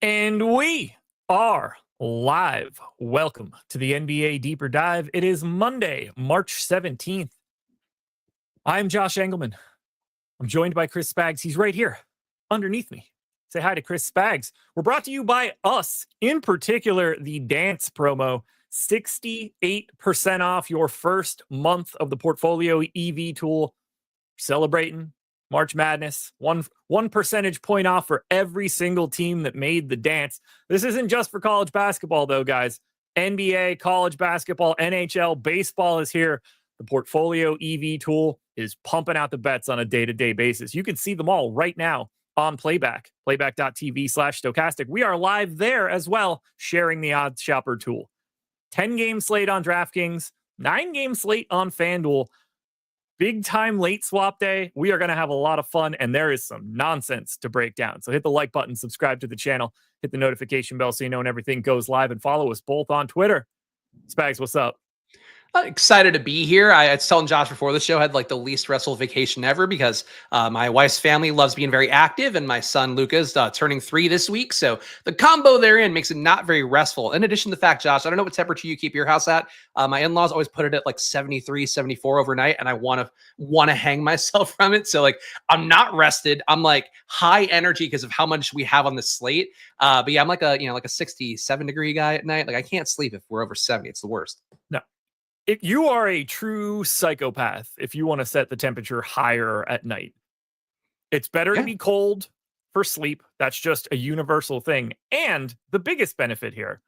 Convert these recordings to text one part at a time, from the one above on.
And we are live. Welcome to the NBA Deeper Dive. It is Monday, March 17th. I'm Josh Engleman. I'm joined by Chris Spags. He's right here underneath me. Say hi to Chris Spags. We're brought to you by us, in particular, the dance promo. 68% off your first month of the Portfolio EV tool. Celebrating March Madness, one percentage point off for every single team that made the dance. This isn't just for college basketball, though, guys. NBA, college basketball, NHL, baseball is here. The Portfolio EV tool is pumping out the bets on a day-to-day basis. You can see them all right now on Playback, playback.tv/Stokastic. We are live there as well, sharing the Odds Shopper tool. 10-game slate on DraftKings, 9-game slate on FanDuel. Big time late swap day. We are going to have a lot of fun, and there is some nonsense to break down. So hit the like button, subscribe to the channel, hit the notification bell so you know when everything goes live, and follow us both on Twitter. Spags, what's up? Excited to be here. I was telling Josh before the show, I had like the least restful vacation ever because my wife's family loves being very active, and my son Luca's turning 3 this week. So the combo therein makes it not very restful. In addition to the fact, Josh, I don't know what temperature you keep your house at. My in-laws always put it at like 73, 74 overnight, and I want to hang myself from it. So like I'm not rested. I'm like high energy because of how much we have on the slate. But yeah, I'm like a 67 degree guy at night. Like I can't sleep if we're over 70. It's the worst. No. If you are a true psychopath, if you want to set the temperature higher at night, it's better to be cold for sleep. That's just a universal thing. And the biggest benefit here,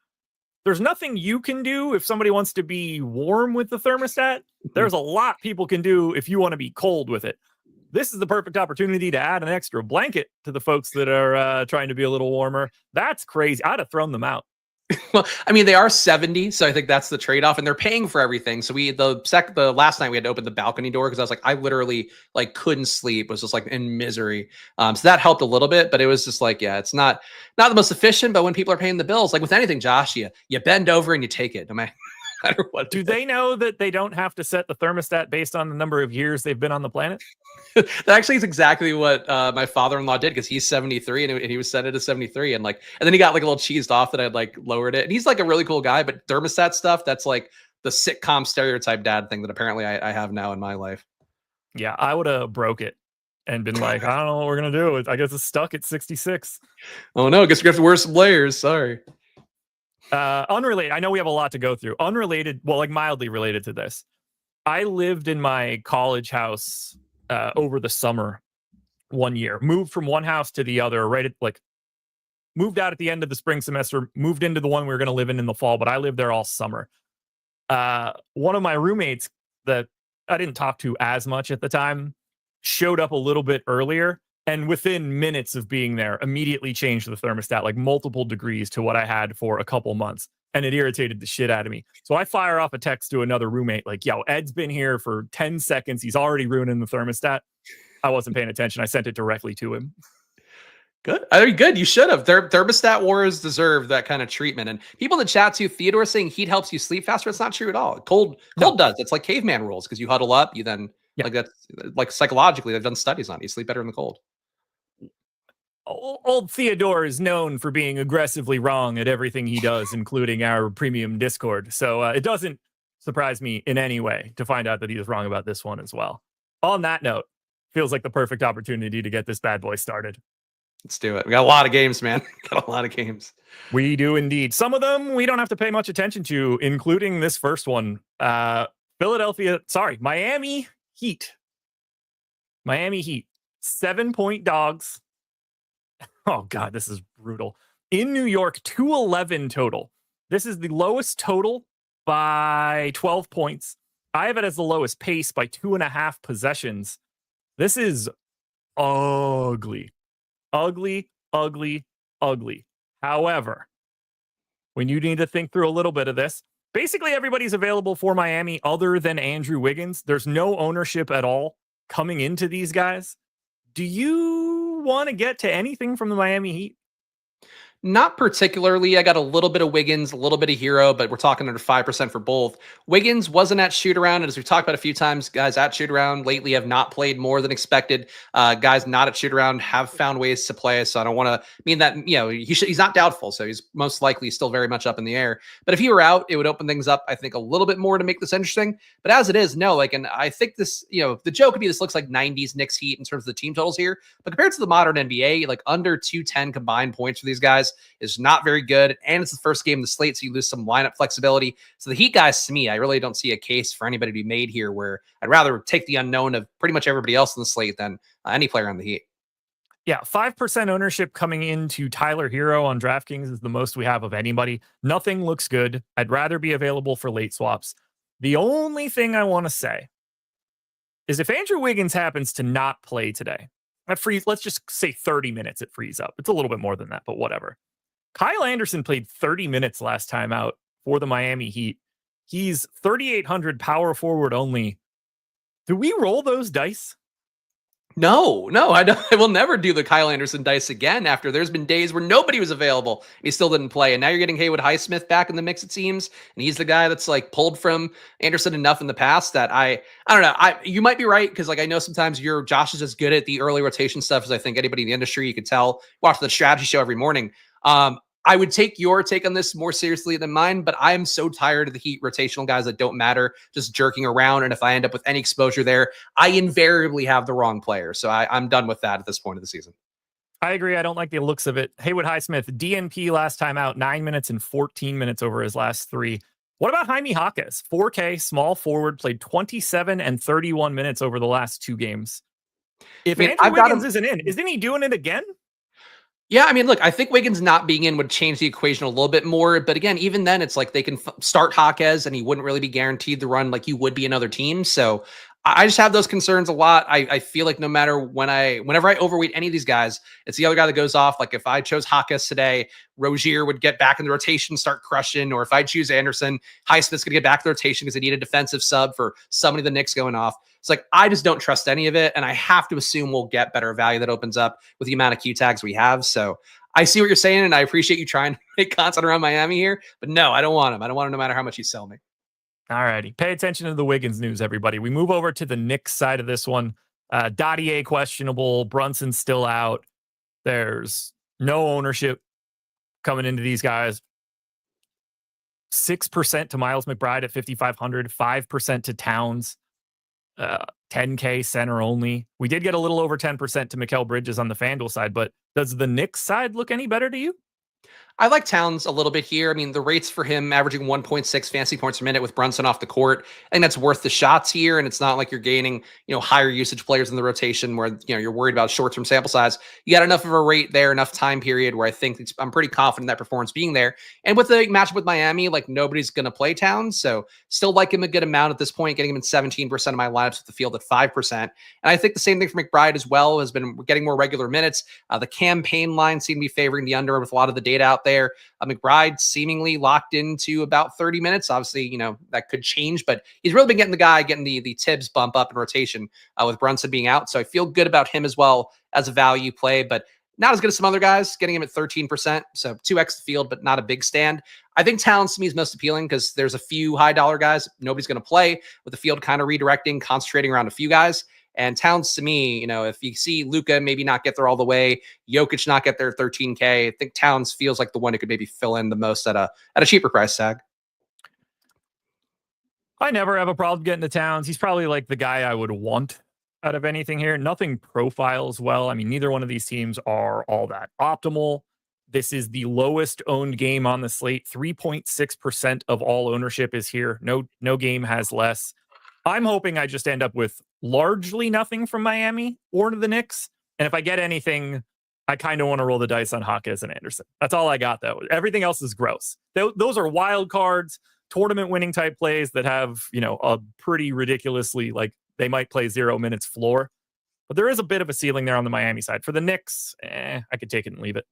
there's nothing you can do if somebody wants to be warm with the thermostat. There's a lot people can do if you want to be cold with it. This is the perfect opportunity to add an extra blanket to the folks that are trying to be a little warmer. That's crazy. I'd have thrown them out. Well, I mean, they are 70, so I think that's the trade-off, and they're paying for everything. So the last night we had to open the balcony door because I was like, I literally like couldn't sleep, was just like in misery. So that helped a little bit, but it was just like, yeah, it's not the most efficient. But when people are paying the bills, like with anything, Josh, you bend over and you take it, no matter what. Do they know that they don't have to set the thermostat based on the number of years they've been on the planet? That actually is exactly what my father-in-law did because he's 73 and he was set it to 73 and then he got like a little cheesed off that I'd like lowered it. And he's like a really cool guy, but thermostat stuff, that's like the sitcom stereotype dad thing that apparently I have now in my life. Yeah, I would have broke it and been like, I don't know what we're going to do. I guess it's stuck at 66. Oh no, I guess we have to wear some layers. Sorry. Unrelated. I know we have a lot to go through. Unrelated, well, like mildly related to this. I lived in my college house over the summer one year, moved from one house to the other, moved out at the end of the spring semester, moved into the one we were going to live in the fall, but I lived there all summer. One of my roommates that I didn't talk to as much at the time showed up a little bit earlier, and within minutes of being there, immediately changed the thermostat like multiple degrees to what I had for a couple months. And it irritated the shit out of me. So I fire off a text to another roommate like, yo, Ed's been here for 10 seconds. He's already ruining the thermostat. I wasn't paying attention. I sent it directly to him. Good. I mean, good. You should have. Thermostat wars deserve that kind of treatment. And people in the chat too, Theodore saying heat helps you sleep faster. It's not true at all. Cold does. It's like caveman rules because you huddle up. You then like that's like psychologically they've done studies on it. You sleep better in the cold. Old Theodore is known for being aggressively wrong at everything he does, including our premium Discord. So it doesn't surprise me in any way to find out that he was wrong about this one as well. On that note, feels like the perfect opportunity to get this bad boy started. Let's do it. We got a lot of games, man. Got a lot of games. We do indeed. Some of them we don't have to pay much attention to, including this first one. Miami Heat. Miami Heat. 7-point dogs. Oh, God, this is brutal. In New York, 211 total. This is the lowest total by 12 points. I have it as the lowest pace by 2.5 possessions. This is ugly. Ugly, ugly, ugly. However, when you need to think through a little bit of this, basically everybody's available for Miami other than Andrew Wiggins. There's no ownership at all coming into these guys. Do you want to get to anything from the Miami Heat? Not particularly. I got a little bit of Wiggins, a little bit of Hero, but we're talking under 5% for both. Wiggins wasn't at shoot around. And as we've talked about a few times, guys at shoot around lately have not played more than expected. Guys not at shoot around have found ways to play. So I don't want to mean that, he's not doubtful. So he's most likely still very much up in the air. But if he were out, it would open things up, I think, a little bit more to make this interesting. But as it is, no, and I think this, the joke would be this looks like 90s Knicks Heat in terms of the team totals here. But compared to the modern NBA, under 210 combined points for these guys is not very good. And it's the first game of the slate, so you lose some lineup flexibility. So the Heat guys, to me, I really don't see a case for anybody to be made here where I'd rather take the unknown of pretty much everybody else in the slate than any player on the Heat. Yeah, 5% ownership coming into Tyler Hero on DraftKings is the most we have of anybody. Nothing looks good. I'd rather be available for late swaps. The only thing I want to say is if Andrew Wiggins happens to not play today, let's just say 30 minutes it frees up. It's a little bit more than that, but whatever. Kyle Anderson played 30 minutes last time out for the Miami Heat. He's 3,800 power forward only. Do we roll those dice? No, I don't. I will never do the Kyle Anderson dice again after there's been days where nobody was available and he still didn't play. And now you're getting Haywood Highsmith back in the mix, it seems. And he's the guy that's pulled from Anderson enough in the past that I don't know. You might be right because I know sometimes Josh is as good at the early rotation stuff as I think anybody in the industry. You could tell, watch the strategy show every morning. I would take your take on this more seriously than mine, but I'm so tired of the Heat rotational guys that don't matter, just jerking around. And if I end up with any exposure there, I invariably have the wrong player. So I'm done with that at this point of the season. I agree. I don't like the looks of it. Haywood Highsmith, DNP last time out, 9 minutes and 14 minutes over his last three. What about Jaime Jaquez? 4K, small forward, played 27 and 31 minutes over the last two games. If Andrew Wiggins isn't he doing it again? Yeah, look, I think Wiggins not being in would change the equation a little bit more. But again, even then, it's they can start Jaquez and he wouldn't really be guaranteed the run like you would be another team. So I just have those concerns a lot. I feel like no matter whenever I overweight any of these guys, it's the other guy that goes off. If I chose Jaquez today, Rozier would get back in the rotation, start crushing. Or if I choose Anderson, Highsmith's going to get back to the rotation because they need a defensive sub for somebody of the Knicks going off. It's I just don't trust any of it. And I have to assume we'll get better value that opens up with the amount of Q tags we have. So I see what you're saying. And I appreciate you trying to make content around Miami here. But no, I don't want him. I don't want him no matter how much you sell me. All righty. Pay attention to the Wiggins news, everybody. We move over to the Knicks side of this one. Dottier questionable. Brunson still out. There's no ownership coming into these guys. 6% to Miles McBride at 5,500. 5% to Towns. 10K center only. We did get a little over 10% to Mikal Bridges on the FanDuel side, but does the Knicks side look any better to you? I like Towns a little bit here. The rates for him averaging 1.6 fantasy points per minute with Brunson off the court, and that's worth the shots here. And it's not like you're gaining, higher usage players in the rotation where, you're worried about short-term sample size. You got enough of a rate there, enough time period where I think I'm pretty confident that performance being there. And with the matchup with Miami, nobody's going to play Towns. So still like him a good amount at this point, getting him in 17% of my lineups with the field at 5%. And I think the same thing for McBride as well, has been getting more regular minutes. The campaign line seem to be favoring the under with a lot of the data out there. McBride seemingly locked into about 30 minutes. Obviously, that could change, but he's really been getting the Tibbs bump up in rotation with Brunson being out. So I feel good about him as well as a value play, but not as good as some other guys, getting him at 13%. So 2x the field, but not a big stand. I think Towns to me is most appealing because there's a few high dollar guys nobody's going to play with the field kind of redirecting, concentrating around a few guys. And Towns, to me, if you see Luka maybe not get there all the way, Jokic not get there 13K, I think Towns feels like the one who could maybe fill in the most at a cheaper price tag. I never have a problem getting to Towns. He's probably the guy I would want out of anything here. Nothing profiles well. Neither one of these teams are all that optimal. This is the lowest owned game on the slate. 3.6% of all ownership is here. No game has less. I'm hoping I just end up with largely nothing from Miami or the Knicks. And if I get anything, I kind of want to roll the dice on Jaquez and Anderson. That's all I got, though. Everything else is gross. Those are wild cards, tournament winning type plays that have, a pretty ridiculously, they might play 0 minutes floor. But there is a bit of a ceiling there on the Miami side. For the Knicks, I could take it and leave it.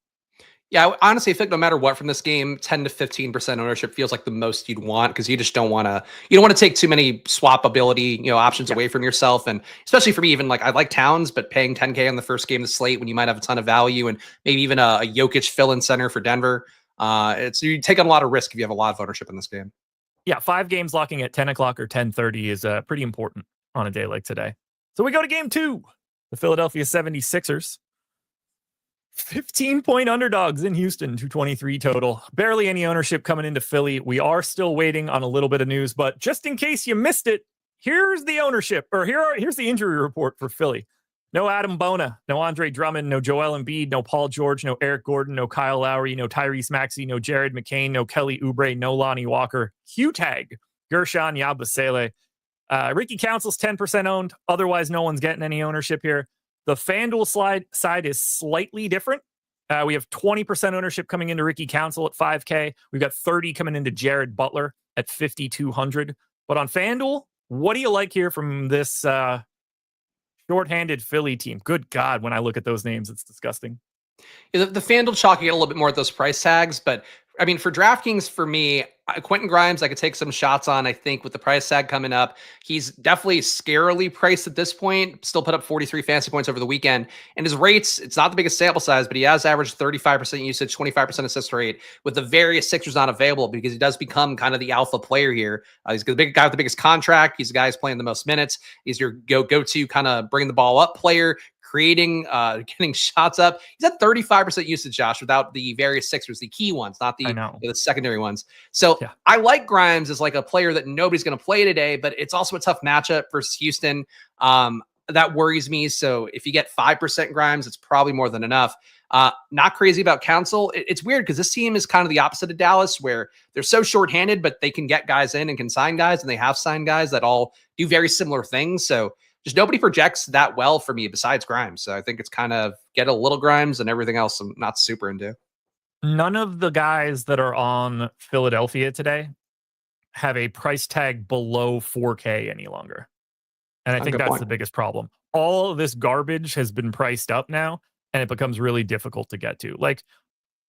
Yeah, honestly, I think no matter what from this game, 10 to 15% ownership feels like the most you'd want because you just don't want to take too many swappability, options Yeah. away from yourself. And especially for me, even like I like Towns, but paying 10K on the first game of the slate when you might have a ton of value and maybe even a Jokic fill-in center for Denver. You take on a lot of risk if you have a lot of ownership in this game. Yeah, 5 games locking at 10 o'clock or 10:30 is pretty important on a day like today. So we go to game 2. The Philadelphia 76ers. 15-point underdogs in Houston, 223 total. Barely any ownership coming into Philly. We are still waiting on a little bit of news, but just in case you missed it, here's the ownership, or here's the injury report for Philly. No Adam Bona, no Andre Drummond, no Joel Embiid, no Paul George, no Eric Gordon, no Kyle Lowry, no Tyrese Maxey, no Jared McCain, no Kelly Oubre, no Lonnie Walker. Q-tag, Gershon Yabusele. Ricky Council's 10% owned. Otherwise, no one's getting any ownership here. The FanDuel side is slightly different. We have 20% ownership coming into Ricky Council at 5K. We've got 30 coming into Jared Butler at 5,200. But on FanDuel, what do you like here from this shorthanded Philly team? Good God, when I look at those names, it's disgusting. The FanDuel chalking it a little bit more at those price tags, but I mean, for DraftKings, for me, Quentin Grimes, I could take some shots on. I think with the price tag coming up, he's definitely scarily priced at this point. Still put up 43 fantasy points over the weekend, and his rates, it's not the biggest sample size, but he has averaged 35% usage, 25% assist rate with the various Sixers not available because he does become kind of the alpha player here. He's the big guy with the biggest contract. He's the guy who's playing the most minutes. He's your go-to kind of bring the ball up player, creating, getting shots up. He's at 35% usage, Josh, without the various Sixers, the key ones, not the secondary ones. So yeah. I like Grimes as like a player that nobody's going to play today, but it's also a tough matchup versus Houston. That worries me. So if you get 5% Grimes, it's probably more than enough. Not crazy about Council. It's weird because this team is kind of the opposite of Dallas, where they're so shorthanded, but they can get guys in and can sign guys, and they have signed guys that all do very similar things. So just nobody projects that well for me besides Grimes. So I think it's kind of get a little Grimes and everything else I'm not super into. None of the guys that are on Philadelphia today have a price tag below 4K any longer. And I think that's the biggest problem. All of this garbage has been priced up now, and it becomes really difficult to get to. Like,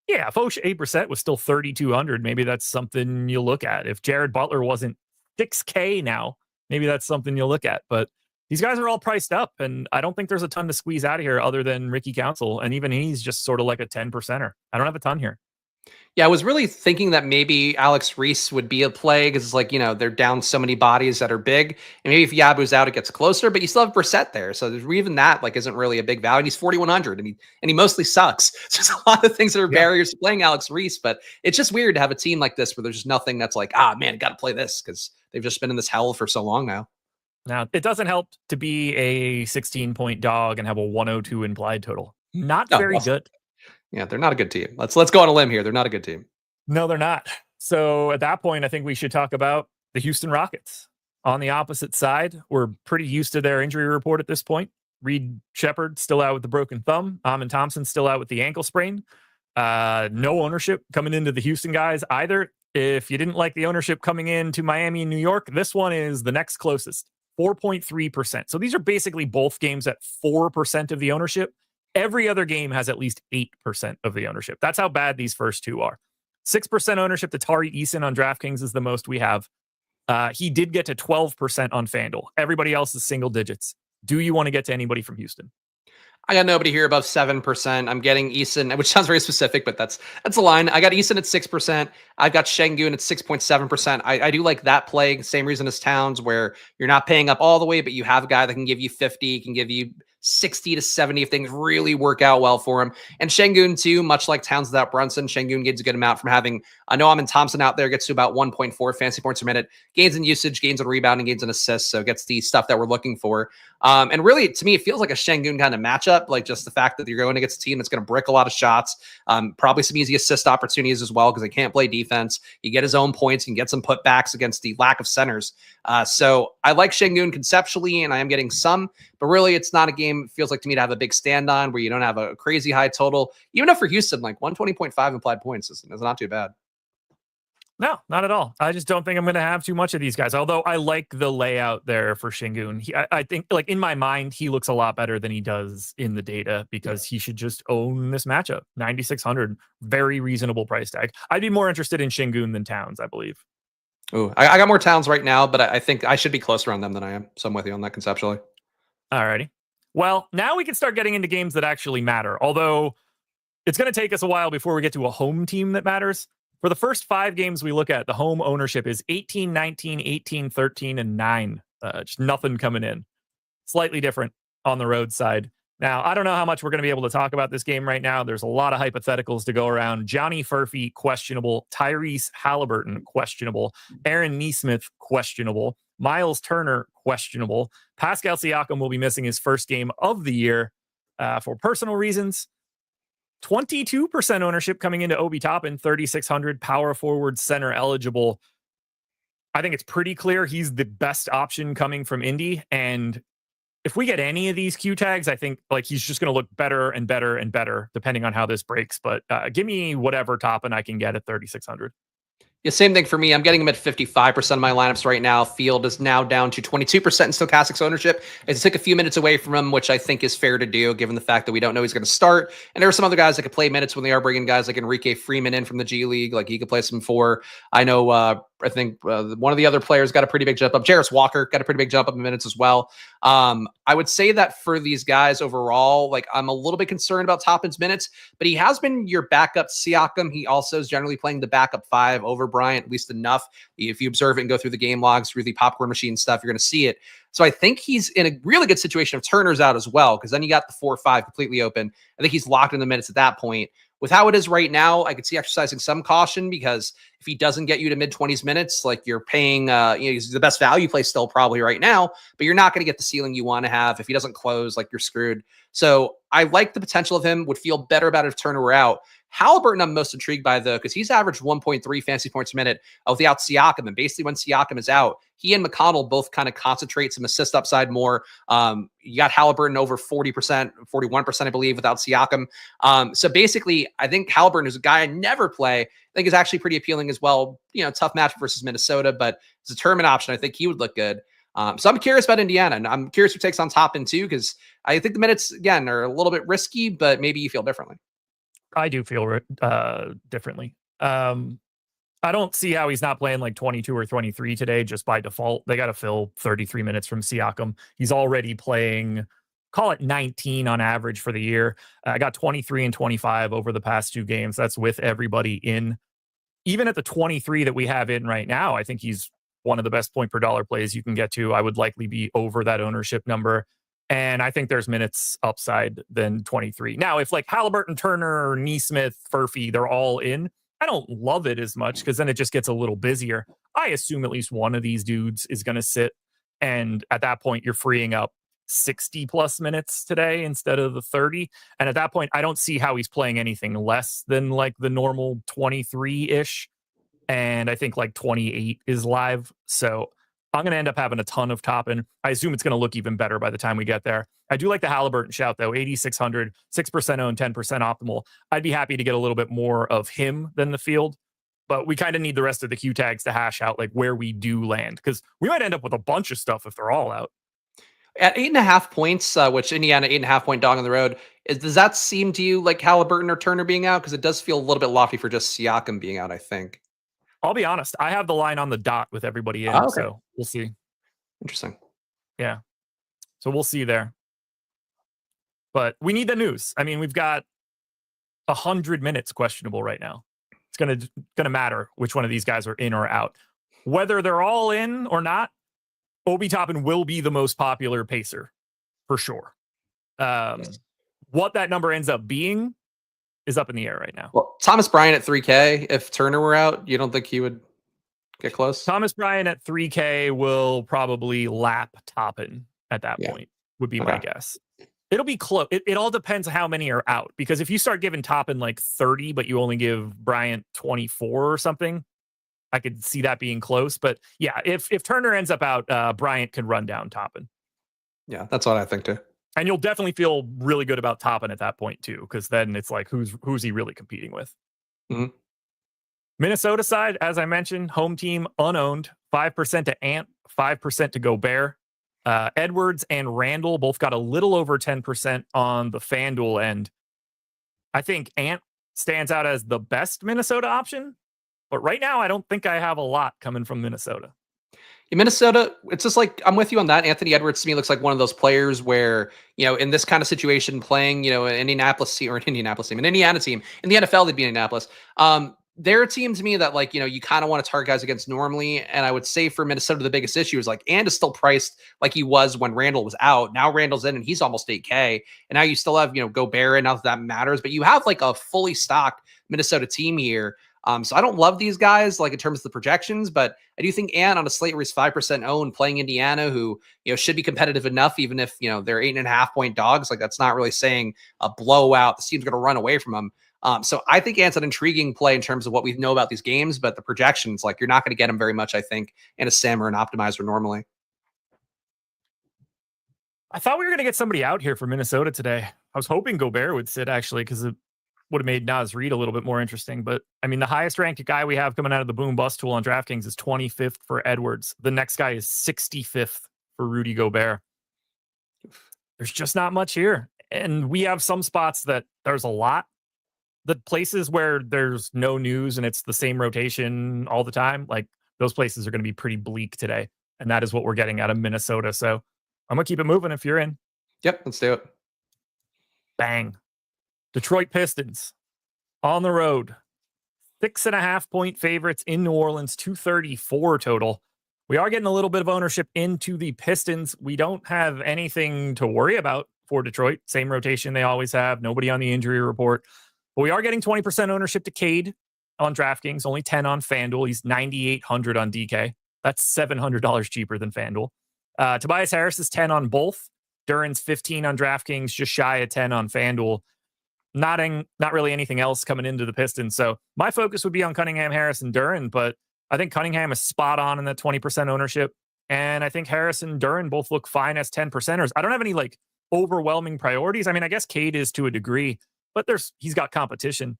yeah, if Osha 8% was still 3,200, maybe that's something you look at. If Jared Butler wasn't 6K now, maybe that's something you'll look at. But these guys are all priced up, and I don't think there's a ton to squeeze out of here other than Ricky Council, and even he's just sort of like a 10%er. I don't have a ton here. Yeah, I was really thinking that maybe Alex Reese would be a play because it's like, they're down so many bodies that are big. And maybe if Yabu's out, it gets closer, but you still have Brissett there. So there's even that isn't really a big value. And he's 4,100 and he mostly sucks. So there's a lot of things that are barriers to playing Alex Reese, but it's just weird to have a team like this where there's just nothing that's like, man, got to play this because they've just been in this hell for so long now. Now, it doesn't help to be a 16-point dog and have a 102 implied total. Not very good. Yeah, they're not a good team. Let's go on a limb here. They're not a good team. No, they're not. So at that point, I think we should talk about the Houston Rockets. On the opposite side, we're pretty used to their injury report at this point. Reed Shepard still out with the broken thumb. Amin Thompson still out with the ankle sprain. No ownership coming into the Houston guys either. If you didn't like the ownership coming into Miami and New York, this one is the next closest, 4.3%. So these are basically both games at 4% of the ownership. Every other game has at least 8% of the ownership. That's how bad these first two are. 6% ownership to Tari Eason on DraftKings is the most we have. He did get to 12% on FanDuel. Everybody else is single digits. Do you want to get to anybody from Houston? I got nobody here above 7%. I'm getting Eason, which sounds very specific, but that's the line. I got Eason at 6%. I've got Şengün at 6.7%. I do like that play. Same reason as Towns, where you're not paying up all the way, but you have a guy that can give you 50, can give you 60 to 70 if things really work out well for him. And Şengün too, much like Towns without Brunson, Şengün gains a good amount from having Amin Thompson out there, gets to about 1.4 fantasy points per minute, gains in usage, gains in rebounding, gains in assists, so gets the stuff that we're looking for. And really, to me, it feels like a Şengün kind of matchup, like just the fact that you're going against a team that's going to brick a lot of shots, probably some easy assist opportunities as well because they can't play defense. He get his own points, he can get some putbacks against the lack of centers. So I like Şengün conceptually, and I am getting some, but really it's not a game, it feels like to me, to have a big stand on where you don't have a crazy high total. Even if for Houston, like 120.5 implied points is not too bad. No, not at all. I just don't think I'm going to have too much of these guys. Although I like the layout there for Şengün. I think, like, in my mind, he looks a lot better than he does in the data because he should just own this matchup. 9,600, very reasonable price tag. I'd be more interested in Şengün than Towns, I believe. Ooh, I got more Towns right now, but I think I should be closer on them than I am. So I'm with you on that conceptually. Alrighty. Well, now we can start getting into games that actually matter. Although it's going to take us a while before we get to a home team that matters. For the first 5 games we look at, the home ownership is 18, 19, 18, 13, and 9. Just nothing coming in. Slightly different on the road side. Now, I don't know how much we're going to be able to talk about this game right now. There's a lot of hypotheticals to go around. Johnny Furphy, questionable. Tyrese Halliburton, questionable. Aaron Nesmith, questionable. Miles Turner, questionable. Pascal Siakam will be missing his first game of the year for personal reasons. 22% ownership coming into Obi Toppin, 3,600, power forward, center eligible. I think it's pretty clear he's the best option coming from Indy. And if we get any of these Q tags, I think like he's just going to look better and better and better depending on how this breaks. But give me whatever Toppin I can get at 3,600. Yeah, same thing for me. I'm getting him at 55% of my lineups right now. Field is now down to 22% in Stokastic's ownership. It took a few minutes away from him, which I think is fair to do, given the fact that we don't know he's going to start. And there are some other guys that could play minutes when they are bringing guys like Enrique Freeman in from the G League. Like he could play some 4. I know, I think one of the other players got a pretty big jump up. Jarris Walker got a pretty big jump up in minutes as well. I would say that for these guys overall, like I'm a little bit concerned about Toppin's minutes, but he has been your backup Siakam. He also is generally playing the backup 5 over Bryant, at least enough. If you observe it and go through the game logs, through the popcorn machine stuff, you're going to see it. So I think he's in a really good situation if Turner's out as well, because then you got the 4-5 completely open. I think he's locked in the minutes at that point. With how it is right now, I could see exercising some caution because if he doesn't get you to mid-20s minutes, like you're paying, he's the best value play still probably right now, but you're not going to get the ceiling you want to have. If he doesn't close, like you're screwed. So I like the potential of him, would feel better about it if Turner were out. Halliburton, I'm most intrigued by, though, because he's averaged 1.3 fantasy points a minute without Siakam. And basically, when Siakam is out, he and McConnell both kind of concentrate some assist upside more. You got Halliburton over 40%, 41%, I believe, without Siakam. So basically, I think Halliburton is a guy I never play. I think is actually pretty appealing as well. Tough match versus Minnesota, but as a tournament option, I think he would look good. So I'm curious about Indiana, and I'm curious who takes on Toppin too, because I think the minutes, again, are a little bit risky, but maybe you feel differently. I do feel differently. I don't see how he's not playing like 22 or 23 today just by default. They got to fill 33 minutes from Siakam. He's already playing, call it 19 on average for the year. I got 23 and 25 over the past 2 games. That's with everybody in. Even at the 23 that we have in right now, I think he's one of the best point per dollar plays you can get to. I would likely be over that ownership number. And I think there's minutes upside than 23. Now, if like Halliburton, Turner, Nesmith, Furphy, they're all in, I don't love it as much because then it just gets a little busier. I assume at least one of these dudes is going to sit. And at that point, you're freeing up 60 plus minutes today instead of the 30. And at that point, I don't see how he's playing anything less than like the normal 23-ish. And I think like 28 is live. So I'm going to end up having a ton of Toppin. I assume it's going to look even better by the time we get there. I do like the Halliburton shout, though. 8,600, 6% owned, 10% optimal. I'd be happy to get a little bit more of him than the field. But we kind of need the rest of the Q tags to hash out like where we do land, because we might end up with a bunch of stuff if they're all out. At 8.5 points, which Indiana 8.5 point dog on the road, does that seem to you like Halliburton or Turner being out? Because it does feel a little bit lofty for just Siakam being out, I think. I'll be honest. I have the line on the dot with everybody in, Okay. so we'll see. Interesting. Yeah. So we'll see there. But we need the news. I mean, we've got 100 minutes questionable right now. It's gonna matter which one of these guys are in or out. Whether they're all in or not, Obi Toppin will be the most popular pacer for sure. What that number ends up being is up in the air right now. Well, Thomas Bryant at 3K, if Turner were out, you don't think he would get close? Thomas Bryant at 3K will probably lap Toppin at that point, would be my guess. It'll be close. It all depends how many are out, because if you start giving Toppin like 30, but you only give Bryant 24 or something, I could see that being close. But yeah, if Turner ends up out, Bryant can run down Toppin. Yeah, that's what I think too. And you'll definitely feel really good about Toppin at that point too, because then it's like, who's he really competing with? Mm-hmm. Minnesota side, as I mentioned, home team unowned, 5% to Ant, 5% to Gobert. Edwards and Randall both got a little over 10% on the FanDuel end. I think Ant stands out as the best Minnesota option, but right now I don't think I have a lot coming from Minnesota. In Minnesota, it's just like, I'm with you on that. Anthony Edwards to me looks like one of those players where, in this kind of situation, playing, an Indianapolis team or an Indiana team, in the NFL, they'd be Indianapolis. They're a team to me that you kind of want to target guys against normally. And I would say for Minnesota, the biggest issue is Ant is still priced like he was when Randall was out. Now Randall's in and he's almost 8K. And now you still have, Gobert, and not that matters, but you have a fully stocked Minnesota team here. So I don't love these guys in terms of the projections, but I do think Ant on a slate where he's 5% owned playing Indiana, who should be competitive enough, even if they're 8.5-point dogs. That's not really saying a blowout. The team's going to run away from them. So I think Ant's an intriguing play in terms of what we know about these games, but the projections, you're not going to get him very much, I think, in a sim or an optimizer normally. I thought we were going to get somebody out here for Minnesota today. I was hoping Gobert would sit actually, because it would have made Naz Reid a little bit more interesting. But I mean, the highest ranked guy we have coming out of the boom bust tool on DraftKings is 25th for Edwards. The next guy is 65th for Rudy Gobert. There's just not much here. And we have some spots that there's a lot. The places where there's no news and it's the same rotation all the time, those places are going to be pretty bleak today. And that is what we're getting out of Minnesota. So I'm going to keep it moving if you're in. Yep, let's do it. Bang. Detroit Pistons on the road. 6.5-point favorites in New Orleans, 234 total. We are getting a little bit of ownership into the Pistons. We don't have anything to worry about for Detroit. Same rotation they always have. Nobody on the injury report. But we are getting 20% ownership to Cade on DraftKings, only 10 on FanDuel. He's 9,800 on DK. That's $700 cheaper than FanDuel. Tobias Harris is 10 on both. Duren's 15 on DraftKings, just shy of 10 on FanDuel. Not really anything else coming into the Pistons. So my focus would be on Cunningham, Harris, and Duren, but I think Cunningham is spot on in that 20% ownership. And I think Harris and Duren both look fine as 10%ers. I don't have any overwhelming priorities. I mean, I guess Cade is to a degree, but he's got competition.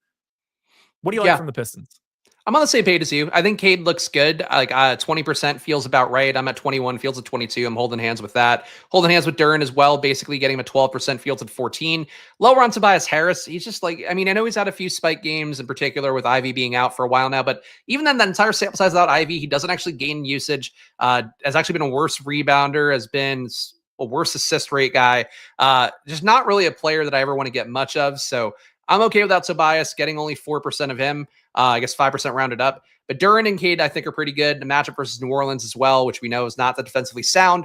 What do you like from the Pistons? I'm on the same page as you. I think Cade looks good. 20% feels about right. I'm at 21, feels at 22. I'm holding hands with that. Holding hands with Duren as well, basically getting him at 12%, feels at 14. Lower on Tobias Harris. He's just I know he's had a few spike games in particular with Ivy being out for a while now, but even then, that entire sample size without Ivy, he doesn't actually gain usage. Has actually been a worse rebounder, has been a worse assist rate guy. Just not really a player that I ever want to get much of. So I'm okay without Tobias, getting only 4% of him. I guess 5% rounded up. But Duren and Cade, I think, are pretty good. The matchup versus New Orleans as well, which we know is not that defensively sound.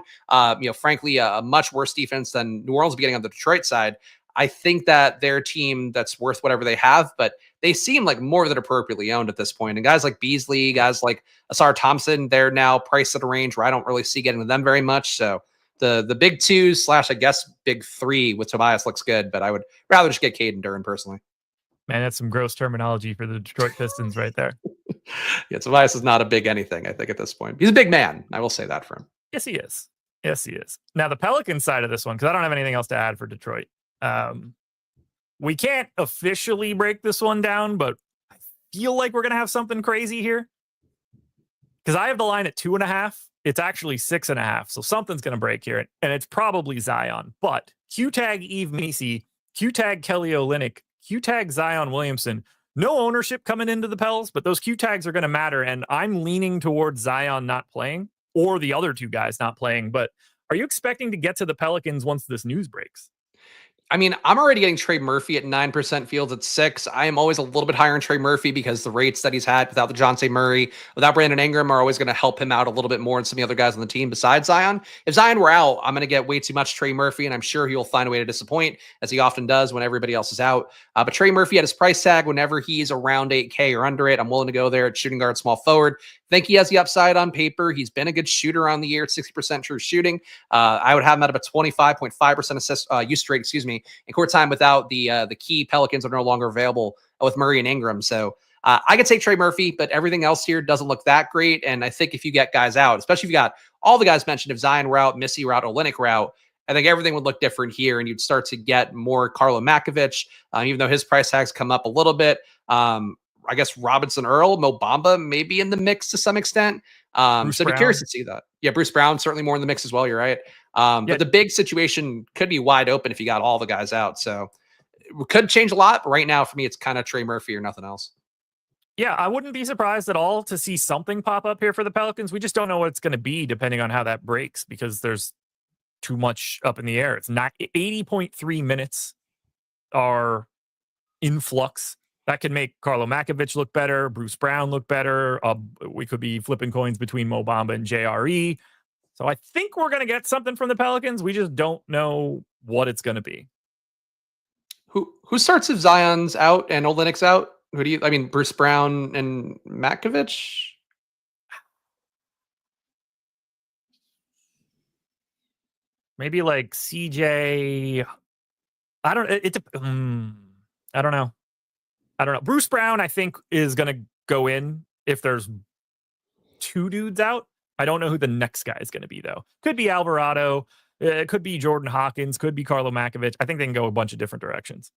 Frankly, a much worse defense than New Orleans beginning on the Detroit side. I think that their team that's worth whatever they have, but they seem like more than appropriately owned at this point. And guys like Beasley, guys like Asar Thompson, they're now priced at a range where I don't really see getting to them very much. So the big twos / I guess big three with Tobias looks good, but I would rather just get Cade and Duren personally. Man, that's some gross terminology for the Detroit Pistons right there. Yeah, Tobias is not a big anything, I think, at this point. He's a big man. I will say that for him. Yes, he is. Yes, he is. Now, the Pelicans side of this one, because I don't have anything else to add for Detroit. We can't officially break this one down, but I feel like we're going to have something crazy here. Because I have the line at 2.5. It's actually 6.5. So something's going to break here. And it's probably Zion. But Q-tag Eve Macy, Q-tag Kelly Olynyk, Q-tag Zion Williamson. No ownership coming into the Pels, but those Q-tags are going to matter. And I'm leaning towards Zion not playing or the other two guys not playing. But are you expecting to get to the Pelicans once this news breaks? I mean, I'm already getting Trey Murphy at 9%, Fields at 6. I am always a little bit higher on Trey Murphy because the rates that he's had without the Dejounte Murray, without Brandon Ingram are always going to help him out a little bit more than some of the other guys on the team besides Zion. If Zion were out, I'm going to get way too much Trey Murphy, and I'm sure he'll find a way to disappoint, as he often does when everybody else is out. But Trey Murphy at his price tag, whenever he's around 8K or under it, I'm willing to go there at shooting guard, small forward. Think he has the upside on paper. He's been a good shooter on the year at 60% true shooting. I would have him at a 25.5% assist use rate, in court time without the key Pelicans are no longer available with Murray and Ingram. So I could take Trey Murphy, but everything else here doesn't look that great. And I think if you get guys out, especially if you got all the guys mentioned, if Zion were out, Missy were out, Olynyk were out, I think everything would look different here, and you'd start to get more Carlo Makovich, even though his price tags come up a little bit. I guess Robinson Earl, Mo Bamba maybe in the mix to some extent. So I'd be curious to see that. Yeah, Bruce Brown certainly more in the mix as well. You're right. But the big situation could be wide open if you got all the guys out. So it could change a lot. But right now, for me, it's kind of Trey Murphy or nothing else. Yeah, I wouldn't be surprised at all to see something pop up here for the Pelicans. We just don't know what it's going to be depending on how that breaks because there's too much up in the air. It's not 80.3 minutes are in flux. That could make Carlo Makovich look better, Bruce Brown look better. We could be flipping coins between Mo Bamba and JRE. So I think we're going to get something from the Pelicans. We just don't know what it's going to be. Who starts if Zion's out and Olynyk's out? Bruce Brown and Makovich? Maybe like CJ. I don't know. Bruce Brown, I think, is going to go in if there's two dudes out. I don't know who the next guy is going to be, though. Could be Alvarado. It could be Jordan Hawkins. Could be Carlo Makovich. I think they can go a bunch of different directions.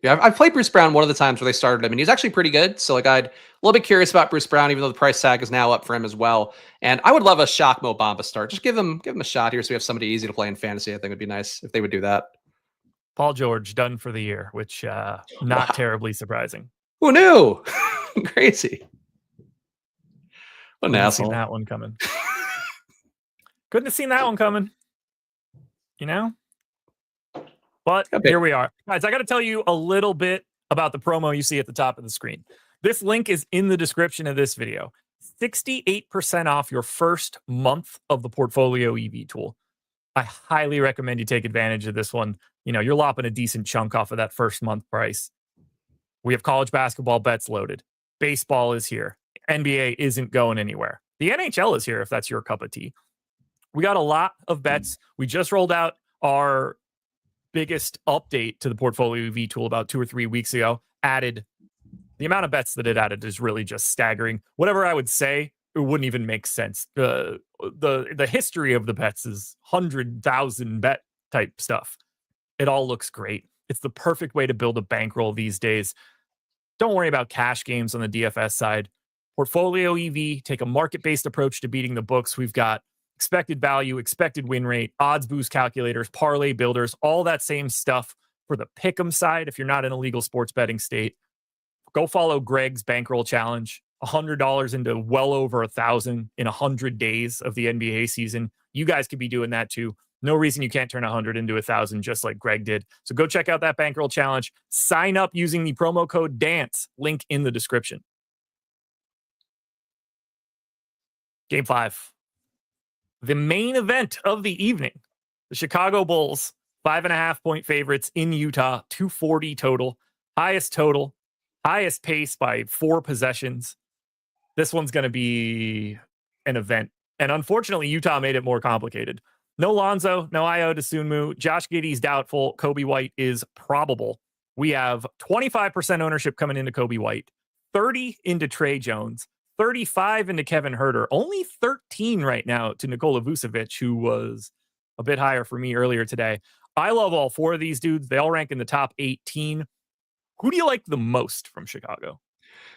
Yeah, I've played Bruce Brown one of the times where they started him, and he's actually pretty good. So, I'd a little bit curious about Bruce Brown, even though the price tag is now up for him as well. And I would love a shock Mo Bamba start. Just give him a shot here so we have somebody easy to play in fantasy. I think it'd be nice if they would do that. Paul George done for the year, which not terribly surprising. Who knew? Crazy. What an asshole. Seen that one coming. Couldn't have seen that one coming. But here we are. Guys, I got to tell you a little bit about the promo you see at the top of the screen. This link is in the description of this video. 68% off your first month of the Portfolio EV tool. I highly recommend you take advantage of this one. You're lopping a decent chunk off of that first month price. We have college basketball bets loaded. Baseball is here. NBA isn't going anywhere. The NHL is here if that's your cup of tea. We got a lot of bets. We just rolled out our biggest update to the Portfolio EV tool about 2 or 3 weeks ago. The amount of bets that it added is really just staggering. Whatever I would say, it wouldn't even make sense. The history of the bets is 100,000 bet type stuff. It all looks great. It's the perfect way to build a bankroll these days. Don't worry about cash games on the DFS side. Portfolio EV, take a market-based approach to beating the books. We've got expected value, expected win rate, odds boost calculators, parlay builders, all that same stuff for the pick'em side. If you're not in a legal sports betting state, go follow Greg's bankroll challenge. $100 into well over 1,000 in 100 days of the NBA season. You guys could be doing that too. No reason you can't turn 100 into 1,000 just like Greg did. So go check out that bankroll challenge. Sign up using the promo code DANCE, link in the description. Game 5. The main event of the evening. The Chicago Bulls, 5.5-point favorites in Utah, 240 total. Highest pace by 4 possessions. This one's going to be an event. And unfortunately, Utah made it more complicated. No Lonzo, no Ayo Dosunmu. Josh Giddey's doubtful. Kobe White is probable. We have 25% ownership coming into Kobe White, 30 into Trey Jones, 35 into Kevin Huerter, only 13 right now to Nikola Vucevic, who was a bit higher for me earlier today. I love all 4 of these dudes. They all rank in the top 18. Who do you like the most from Chicago?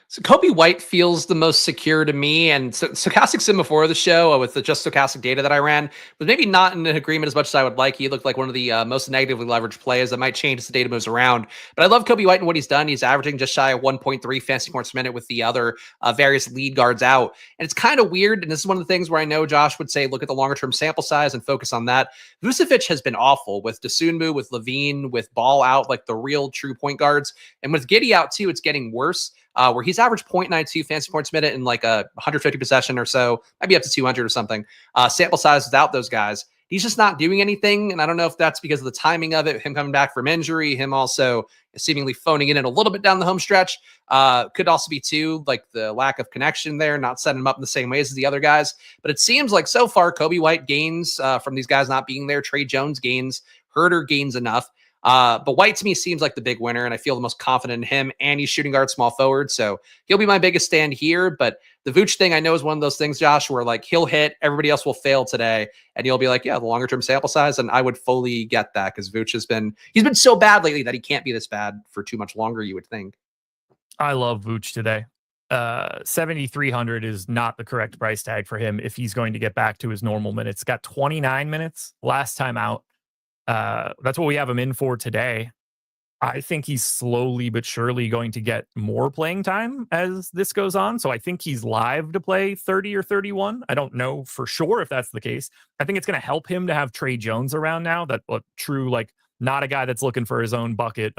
So Kobe White feels the most secure to me, and Stokastic sim before the show with the just Stokastic data that I ran was maybe not in an agreement as much as I would like. He looked like one of the most negatively leveraged plays that might change as the data moves around. But I love Kobe White and what he's done. He's averaging just shy of 1.3 fantasy points per minute with the other various lead guards out. And it's kind of weird, and this is one of the things where I know Josh would say, look at the longer term sample size and focus on that. Vucevic has been awful with Dosunmu, with Levine, with Ball out, like the real true point guards. And with Giddey out too, it's getting worse. Where he's averaged 0.92 fantasy points a minute in like a 150 possession or so, maybe up to 200 or something. Sample size without those guys. He's just not doing anything. And I don't know if that's because of the timing of it, him coming back from injury, him also seemingly phoning it in a little bit down the home stretch. Could also be too, like the lack of connection there, not setting him up in the same ways as the other guys. But it seems like so far, Kobe White gains from these guys not being there. Trey Jones gains, Huerter gains enough. But White to me seems like the big winner, and I feel the most confident in him, and he's shooting guard, small forward, so he'll be my biggest stand here. But the Vooch thing I know is one of those things, Josh, where like he'll hit, everybody else will fail today, and you'll be like, yeah, the longer term sample size, and I would fully get that because Vooch he's been so bad lately that he can't be this bad for too much longer, you would think. I love Vooch today. 7,300 is not the correct price tag for him if he's going to get back to his normal minutes. Got 29 minutes last time out. That's what we have him in for today. I think he's slowly but surely going to get more playing time as this goes on. So I think he's live to play 30 or 31. I don't know for sure if that's the case. I think it's going to help him to have Trey Jones around now. That true, like not a guy that's looking for his own bucket,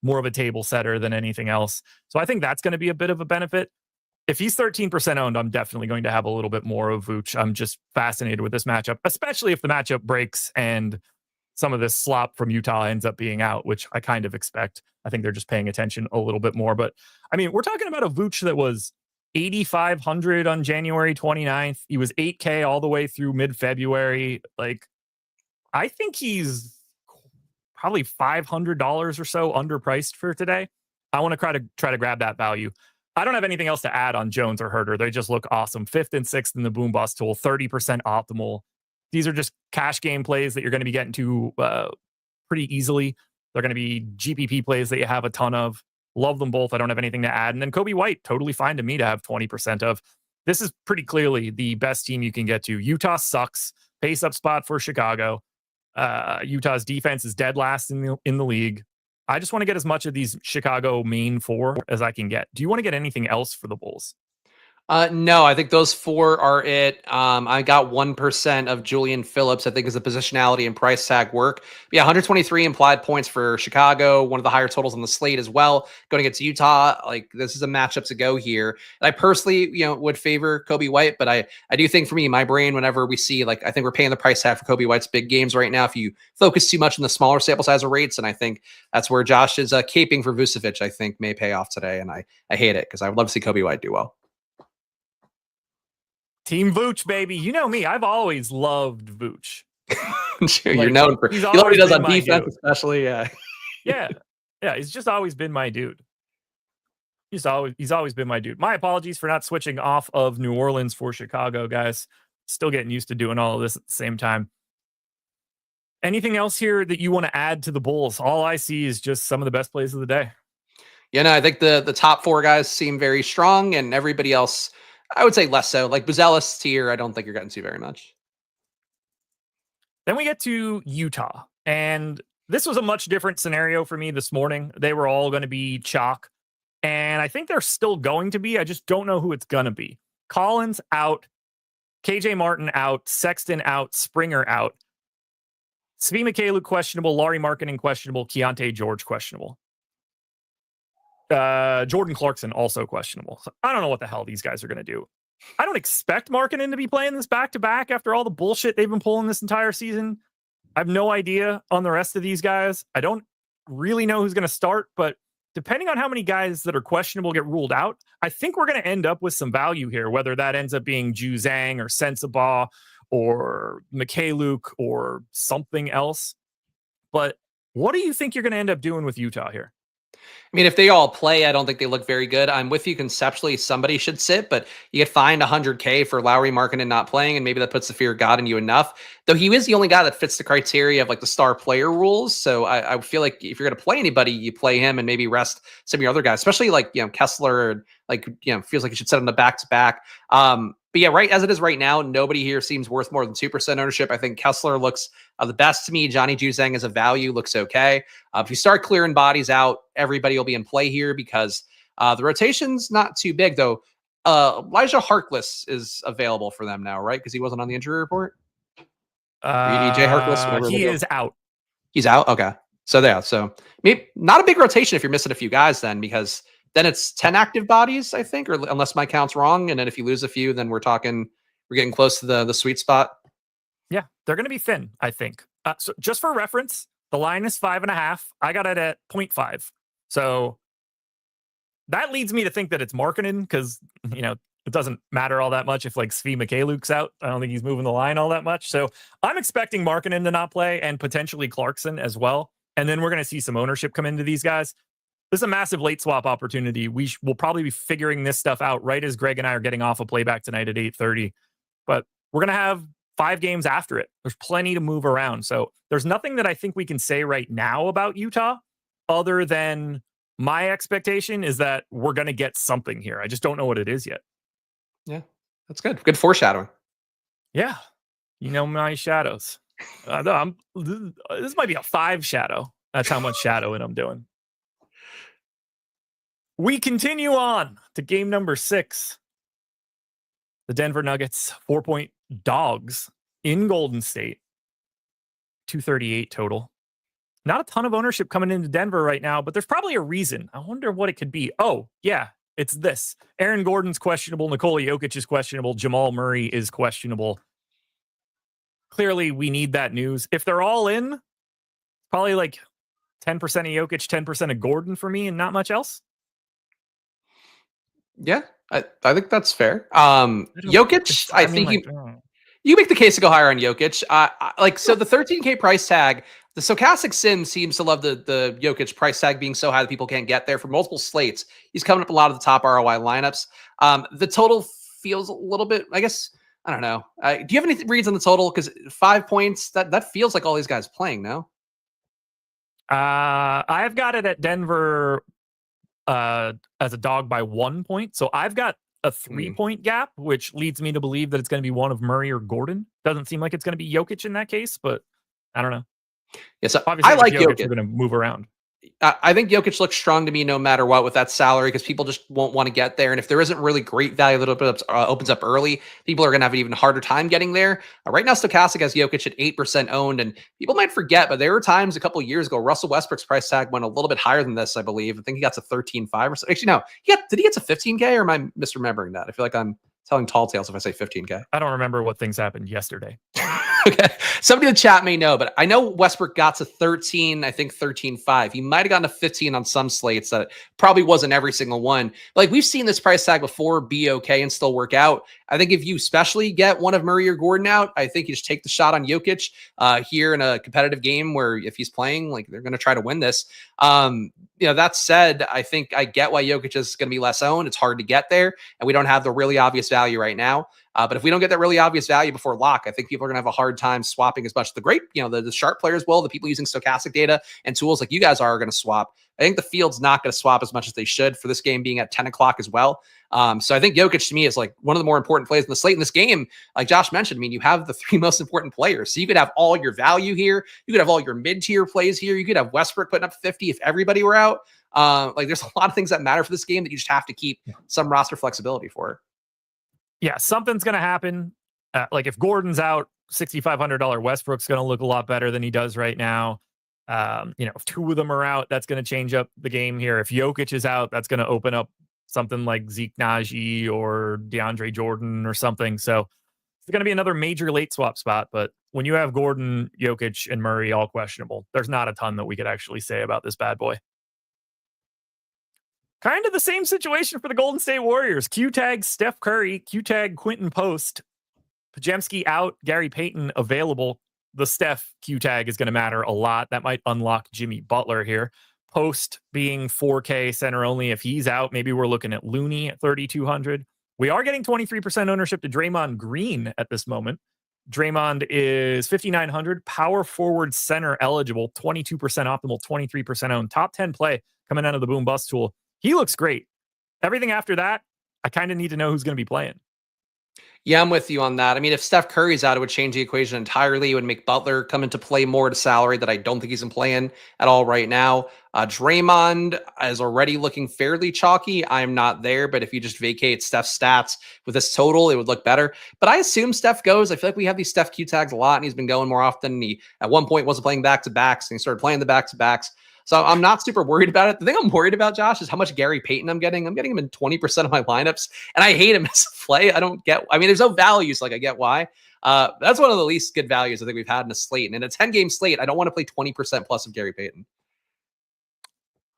more of a table setter than anything else. So I think that's going to be a bit of a benefit. If he's 13% owned, I'm definitely going to have a little bit more of Vooch. I'm just fascinated with this matchup, especially if the matchup breaks and some of this slop from Utah ends up being out, which I kind of expect. I think they're just paying attention a little bit more. But I mean, we're talking about a Vooch that was 8,500 on January 29th. He was 8K all the way through mid-February. Like, I think he's probably $500 or so underpriced for today. I want to try to grab that value. I don't have anything else to add on Jones or Herter. They just look awesome. 5th and 6th in the boom bust tool, 30% optimal. These are just cash game plays that you're going to be getting to pretty easily. They're going to be GPP plays that you have a ton of. Love them both. I don't have anything to add. And then Kobe White, totally fine to me to have 20% of. This is pretty clearly the best team you can get to. Utah sucks. Pace up spot for Chicago. Utah's defense is dead last in the league. I just want to get as much of these Chicago main four as I can get. Do you want to get anything else for the Bulls? No, I think those four are it. I got 1% of Julian Phillips. I think is the positionality and price tag work. But yeah, 123 implied points for Chicago. One of the higher totals on the slate as well. Going against Utah, like this is a matchup to go here. And I personally, would favor Kobe White, but I do think for me, my brain, whenever we see I think we're paying the price tag for Kobe White's big games right now. If you focus too much on the smaller sample size of rates, and I think that's where Josh is caping for Vucevic, I think may pay off today, and I hate it because I would love to see Kobe White do well. Team Vooch, baby. You know me. I've always loved Vooch. Sure, you're known for. You know what he does on defense, especially. Yeah. Yeah. He's just always been my dude. He's always been my dude. My apologies for not switching off of New Orleans for Chicago, guys. Still getting used to doing all of this at the same time. Anything else here that you want to add to the Bulls? All I see is just some of the best plays of the day. Yeah, no, I think the top four guys seem very strong, and everybody else, I would say less so. Like Buzelis tier, I don't think you're getting to very much. Then we get to Utah. And this was a much different scenario for me this morning. They were all going to be chalk. And I think they're still going to be. I just don't know who it's going to be. Collins out. KJ Martin out. Sexton out. Springer out. Svi Mikhailiuk questionable. Lauri Markkanen questionable. Keontae George questionable. Jordan Clarkson also questionable. So I don't know what the hell these guys are going to do. I don't expect Markkanen to be playing this back-to-back after all the bullshit they've been pulling this entire season. I have no idea on the rest of these guys. I don't really know who's going to start, but depending on how many guys that are questionable get ruled out, I think we're going to end up with some value here, whether that ends up being Ju Zhang or Sensabaugh or Mikhailiuk or something else. But what do you think you're going to end up doing with Utah here? I mean, if they all play, I don't think they look very good. I'm with you conceptually. Somebody should sit, but you get fined $100K for Lauri Markkanen not playing, and maybe that puts the fear of God in you enough. Though he is the only guy that fits the criteria of the star player rules. So I feel like if you're going to play anybody, you play him and maybe rest some of your other guys, especially Kessler. Feels like you should set him the back-to-back. But yeah, right as it is right now, nobody here seems worth more than 2% ownership. I think Kessler looks the best to me. Johnny Juzang as a value looks okay. If you start clearing bodies out, everybody will be in play here because the rotation's not too big, though. Elijah Harkless is available for them now, right? Because he wasn't on the injury report. EJ Harkless, he is out. He's out. Okay, so maybe not a big rotation if you're missing a few guys then, because then it's 10 active bodies, I think, or unless my count's wrong. And then if you lose a few, then we're getting close to the sweet spot. Yeah, they're going to be thin, I think. So just for reference, the line is 5.5. I got it at 0.5. So that leads me to think that it's Markkanen because, it doesn't matter all that much if Svi Mikhailiuk's out. I don't think he's moving the line all that much. So I'm expecting Markkanen to not play and potentially Clarkson as well. And then we're going to see some ownership come into these guys. This is a massive late swap opportunity. We'll probably be figuring this stuff out right as Greg and I are getting off a playback tonight at 8:30. But we're going to have 5 games after it. There's plenty to move around. So there's nothing that I think we can say right now about Utah other than My expectation is that we're going to get something here. I just don't know what it is yet. Yeah, that's good. Good foreshadowing. Yeah. You know my shadows. This might be a 5 shadow. That's how much shadowing I'm doing. We continue on to game number 6. The Denver Nuggets, 4-point dogs in Golden State. 238 total. Not a ton of ownership coming into Denver right now, but there's probably a reason. I wonder what it could be. Oh, yeah, it's this. Aaron Gordon's questionable. Nikola Jokic is questionable. Jamal Murray is questionable. Clearly, we need that news. If they're all in, probably like 10% of Jokic, 10% of Gordon for me, and not much else. Yeah, I think that's fair. Jokic, I think you make the case to go higher on Jokic. So the 13K price tag, the Stokastic Sim seems to love the Jokic price tag being so high that people can't get there for multiple slates. He's coming up a lot of the top ROI lineups. The total feels a little bit, I guess, I don't know. Do you have any reads on the total? Because 5 points, that feels like all these guys playing, no? I've got it at Denver as a dog by 1 point. So I've got a 3-point gap, which leads me to believe that it's going to be one of Murray or Gordon. Doesn't seem like it's going to be Jokic in that case, but I don't know. Yeah, so obviously, I like Jokic. Jokic. We're going to move around. I think Jokic looks strong to me no matter what with that salary because people just won't want to get there. And if there isn't really great value that opens up early, people are going to have an even harder time getting there. Right now, Stokastic has Jokic at 8% owned. And people might forget, but there were times a couple of years ago, Russell Westbrook's price tag went a little bit higher than this, I believe. I think he got to 13.5 or so. Actually, no. Did he get to 15K or am I misremembering that? I feel like I'm telling tall tales if I say 15K. I don't remember what things happened yesterday. Okay. Somebody in the chat may know, but I know Westbrook got to 13, I think 13.5. He might have gotten to 15 on some slates. That probably wasn't every single one. But like we've seen this price tag before be okay and still work out. I think if you especially get one of Murray or Gordon out, I think you just take the shot on Jokic here in a competitive game where if he's playing, like they're going to try to win this. That said, I think I get why Jokic is going to be less owned. It's hard to get there, and we don't have the really obvious value right now. But if we don't get that really obvious value before lock, I think people are going to have a hard time swapping as much. The sharp players will, the people using Stokastic data and tools like you guys are going to swap. I think the field's not going to swap as much as they should for this game being at 10 o'clock as well. So I think Jokic to me is like one of the more important plays in the slate in this game. Like Josh mentioned, I mean, you have the 3 most important players. So you could have all your value here. You could have all your mid-tier plays here. You could have Westbrook putting up 50 if everybody were out. There's a lot of things that matter for this game that you just have to keep some roster flexibility for. Yeah, something's going to happen. Like if Gordon's out, $6,500 Westbrook's going to look a lot better than he does right now. If 2 of them are out, that's going to change up the game here. If Jokic is out, that's going to open up something like Zeke Naji or DeAndre Jordan or something. So it's going to be another major late swap spot. But when you have Gordon, Jokic, and Murray all questionable, there's not a ton that we could actually say about this bad boy. Kind of the same situation for the Golden State Warriors. Q-tag Steph Curry, Q-tag Quentin Post, Pajemski out, Gary Payton available. The Steph Q-tag is going to matter a lot. That might unlock Jimmy Butler here. Post being 4K center only. If he's out, maybe we're looking at Looney at 3,200. We are getting 23% ownership to Draymond Green at this moment. Draymond is 5,900, power forward center eligible, 22% optimal, 23% owned. Top 10 play coming out of the boom bust tool. He looks great. Everything after that, I kind of need to know who's going to be playing. Yeah, I'm with you on that. I mean, if Steph Curry's out, it would change the equation entirely. It would make Butler come into play more at a salary that I don't think he's in playing at all right now. Draymond is already looking fairly chalky. I'm not there, but if you just vacate Steph's stats with this total, it would look better. But I assume Steph goes. I feel like we have these Steph Q tags a lot, and he's been going more often. He at one point wasn't playing back-to-backs, and he started playing the back-to-backs. So I'm not super worried about it. The thing I'm worried about, Josh, is how much Gary Payton I'm getting. I'm getting him in 20% of my lineups, and I hate him as a play. There's no values. Like, I get why. That's one of the least good values I think we've had in a slate. And in a 10-game slate, I don't want to play 20% plus of Gary Payton.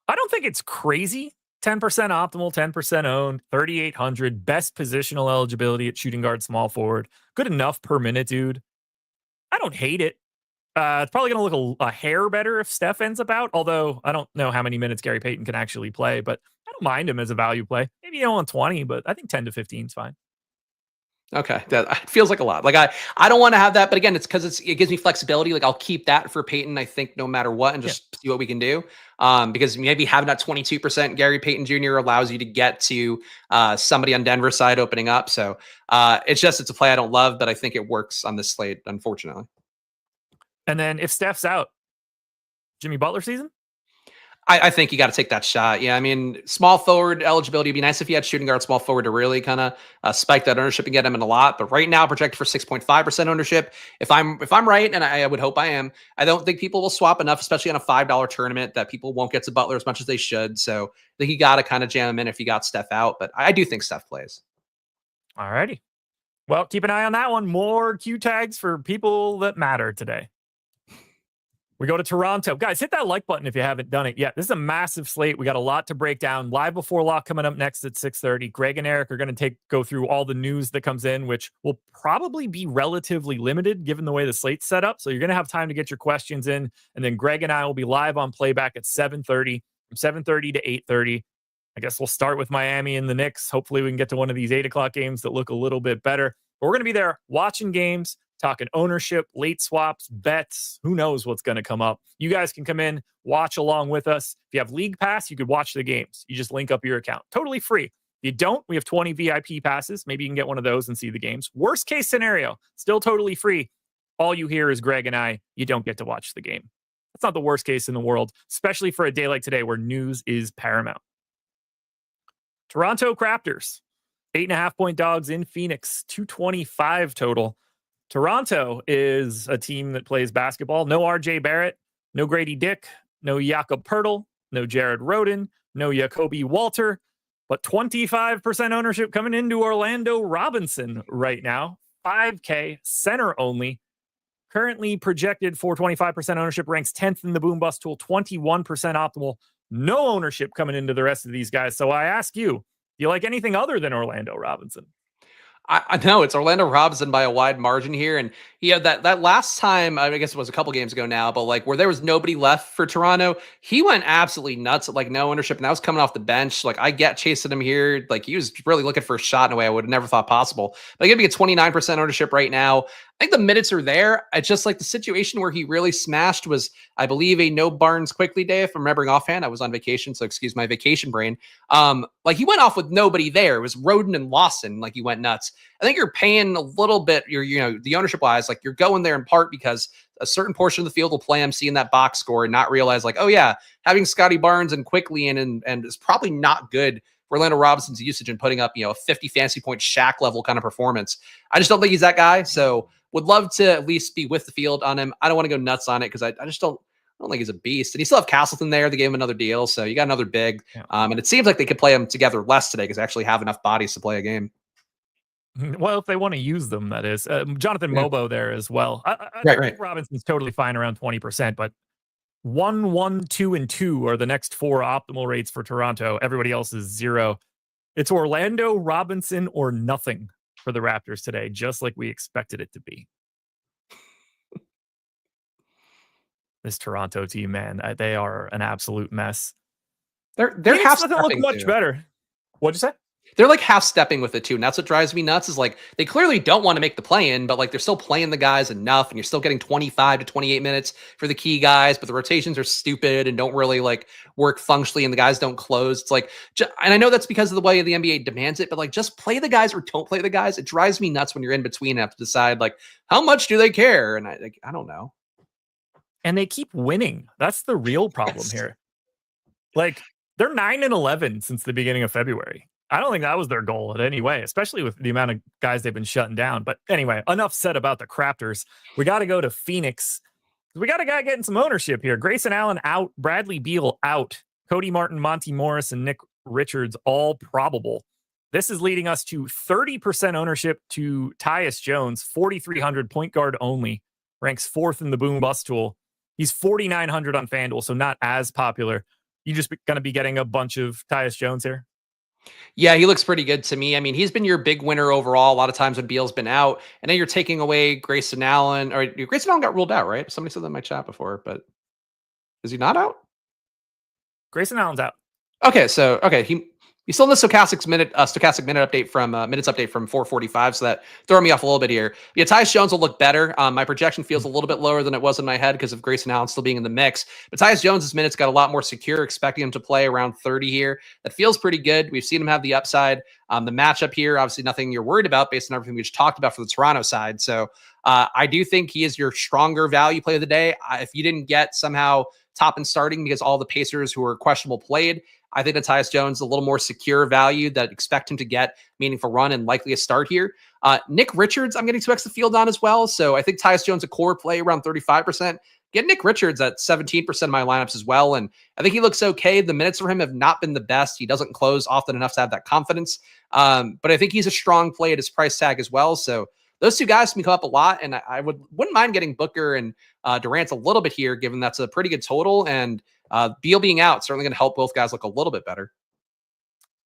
I don't think it's crazy. 10% optimal, 10% owned, 3,800, best positional eligibility at shooting guard, small forward. Good enough per minute, dude. I don't hate it. It's probably going to look a hair better if Steph ends up out, although I don't know how many minutes Gary Payton can actually play, but I don't mind him as a value play. Maybe you don't want 20, but I think 10 to 15 is fine. Okay, that feels like a lot. Like I don't want to have that, but again, it's because it gives me flexibility. Like I'll keep that for Peyton, I think, no matter what, and Yeah. just see what we can do. Because maybe having that 22% Gary Payton Jr. allows you to get to somebody on Denver side opening up. So it's a play I don't love, but I think it works on this slate, unfortunately. And then if Steph's out, Jimmy Butler season? I think you got to take that shot. Yeah, I mean, small forward eligibility would be nice if you had shooting guard, small forward to really kind of spike that ownership and get him in a lot. But right now, projected for 6.5% ownership. If I'm right, and I would hope I am, I don't think people will swap enough, especially on a $5 tournament, that people won't get to Butler as much as they should. So I think you got to kind of jam him in if you got Steph out. But I do think Steph plays. All righty. Well, keep an eye on that one. More Q tags for people that matter today. We go to Toronto. Guys, hit that like button if you haven't done it yet. This is a massive slate. We got a lot to break down. Live before lock coming up next at 6:30. Greg and Eric are going to go through all the news that comes in, which will probably be relatively limited given the way the slate's set up. So you're going to have time to get your questions in. And then Greg and I will be live on playback at 7:30, from 7:30 to 8:30. I guess we'll start with Miami and the Knicks. Hopefully we can get to one of these 8 o'clock games that look a little bit better. But we're going to be there watching games, talking ownership, late swaps, bets. Who knows what's going to come up? You guys can come in, watch along with us. If you have League Pass, you could watch the games. You just link up your account. Totally free. If you don't, we have 20 VIP passes. Maybe you can get one of those and see the games. Worst case scenario, still totally free. All you hear is Greg and I. You don't get to watch the game. That's not the worst case in the world, especially for a day like today where news is paramount. Toronto Raptors, 8.5-point dogs in Phoenix, 225 total. Toronto is a team that plays basketball. No RJ Barrett, no Grady Dick, no Jakob Pertl, no Jared Rhoden, no Jacoby Walter, but 25% ownership coming into Orlando Robinson right now. 5K, center only. Currently projected for 25% ownership, ranks 10th in the boom bust tool, 21% optimal. No ownership coming into the rest of these guys. So I ask you, do you like anything other than Orlando Robinson? I know it's Orlando Robinson by a wide margin here. And he had that last time, I guess it was a couple games ago now, but like where there was nobody left for Toronto, he went absolutely nuts at like no ownership. And that was coming off the bench. Like I get chasing him here. Like he was really looking for a shot in a way I would have never thought possible. But he's going to be at 29% ownership right now. I think the minutes are there. I just like the situation where he really smashed was, I believe, a no Barnes quickly day. If I'm remembering offhand, I was on vacation, so excuse my vacation brain. Like he went off with nobody there. It was Roden and Lawson. Like he went nuts. I think you're paying a little bit. The ownership wise, like you're going there in part because a certain portion of the field will play him, seeing that box score and not realize like, oh yeah, having Scotty Barnes and quickly and is probably not good for Orlando Robinson's usage and putting up, a 50 fantasy point Shaq level kind of performance. I just don't think he's that guy. So would love to at least be with the field on him. I don't want to go nuts on it because I just don't think he's a beast. And you still have Castleton there. They gave him another deal. So you got another big. Yeah. And it seems like they could play them together less today because they actually have enough bodies to play a game. Well, if they want to use them, that is. Jonathan Mobo there as well. I think Robinson's totally fine around 20%, but 1, 1, 2, and 2 are the next 4 optimal rates for Toronto. Everybody else is 0. It's Orlando, Robinson, or nothing for the Raptors today, just like we expected it to be. This Toronto team, man, they are an absolute mess. They're half doesn't look much better. What'd you say? They're like half stepping with it too. And that's what drives me nuts is like, they clearly don't want to make the play in, but like they're still playing the guys enough and you're still getting 25 to 28 minutes for the key guys, but the rotations are stupid and don't really like work functionally and the guys don't close. It's like, and I know that's because of the way the NBA demands it, but like just play the guys or don't play the guys. It drives me nuts when you're in between and have to decide like, how much do they care? And I don't know. And they keep winning. That's the real problem here. Like they're 9-11 since the beginning of February. I don't think that was their goal in any way, especially with the amount of guys they've been shutting down. But anyway, enough said about the Raptors. We got to go to Phoenix. We got a guy getting some ownership here. Grayson Allen out. Bradley Beal out. Cody Martin, Monty Morris, and Nick Richards all probable. This is leading us to 30% ownership to Tyus Jones, 4,300 point guard only. Ranks 4th in the boom bust tool. He's 4,900 on FanDuel, so not as popular. You just going to be getting a bunch of Tyus Jones here? Yeah, he looks pretty good to me. I mean, he's been your big winner overall a lot of times when Beal's been out. And then you're taking away Grayson Allen. Or Grayson Allen got ruled out, right? Somebody said that in my chat before, but is he not out? Grayson Allen's out. Okay, so he You still in the stochastic minute update from minutes update from 4:45, so that throw me off a little bit here. Yeah, Tyus Jones will look better. My projection feels a little bit lower than it was in my head because of Grayson Allen still being in the mix. But Tyus Jones' minutes got a lot more secure, expecting him to play around 30 here. That feels pretty good. We've seen him have the upside. The matchup here, obviously nothing you're worried about based on everything we just talked about for the Toronto side. So I do think he is your stronger value play of the day. If you didn't get somehow top and starting because all the Pacers who are questionable played, I think that Tyus Jones is a little more secure value that expect him to get meaningful run and likely a start here. Nick Richards, I'm getting 2x the field on as well. So I think Tyus Jones, a core play around 35%. Get Nick Richards at 17% of my lineups as well. And I think he looks okay. The minutes for him have not been the best. He doesn't close often enough to have that confidence. But I think he's a strong play at his price tag as well. So those two guys can come up a lot. And I wouldn't mind getting Booker and Durant a little bit here, given that's a pretty good total. And Beal being out certainly going to help both guys look a little bit better.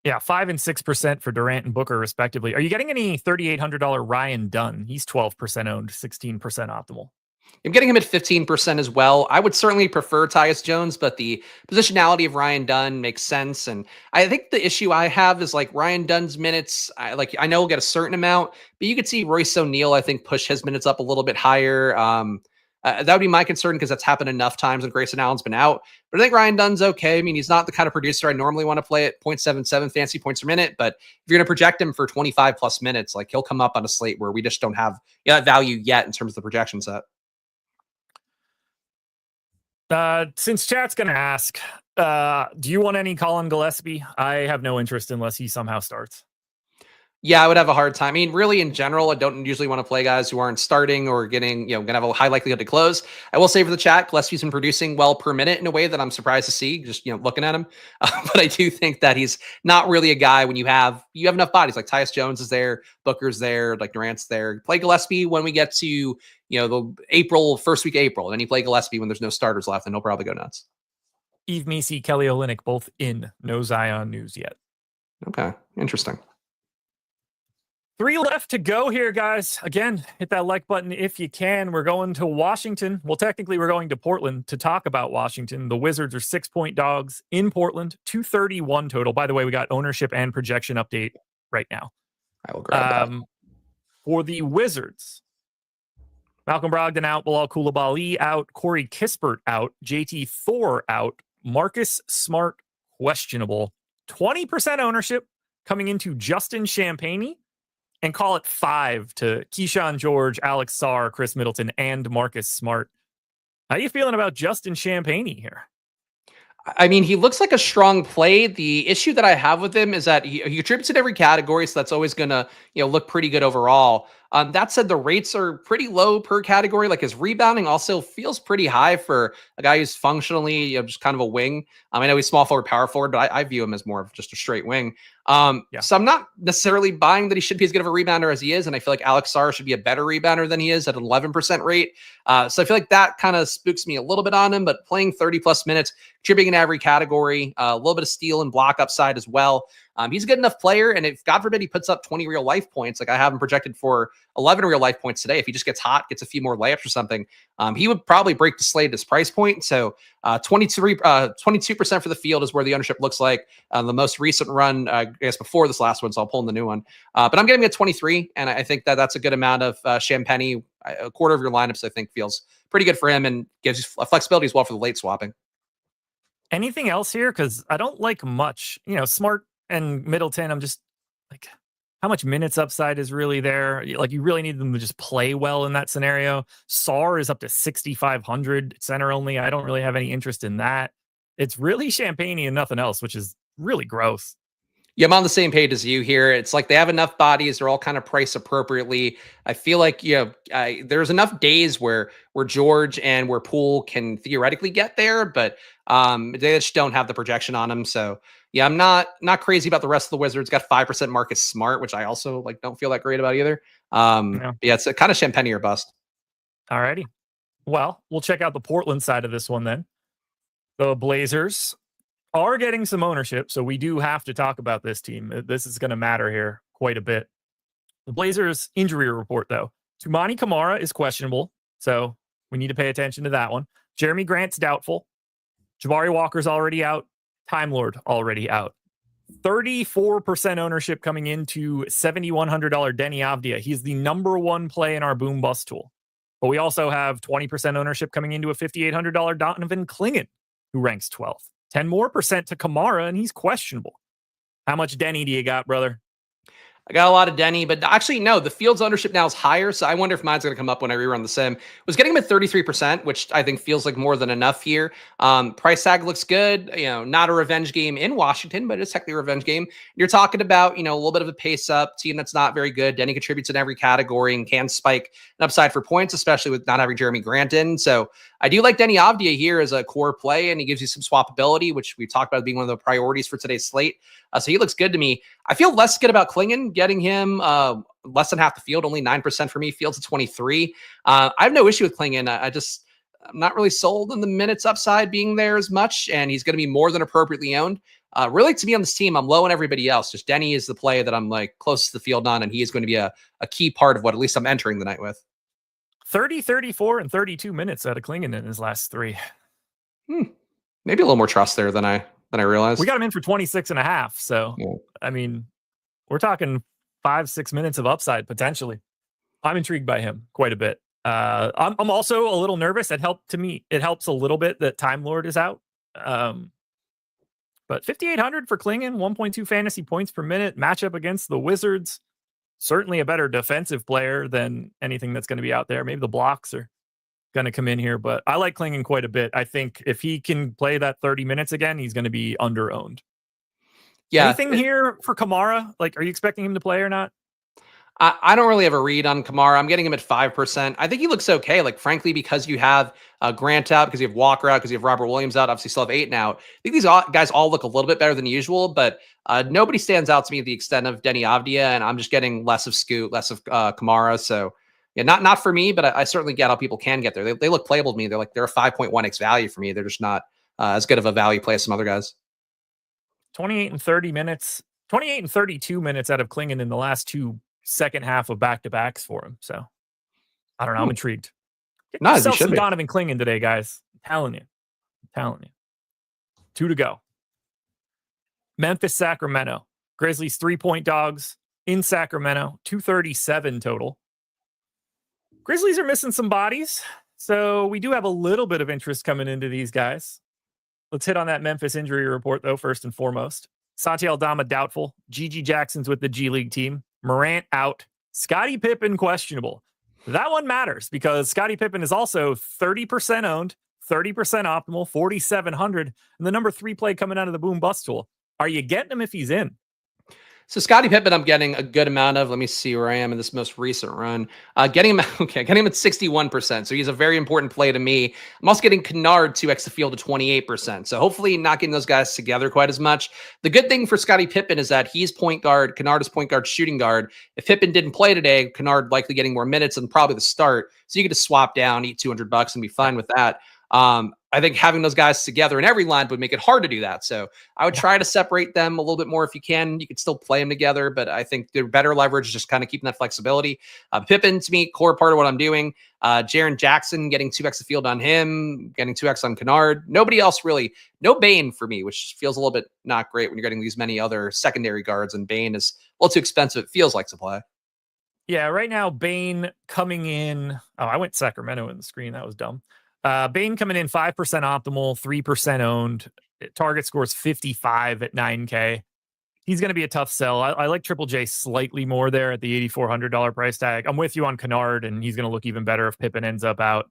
Yeah, 5% and 6% for Durant and Booker, respectively. Are you getting any $3,800 Ryan Dunn? He's 12% owned, 16% optimal. I'm getting him at 15% as well. I would certainly prefer Tyus Jones, but the positionality of Ryan Dunn makes sense. And I think the issue I have is like Ryan Dunn's minutes. I know he'll get a certain amount, but you could see Royce O'Neal, I think, push his minutes up a little bit higher. That would be my concern because that's happened enough times when Grayson Allen's been out. But I think Ryan Dunn's okay. I mean, he's not the kind of producer I normally want to play at 0.77 fancy points per minute. But if you're going to project him for 25 plus minutes, like he'll come up on a slate where we just don't have that value yet in terms of the projection set. Since chat's going to ask, do you want any Colin Gillespie? I have no interest unless he somehow starts. Yeah, I would have a hard time. I mean, really, in general, I don't usually want to play guys who aren't starting or getting, going to have a high likelihood to close. I will say for the chat, Gillespie's been producing well per minute in a way that I'm surprised to see, just, looking at him. But I do think that he's not really a guy when you have enough bodies. Like Tyus Jones is there, Booker's there, like Durant's there. Play Gillespie when we get to, the first week of April. Then you play Gillespie when there's no starters left, and he'll probably go nuts. Eve Messi, Kelly Olynyk, both in. No Zion news yet. Okay, interesting. 3 left to go here, guys. Again, hit that like button if you can. We're going to Washington. Well, technically, we're going to Portland to talk about Washington. The Wizards are 6-point dogs in Portland, 231 total. By the way, we got ownership and projection update right now. I will grab that. For the Wizards, Malcolm Brogdon out, Bilal Coulibaly out, Corey Kispert out, JT Thor out, Marcus Smart questionable. 20% ownership coming into Justin Champagnie. And call it 5 to Keyshawn George, Alex Sarr, Chris Middleton, and Marcus Smart. How are you feeling about Justin Champagnie here? I mean, he looks like a strong play. The issue that I have with him is that he contributes in every category, so that's always going to look pretty good overall. That said, the rates are pretty low per category. Like his rebounding also feels pretty high for a guy who's functionally just kind of a wing. I know he's small forward, power forward, but I view him as more of just a straight wing. So I'm not necessarily buying that he should be as good of a rebounder as he is. And I feel like Alex Sarr should be a better rebounder than he is at an 11% rate. So I feel like that kind of spooks me a little bit on him, but playing 30 plus minutes, contributing in every category, a little bit of steal and block upside as well. He's a good enough player. And if God forbid he puts up 20 real life points, like I have him projected for 11 real life points today, if he just gets hot, gets a few more layups or something, he would probably break the slate at his price point. So 22% for the field is where the ownership looks like. The most recent run, I guess before this last one, so I'll pull in the new one. But I'm getting him at 23, and I think that that's a good amount of Champagnie. A quarter of your lineups, I think, feels pretty good for him and gives flexibility as well for the late swapping. Anything else here? Because I don't like much. Smart and Middleton, I'm just like, how much minutes upside is really there? Like, you really need them to just play well in that scenario. Sarr is up to 6,500 center only. I don't really have any interest in that. It's really Champagnie and nothing else, which is really gross. Yeah, I'm on the same page as you here. It's like they have enough bodies. They're all kind of priced appropriately. I feel like, there's enough days where George and where Poole can theoretically get there, but they just don't have the projection on them. So yeah, I'm not crazy about the rest of the Wizards. Got 5% Marcus Smart, which I also don't feel that great about either. Yeah, it's a kind of Champagnie or bust. All righty. Well, we'll check out the Portland side of this one then. The Blazers are getting some ownership, so we do have to talk about this team. This is going to matter here quite a bit. The Blazers injury report, though. Toumani Camara is questionable, so we need to pay attention to that one. Jeremy Grant's doubtful. Jabari Walker's already out. Time Lord already out. 34% ownership coming into $7,100 Denny Avdia. He's the number one play in our boom bust tool. But we also have 20% ownership coming into a $5,800 Donovan Clingan, who ranks 12th. 10% more to Kamara, and he's questionable. How much Denny do you got, brother? I got a lot of Denny, but actually, no, the Fields ownership now is higher. So I wonder if mine's going to come up when I rerun the sim. Was getting him at 33%, which I think feels like more than enough here. Price tag looks good. Not a revenge game in Washington, but it's technically a revenge game. You're talking about, a little bit of a pace up team that's not very good. Denny contributes in every category and can spike an upside for points, especially with not having Jeremy Grant in. So I do like Denny Avdia here as a core play, and he gives you some swappability, which we talked about being one of the priorities for today's slate. So he looks good to me. I feel less good about Clingan, getting him less than half the field, only 9% for me. Fields at 23. I have no issue with Clingan. I'm not really sold on the minutes upside being there as much, and he's going to be more than appropriately owned. Really, to me on this team, I'm low on everybody else. Just Denny is the play that I'm like closest to the field on, and he is going to be a key part of what at least I'm entering the night with. 30, 34, and 32 minutes out of Clingan in his last three. Maybe a little more trust there than I realized. We got him in for 26 and a half. So, yeah. I mean, we're talking 5-6 minutes of upside potentially. I'm intrigued by him quite a bit. I'm also a little nervous. It helped a little bit that Time Lord is out. But 5,800 for Clingan, 1.2 fantasy points per minute, matchup against the Wizards. Certainly a better defensive player than anything that's going to be out there. Maybe the blocks are going to come in here, but I like Clingan quite a bit. I think if he can play that 30 minutes again, he's going to be under-owned. Yeah. Anything here for Kamara? Like, are you expecting him to play or not? I don't really have a read on Kamara. I'm getting him at 5%. I think he looks okay. Like, frankly, because you have Grant out, because you have Walker out, because you have Robert Williams out, obviously still have Ayton out. I think these guys all look a little bit better than usual, but nobody stands out to me to the extent of Denny Avdia, and I'm just getting less of Scoot, less of Kamara. So, yeah, not for me, but I certainly get how people can get there. They look playable to me. They're a 5.1x value for me. They're just not as good of a value play as some other guys. 28 and 32 minutes out of Clingan in the last two second half of back-to-backs for him. So I don't know. I'm intrigued. Get yourself some Donovan Clingan today, guys. I'm telling you. 2 to go. Memphis, Sacramento. Grizzlies 3-point dogs in Sacramento. 237 total. Grizzlies are missing some bodies, so we do have a little bit of interest coming into these guys. Let's hit on that Memphis injury report, though, first and foremost. Santi Aldama doubtful. Gigi Jackson's with the G League team. Morant out. Scottie Pippen questionable. That one matters because Scottie Pippen is also 30% owned, 30% optimal, 4,700, and the number 3 play coming out of the boom bust tool. Are you getting him if he's in? So Scottie Pippen, I'm getting a good amount of. Let me see where I am in this most recent run. Getting him at 61%. So he's a very important play to me. I'm also getting Kennard 2x the field to 28%. So hopefully not getting those guys together quite as much. The good thing for Scottie Pippen is that he's point guard. Kennard is point guard, shooting guard. If Pippen didn't play today, Kennard likely getting more minutes and probably the start. So you could just swap down, eat $200 and be fine with that. I think having those guys together in every line would make it hard to do that. So I would try to separate them a little bit more if you can. You could still play them together, but I think the better leverage is just kind of keeping that flexibility. Pippen, to me, core part of what I'm doing. Jaren Jackson, getting 2x the field on him, getting 2x on Kennard. Nobody else really. No Bane for me, which feels a little bit not great when you're getting these many other secondary guards, and Bane is a little too expensive. It feels like to play. Yeah, right now, Bane coming in. Oh, I went Sacramento in the screen. That was dumb. Bane coming in 5% optimal, 3% owned. Target scores 55 at 9K. He's going to be a tough sell. I like Triple J slightly more there at the $8,400 price tag. I'm with you on Kennard, and he's going to look even better if Pippen ends up out.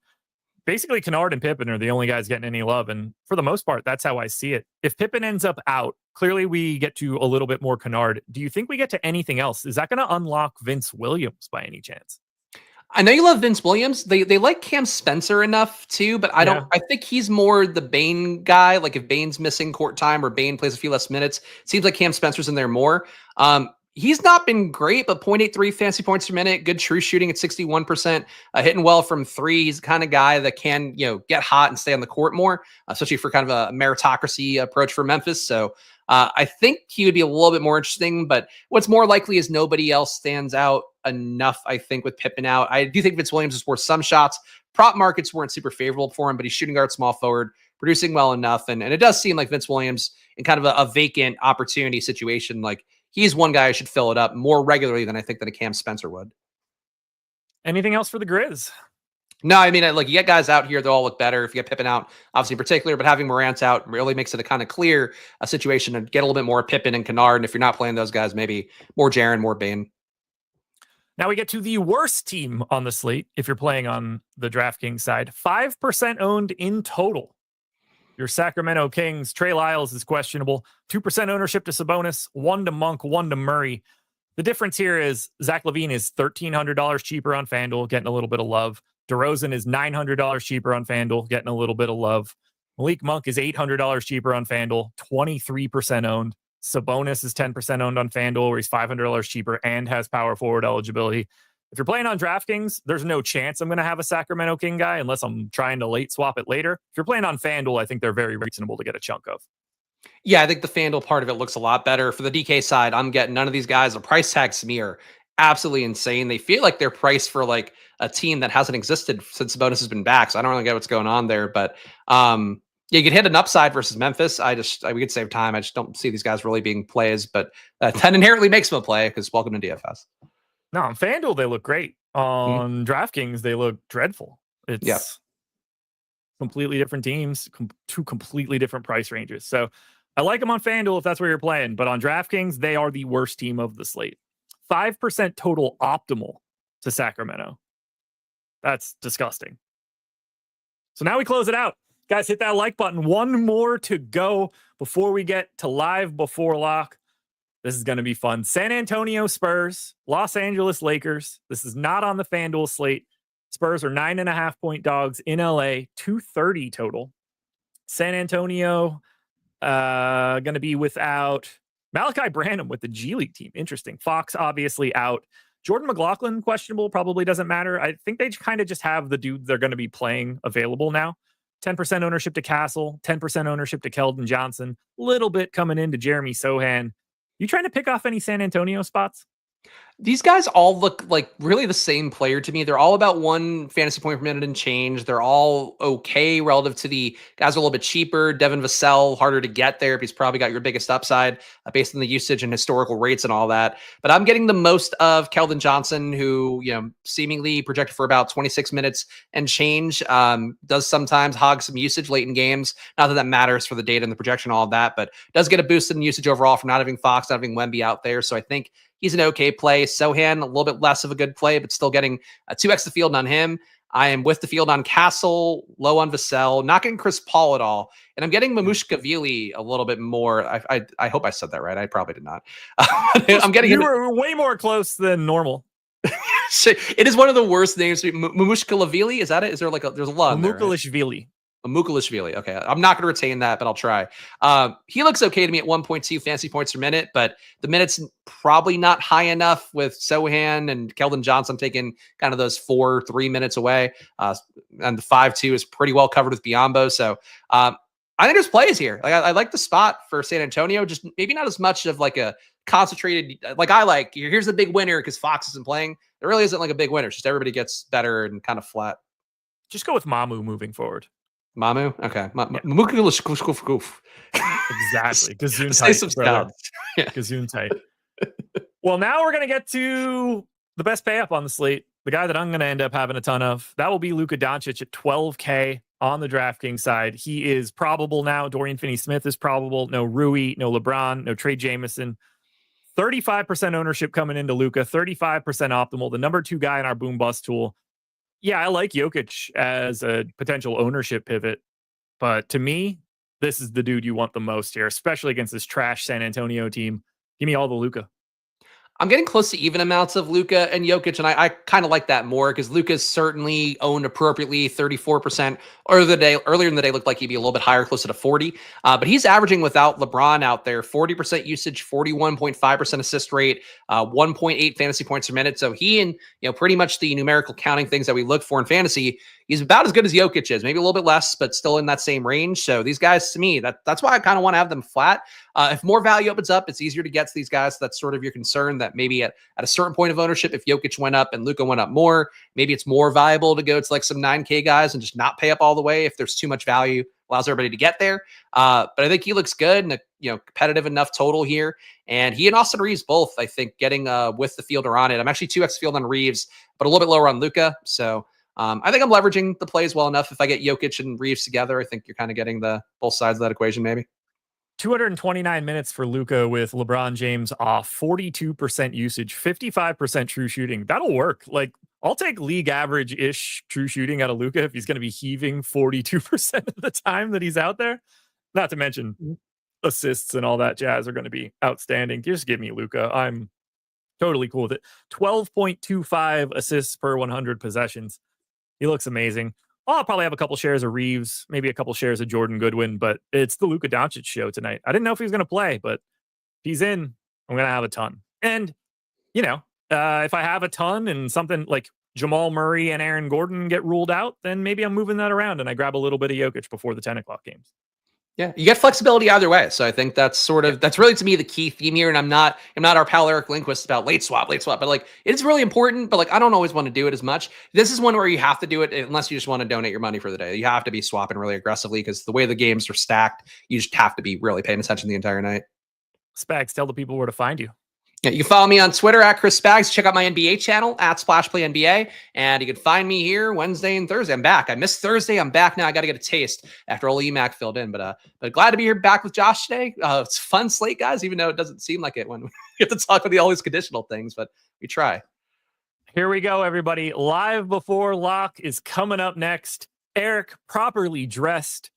Basically, Kennard and Pippen are the only guys getting any love, and for the most part, that's how I see it. If Pippen ends up out, clearly we get to a little bit more Kennard. Do you think we get to anything else? Is that going to unlock Vince Williams by any chance? I know you love Vince Williams. They like Cam Spencer enough too, but I think he's more the Bane guy. Like if Bane's missing court time or Bane plays a few less minutes, it seems like Cam Spencer's in there more. He's not been great, but 0.83 fantasy points per minute, good true shooting at 61%, hitting well from 3. He's the kind of guy that can, get hot and stay on the court more, especially for kind of a meritocracy approach for Memphis. So I think he would be a little bit more interesting, but what's more likely is nobody else stands out enough, I think, with Pippen out. I do think Vince Williams is worth some shots. Prop markets weren't super favorable for him, but he's shooting guard, small forward, producing well enough. And it does seem like Vince Williams in kind of a vacant opportunity situation. Like he's one guy who should fill it up more regularly than I think that a Cam Spencer would. Anything else for the Grizz? No, I mean, like you get guys out here, they all look better. If you get Pippen out, obviously in particular, but having Morant out really makes it a kind of clear a situation and get a little bit more Pippen and Kennard. And if you're not playing those guys, maybe more Jaren, more Bane. Now we get to the worst team on the slate. If you're playing on the DraftKings side, 5% owned in total. Your Sacramento Kings. Trey Lyles is questionable. 2% ownership to Sabonis, 1 to Monk, 1 to Murray. The difference here is Zach LaVine is $1,300 cheaper on FanDuel, getting a little bit of love. DeRozan is $900 cheaper on FanDuel, getting a little bit of love. Malik Monk is $800 cheaper on FanDuel, 23% owned. Sabonis is 10% owned on FanDuel, where he's $500 cheaper and has power forward eligibility. If you're playing on DraftKings, there's no chance I'm going to have a Sacramento King guy unless I'm trying to late swap it later. If you're playing on FanDuel, I think they're very reasonable to get a chunk of. Yeah, I think the FanDuel part of it looks a lot better. For the DK side, I'm getting none of these guys. The price tags to me are absolutely insane. They feel like they're priced for like a team that hasn't existed since Sabonis has been back. So I don't really get what's going on there. But yeah, you could hit an upside versus Memphis. We could save time. I just don't see these guys really being plays, but that inherently makes them a play because welcome to DFS. No, on FanDuel, they look great. On DraftKings, they look dreadful. It's completely different teams, two completely different price ranges. So I like them on FanDuel if that's where you're playing, but on DraftKings, they are the worst team of the slate. 5% total optimal to Sacramento. That's disgusting. So now we close it out. Guys, hit that like button. One more to go before we get to live before lock. This is going to be fun. San Antonio Spurs, Los Angeles Lakers. This is not on the FanDuel slate. Spurs are 9.5 point dogs in LA, 230 total. San Antonio going to be without Malachi Branham with the G League team. Interesting. Fox obviously out. Jordan McLaughlin questionable, probably doesn't matter. I think they kind of just have the dude they're going to be playing available now. 10% ownership to Castle, 10% ownership to Keldon Johnson, little bit coming into Jeremy Sohan. You trying to pick off any San Antonio spots? These guys all look like really the same player to me. They're all about 1 fantasy point per minute and change. They're all okay relative to the guys a little bit cheaper. Devin Vassell, harder to get there, but he's probably got your biggest upside based on the usage and historical rates and all that. But I'm getting the most of Keldon Johnson, who, seemingly projected for about 26 minutes and change, does sometimes hog some usage late in games. Not that that matters for the data and the projection, all of that, but does get a boost in usage overall from not having Fox, not having Wemby out there. So I think he's an okay play. Sohan, a little bit less of a good play, but still getting 2x the field on him. I am with the field on Castle, low on Vassell, not getting Chris Paul at all. And I'm getting Mamushkavili a little bit more. I hope I said that right. I probably did not. I'm getting You were way more close than normal. It is one of the worst names. Mamushkavili, is that it? Is there like there's a lot in there, right? Mukulishvili. Okay. I'm not going to retain that, but I'll try. He looks okay to me at 1.2 fantasy points per minute, but the minutes probably not high enough with Sohan and Keldon Johnson taking kind of those 4-3 minutes away. And the 5-2 is pretty well covered with Biyombo. So I think there's plays here. Like I like the spot for San Antonio, just maybe not as much of like a concentrated, here's the big winner because Fox isn't playing. There really isn't like a big winner. It's just everybody gets better and kind of flat. Just go with Mamu moving forward. Mamu? Okay. Exactly. Gazoon tight, brother. Gazoon tight. Well, now we're going to get to the best pay up on the slate. The guy that I'm going to end up having a ton of. That will be Luka Doncic at $12K on the DraftKings side. He is probable now. Dorian Finney-Smith is probable. No Rui, no LeBron, no Trey Jameson. 35% ownership coming into Luka. 35% optimal. The number 2 guy in our boom bust tool. Yeah, I like Jokic as a potential ownership pivot, but to me, this is the dude you want the most here, especially against this trash San Antonio team. Give me all the Luka. I'm getting close to even amounts of Luka and Jokic, and I kind of like that more because Luka's certainly owned appropriately, 34%. Earlier in the day looked like he'd be a little bit higher, closer to 40. But he's averaging without LeBron out there, 40% usage, 41.5% assist rate, 1.8 fantasy points per minute. So he and pretty much the numerical counting things that we look for in fantasy, he's about as good as Jokic is, maybe a little bit less, but still in that same range. So these guys, to me, that's why I kind of want to have them flat. If more value opens up, it's easier to get to these guys. So that's sort of your concern that maybe at a certain point of ownership, if Jokic went up and Luka went up more, maybe it's more valuable to go to like some 9K guys and just not pay up all the way if there's too much value allows everybody to get there. But I think he looks good and competitive enough total here. And he and Austin Reeves both, I think, getting with the field or on it. I'm actually 2x field on Reeves, but a little bit lower on Luka. So I think I'm leveraging the plays well enough. If I get Jokic and Reeves together, I think you're kind of getting both sides of that equation, maybe. 229 minutes for Luka with LeBron James off, 42% usage, 55% true shooting. That'll work. Like, I'll take league average-ish true shooting out of Luka if he's going to be heaving 42% of the time that he's out there. Not to mention assists and all that jazz are going to be outstanding. Just give me Luka. I'm totally cool with it. 12.25 assists per 100 possessions. He looks amazing. I'll probably have a couple shares of Reeves, maybe a couple shares of Jordan Goodwin, but it's the Luka Doncic show tonight. I didn't know if he was going to play, but if he's in, I'm going to have a ton. And, if I have a ton and something like Jamal Murray and Aaron Gordon get ruled out, then maybe I'm moving that around and I grab a little bit of Jokic before the 10 o'clock games. Yeah, you get flexibility either way. So I think that's that's really to me the key theme here. And I'm not our pal Eric Lindquist about late swap, but like it's really important, but like I don't always want to do it as much. This is one where you have to do it unless you just want to donate your money for the day. You have to be swapping really aggressively because the way the games are stacked, you just have to be really paying attention the entire night. Spags, tell the people where to find you. Yeah, you can follow me on Twitter at Chris Spags. Check out my NBA channel at SplashPlay NBA. And you can find me here Wednesday and Thursday. I'm back. I missed Thursday. I'm back now. I got to get a taste after all EMAC filled in. But glad to be here back with Josh today. It's a fun slate, guys, even though it doesn't seem like it when we get to talk about all these conditional things. But we try. Here we go, everybody. Live Before Lock is coming up next. Eric, properly dressed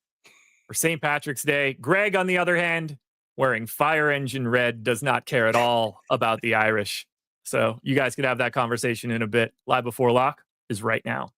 for St. Patrick's Day. Greg, on the other hand, wearing fire engine red, does not care at all about the Irish. So you guys could have that conversation in a bit. Live Before Lock is right now.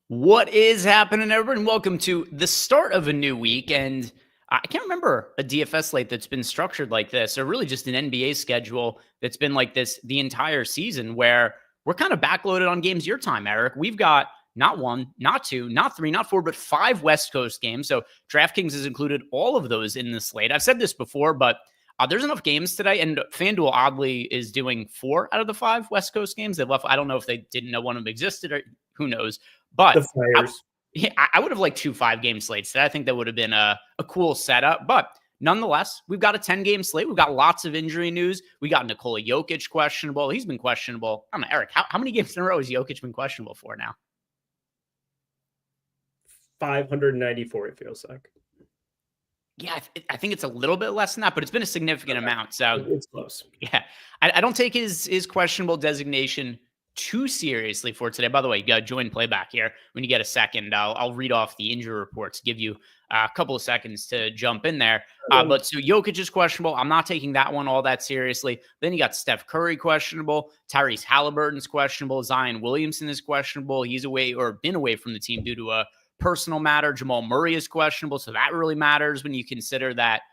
What is happening, everyone? Welcome to the start of a new week. And I can't remember a DFS slate that's been structured like this, or really just an NBA schedule that's been like this the entire season, where we're kind of backloaded on games your time, Eric. We've got not one, not two, not three, not four, but 5 West Coast games. So DraftKings has included all of those in the slate. I've said this before, but there's enough games today, and FanDuel oddly is doing 4 out of the 5 West Coast games. They left. I don't know if they didn't know one of them existed, or who knows. But the players. Yeah, I would have liked 2 5-game slates. I think that would have been a cool setup. But nonetheless, we've got a 10-game slate. We've got lots of injury news. We got Nikola Jokic questionable. He's been questionable. I don't know, Eric, how many games in a row has Jokic been questionable for now? 594, it feels like. Yeah, I think it's a little bit less than that, but it's been a significant amount. So it's close. Yeah, I don't take his questionable designation too seriously for today. By the way, you got to join playback here when you get a second. I'll read off the injury reports, give you a couple of seconds to jump in there. But so Jokic is questionable. I'm not taking that one all that seriously. Then you got Steph Curry questionable. Tyrese Halliburton's questionable. Zion Williamson is questionable. He's away or been away from the team due to a personal matter. Jamal Murray is questionable. So that really matters when you consider that,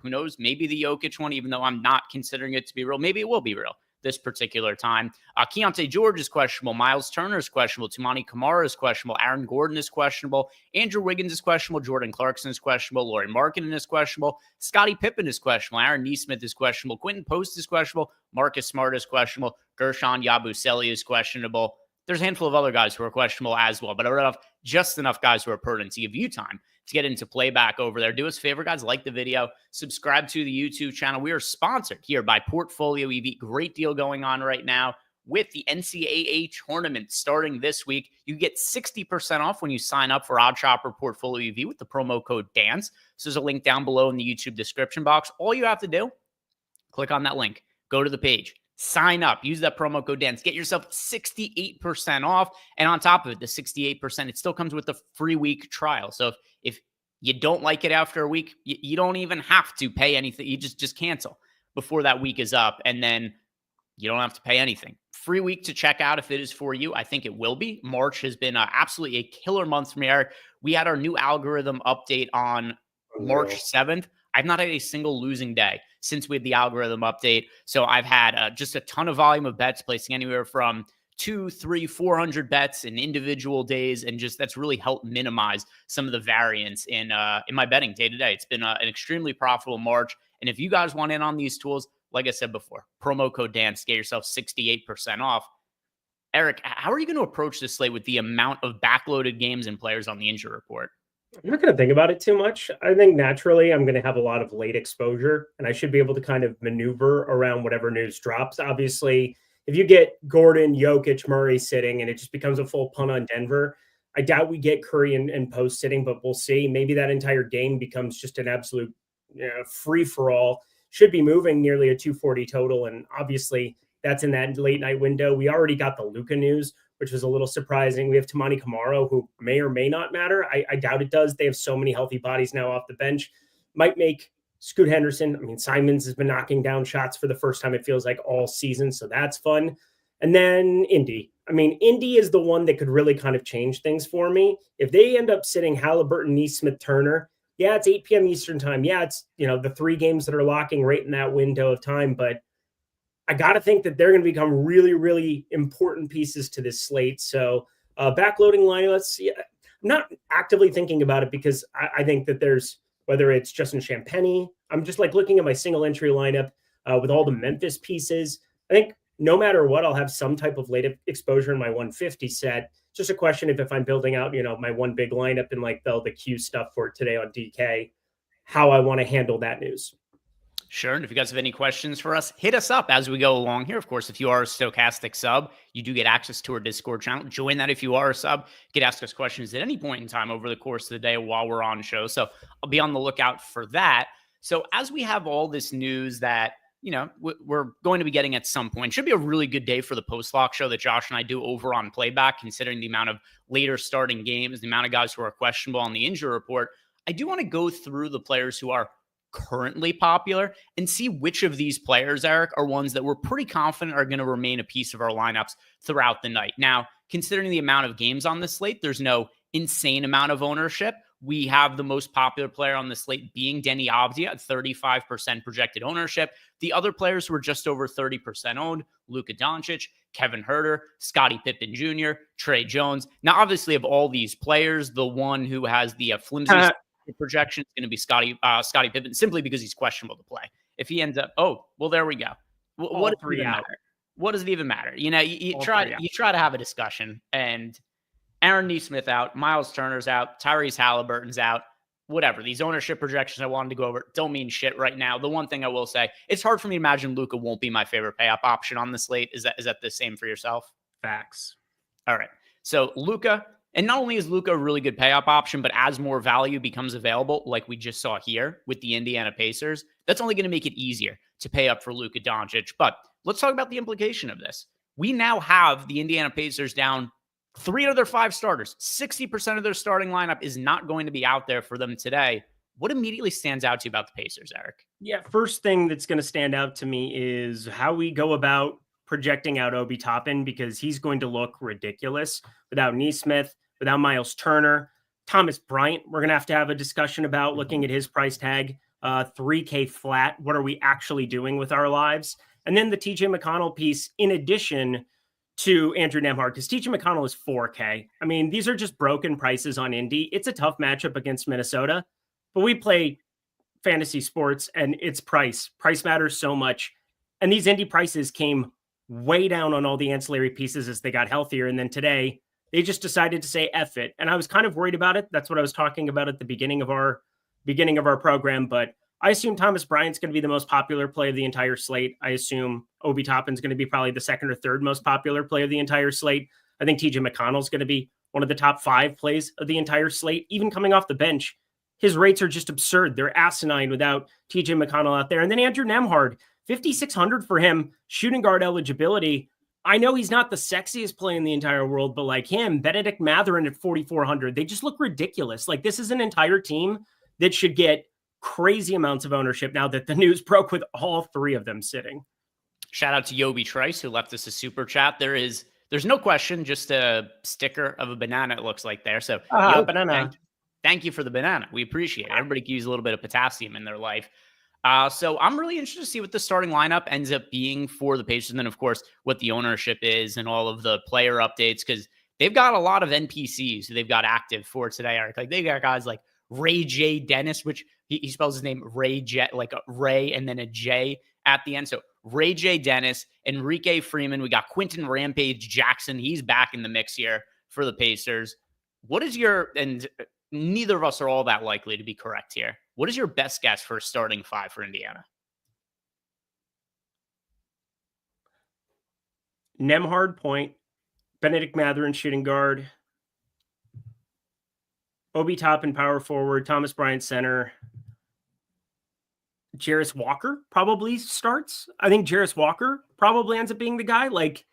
who knows, maybe the Jokic one, even though I'm not considering it to be real, maybe it will be real this particular time. Keontae George is questionable. Miles Turner is questionable. Tumani Kamara is questionable. Aaron Gordon is questionable. Andrew Wiggins is questionable. Jordan Clarkson is questionable. Lauri Markkanen is questionable. Scottie Pippen is questionable. Aaron Nesmith is questionable. Quentin Post is questionable. Marcus Smart is questionable. Gershon Yabusele is questionable. There's a handful of other guys who are questionable as well, but I read off just enough guys who are pertinent to give you time to get into playback over there. Do us a favor, guys. Like the video. Subscribe to the YouTube channel. We are sponsored here by Portfolio EV. Great deal going on right now with the NCAA tournament starting this week. You get 60% off when you sign up for OddsShopper Portfolio EV with the promo code DANCE. So there's a link down below in the YouTube description box. All you have to do, click on that link. Go to the page. Sign up, use that promo code DANCE, get yourself 68% off. And on top of it, the 68%, it still comes with the free week trial. So if you don't like it after a week, you don't even have to pay anything. You just cancel before that week is up. And then you don't have to pay anything. Free week to check out if it is for you. I think it will be. March has been absolutely a killer month for me, Eric. We had our new algorithm update on March 7th. I've not had a single losing day since we had the algorithm update. So I've had just a ton of volume of bets, placing anywhere from 200, 300, 400 bets in individual days. And just that's really helped minimize some of the variance in my betting day to day. It's been an extremely profitable March. And if you guys want in on these tools, like I said before, promo code DANCE, get yourself 68% off. Eric, how are you going to approach this slate with the amount of backloaded games and players on the injury report? I'm not going to think about it too much. I think naturally I'm going to have a lot of late exposure, and I should be able to kind of maneuver around whatever news drops. Obviously, if you get Gordon, Jokic, Murray sitting, and it just becomes a full punt on Denver, I doubt we get Curry and Post sitting, but we'll see. Maybe that entire game becomes just an absolute free-for-all. Should be moving nearly a 240 total, and obviously that's in that late night window. We already got the Luka news, which was a little surprising. We have Tumani Kamara, who may or may not matter. I doubt it does. They have so many healthy bodies now off the bench. Might make Scoot Henderson. I mean, Simons has been knocking down shots for the first time, it feels like, all season, so that's fun. And then Indy. I mean, Indy is the one that could really kind of change things for me. If they end up sitting Halliburton, Nesmith, Turner, yeah, it's 8 p.m. Eastern time. Yeah, it's, the 3 games that are locking right in that window of time, but I got to think that they're going to become really, really important pieces to this slate. So backloading lineups, I'm not actively thinking about it because I think that there's, whether it's Justin Champagnie, I'm just like looking at my single entry lineup with all the Memphis pieces. I think no matter what, I'll have some type of late exposure in my 150 set. It's just a question if I'm building out, my one big lineup and like the Q stuff for today on DK, how I want to handle that news. Sure. And if you guys have any questions for us, hit us up as we go along here. Of course, if you are a Stokastic sub, you do get access to our Discord channel. Join that if you are a sub. You can ask us questions at any point in time over the course of the day while we're on show. So I'll be on the lookout for that. So as we have all this news that, we're going to be getting at some point, should be a really good day for the post-lock show that Josh and I do over on Playback, considering the amount of later starting games, the amount of guys who are questionable on the injury report. I do want to go through the players who are currently popular and see which of these players, Eric, are ones that we're pretty confident are going to remain a piece of our lineups throughout the night. Now, considering the amount of games on the slate, there's no insane amount of ownership. We have the most popular player on the slate being Deni Avdija at 35% projected ownership. The other players who are just over 30% owned, Luka Doncic, Kevin Huerter, Scottie Pippen Jr., Trey Jones. Now, obviously, of all these players, the one who has the flimsiest projection is going to be Scottie Pippen, simply because he's questionable to play. If he ends up, there we go. What does it even matter? What does it even matter? You try to have a discussion, and Aaron Nesmith out, Miles Turner's out, Tyrese Halliburton's out. Whatever. These ownership projections I wanted to go over don't mean shit right now. The one thing I will say, it's hard for me to imagine Luka won't be my favorite pay-up option on the slate. Is that the same for yourself? Facts. All right. So Luka, and not only is Luka a really good pay-up option, but as more value becomes available, like we just saw here with the Indiana Pacers, that's only going to make it easier to pay up for Luka Doncic. But let's talk about the implication of this. We now have the Indiana Pacers down 3 of their 5 starters. 60% of their starting lineup is not going to be out there for them today. What immediately stands out to you about the Pacers, Eric? Yeah, first thing that's going to stand out to me is how we go about projecting out Obi Toppin, because he's going to look ridiculous without Nesmith, without Miles Turner. Thomas Bryant, we're going to have a discussion about looking at his price tag, $3K flat. What are we actually doing with our lives? And then the TJ McConnell piece, in addition to Andrew Nembhard, because TJ McConnell is 4K. I mean, these are just broken prices on Indy. It's a tough matchup against Minnesota, but we play fantasy sports and it's price. Price matters so much. And these Indy prices came way down on all the ancillary pieces as they got healthier. And then today they just decided to say F it. And I was kind of worried about it. That's what I was talking about at the beginning of our program. But I assume Thomas Bryant's going to be the most popular play of the entire slate. I assume Obi Toppin's going to be probably the second or third most popular play of the entire slate. I think TJ McConnell's going to be one of the top 5 plays of the entire slate. Even coming off the bench, his rates are just absurd. They're asinine without TJ McConnell out there. And then Andrew Nembhard, 5,600 for him, shooting guard eligibility. I know he's not the sexiest play in the entire world, but like him, Benedict Mathurin at 4,400, they just look ridiculous. Like this is an entire team that should get crazy amounts of ownership now that the news broke with all 3 of them sitting. Shout out to Yobi Trice, who left us a super chat. There's no question, just a sticker of a banana, it looks like there. So Yobi, banana. Thank you for the banana. We appreciate it. Everybody can use a little bit of potassium in their life. So I'm really interested to see what the starting lineup ends up being for the Pacers. And then, of course, what the ownership is and all of the player updates, because they've got a lot of NPCs who they've got active for today, Eric. Like they got guys like Ray J. Dennis, which he spells his name Ray J, like a Ray and then a J at the end. So Ray J. Dennis, Enrique Freeman. We got Quentin Rampage Jackson. He's back in the mix here for the Pacers. What is and neither of us are all that likely to be correct here. What is your best guess for a starting 5 for Indiana? Nembhard point, Benedict Mathurin shooting guard, Obi Toppin power forward, Thomas Bryant center, Jarris Walker probably starts. I think Jarris Walker probably ends up being the guy. Like,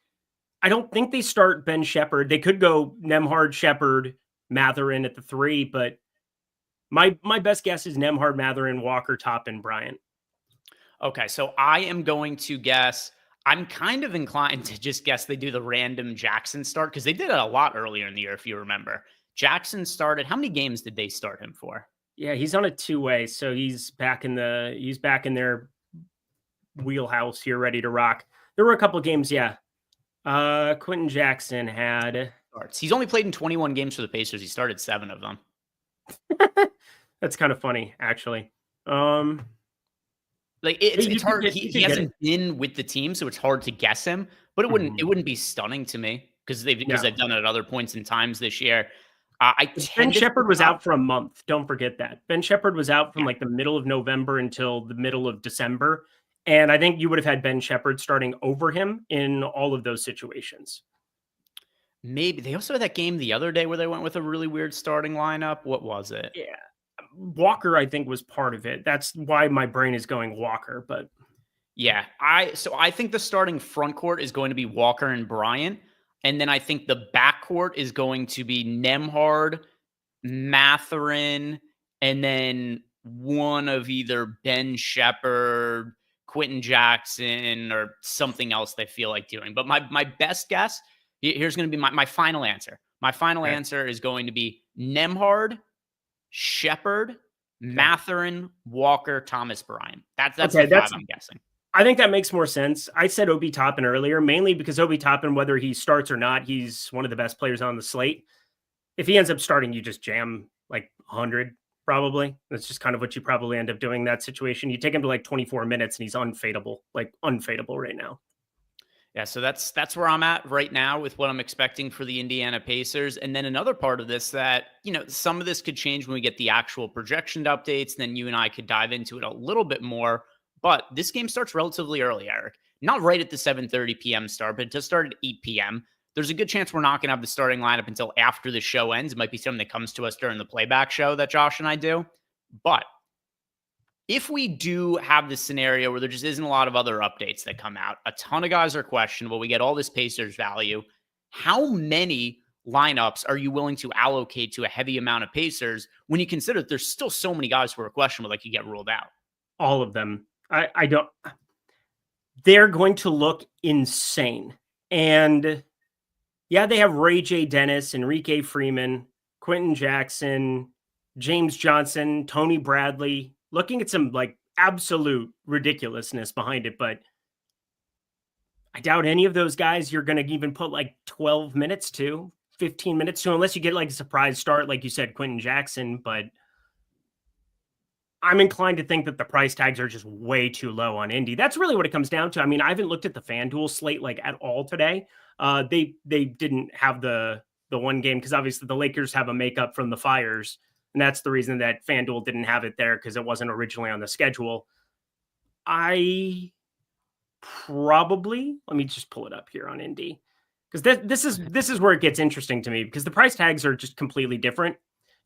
I don't think they start Ben Shepherd. They could go Nembhard, Shepherd, Mathurin at the 3, but my best guess is Nembhard, Mathurin, Walker, Toppin, Bryant. Okay, so I am going to guess. I'm kind of inclined to just guess they do the random Jackson start, because they did it a lot earlier in the year, if you remember. Jackson started. How many games did they start him for? Yeah, he's on a 2-way, so he's back in their wheelhouse here, ready to rock. There were a couple games, yeah. Quentin Jackson had starts. He's only played in 21 games for the Pacers. He started 7 of them. That's kind of funny, actually. Like it's hard. He hasn't been with the team, so it's hard to guess him. But it wouldn't be stunning to me because they've done it at other points in times this year. Ben Shepherd was out for a month. Don't forget that. Ben Shepherd was out from like the middle of November until the middle of December. And I think you would have had Ben Shepherd starting over him in all of those situations. Maybe they also had that game the other day where they went with a really weird starting lineup. What was it? Yeah. Walker, I think, was part of it. That's why my brain is going Walker, but yeah, I think the starting front court is going to be Walker and Bryant. And then I think the backcourt is going to be Nembhard, Mathurin, and then one of either Ben Shepherd, Quentin Jackson, or something else they feel like doing. But my best guess, here's going to be my final answer. My final answer is going to be Nembhard, Shepherd, Mathurin, Walker, Thomas Bryant. That's the 5 I'm guessing. I think that makes more sense. I said Obi Toppin earlier, mainly because Obi Toppin, whether he starts or not, he's one of the best players on the slate. If he ends up starting, you just jam like 100, probably. That's just kind of what you probably end up doing in that situation. You take him to like 24 minutes and he's unfadable right now. Yeah, so that's where I'm at right now with what I'm expecting for the Indiana Pacers. And then another part of this that, some of this could change when we get the actual projection updates. Then you and I could dive into it a little bit more. But this game starts relatively early, Eric. Not right at the 7:30 p.m. start, but it does start at 8 p.m. There's a good chance we're not going to have the starting lineup until after the show ends. It might be something that comes to us during the playback show that Josh and I do. But if we do have this scenario where there just isn't a lot of other updates that come out, a ton of guys are questionable, we get all this Pacers value, how many lineups are you willing to allocate to a heavy amount of Pacers when you consider that there's still so many guys who are questionable that could get ruled out? All of them. I don't. They're going to look insane. And yeah, they have Ray J. Dennis, Enrique Freeman, Quentin Jackson, James Johnson, Tony Bradley. Looking at some absolute ridiculousness behind it, but I doubt any of those guys you're going to even put 12 minutes to, 15 minutes to, unless you get a surprise start, like you said, Quentin Jackson. But I'm inclined to think that the price tags are just way too low on Indy. That's really what it comes down to. I mean, I haven't looked at the FanDuel slate at all today. They didn't have the one game because obviously the Lakers have a makeup from the fires. And that's the reason that FanDuel didn't have it there because it wasn't originally on the schedule. I probably, let me just pull it up here on Indy because this is where it gets interesting to me because the price tags are just completely different.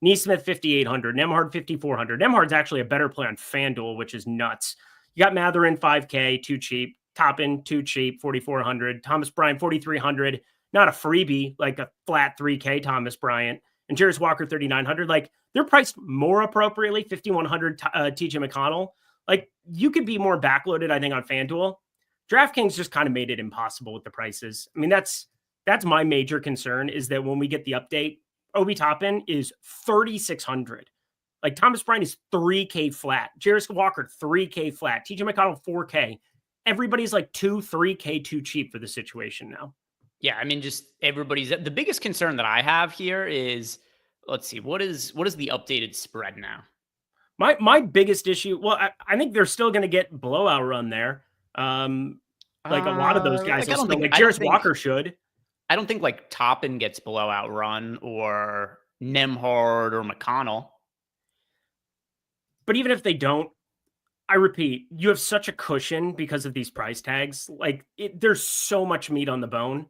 Neesmith 5,800, Nembhard 5,400. Nembhard's actually a better play on FanDuel, which is nuts. You got Matherin 5K, too cheap. Toppin too cheap, 4,400. Thomas Bryant 4,300. Not a freebie like a flat 3K Thomas Bryant. And Jarris Walker 3,900. They're priced more appropriately, 5,100 TJ McConnell. You could be more backloaded, I think, on FanDuel. DraftKings just kind of made it impossible with the prices. I mean, that's my major concern is that when we get the update, Obi Toppin is 3,600. Thomas Bryant is 3K flat. Jarris Walker 3K flat. TJ McConnell 4K. Everybody's 3K too cheap for the situation now. Yeah, I mean, just everybody's. The biggest concern that I have here is, let's see, what is the updated spread now? My biggest issue, well, I think they're still going to get blowout run there. A lot of those guys, Jarris Walker should. I don't think Toppin gets blowout run or Nembhard or McConnell. But even if they don't, I repeat, you have such a cushion because of these price tags. There's so much meat on the bone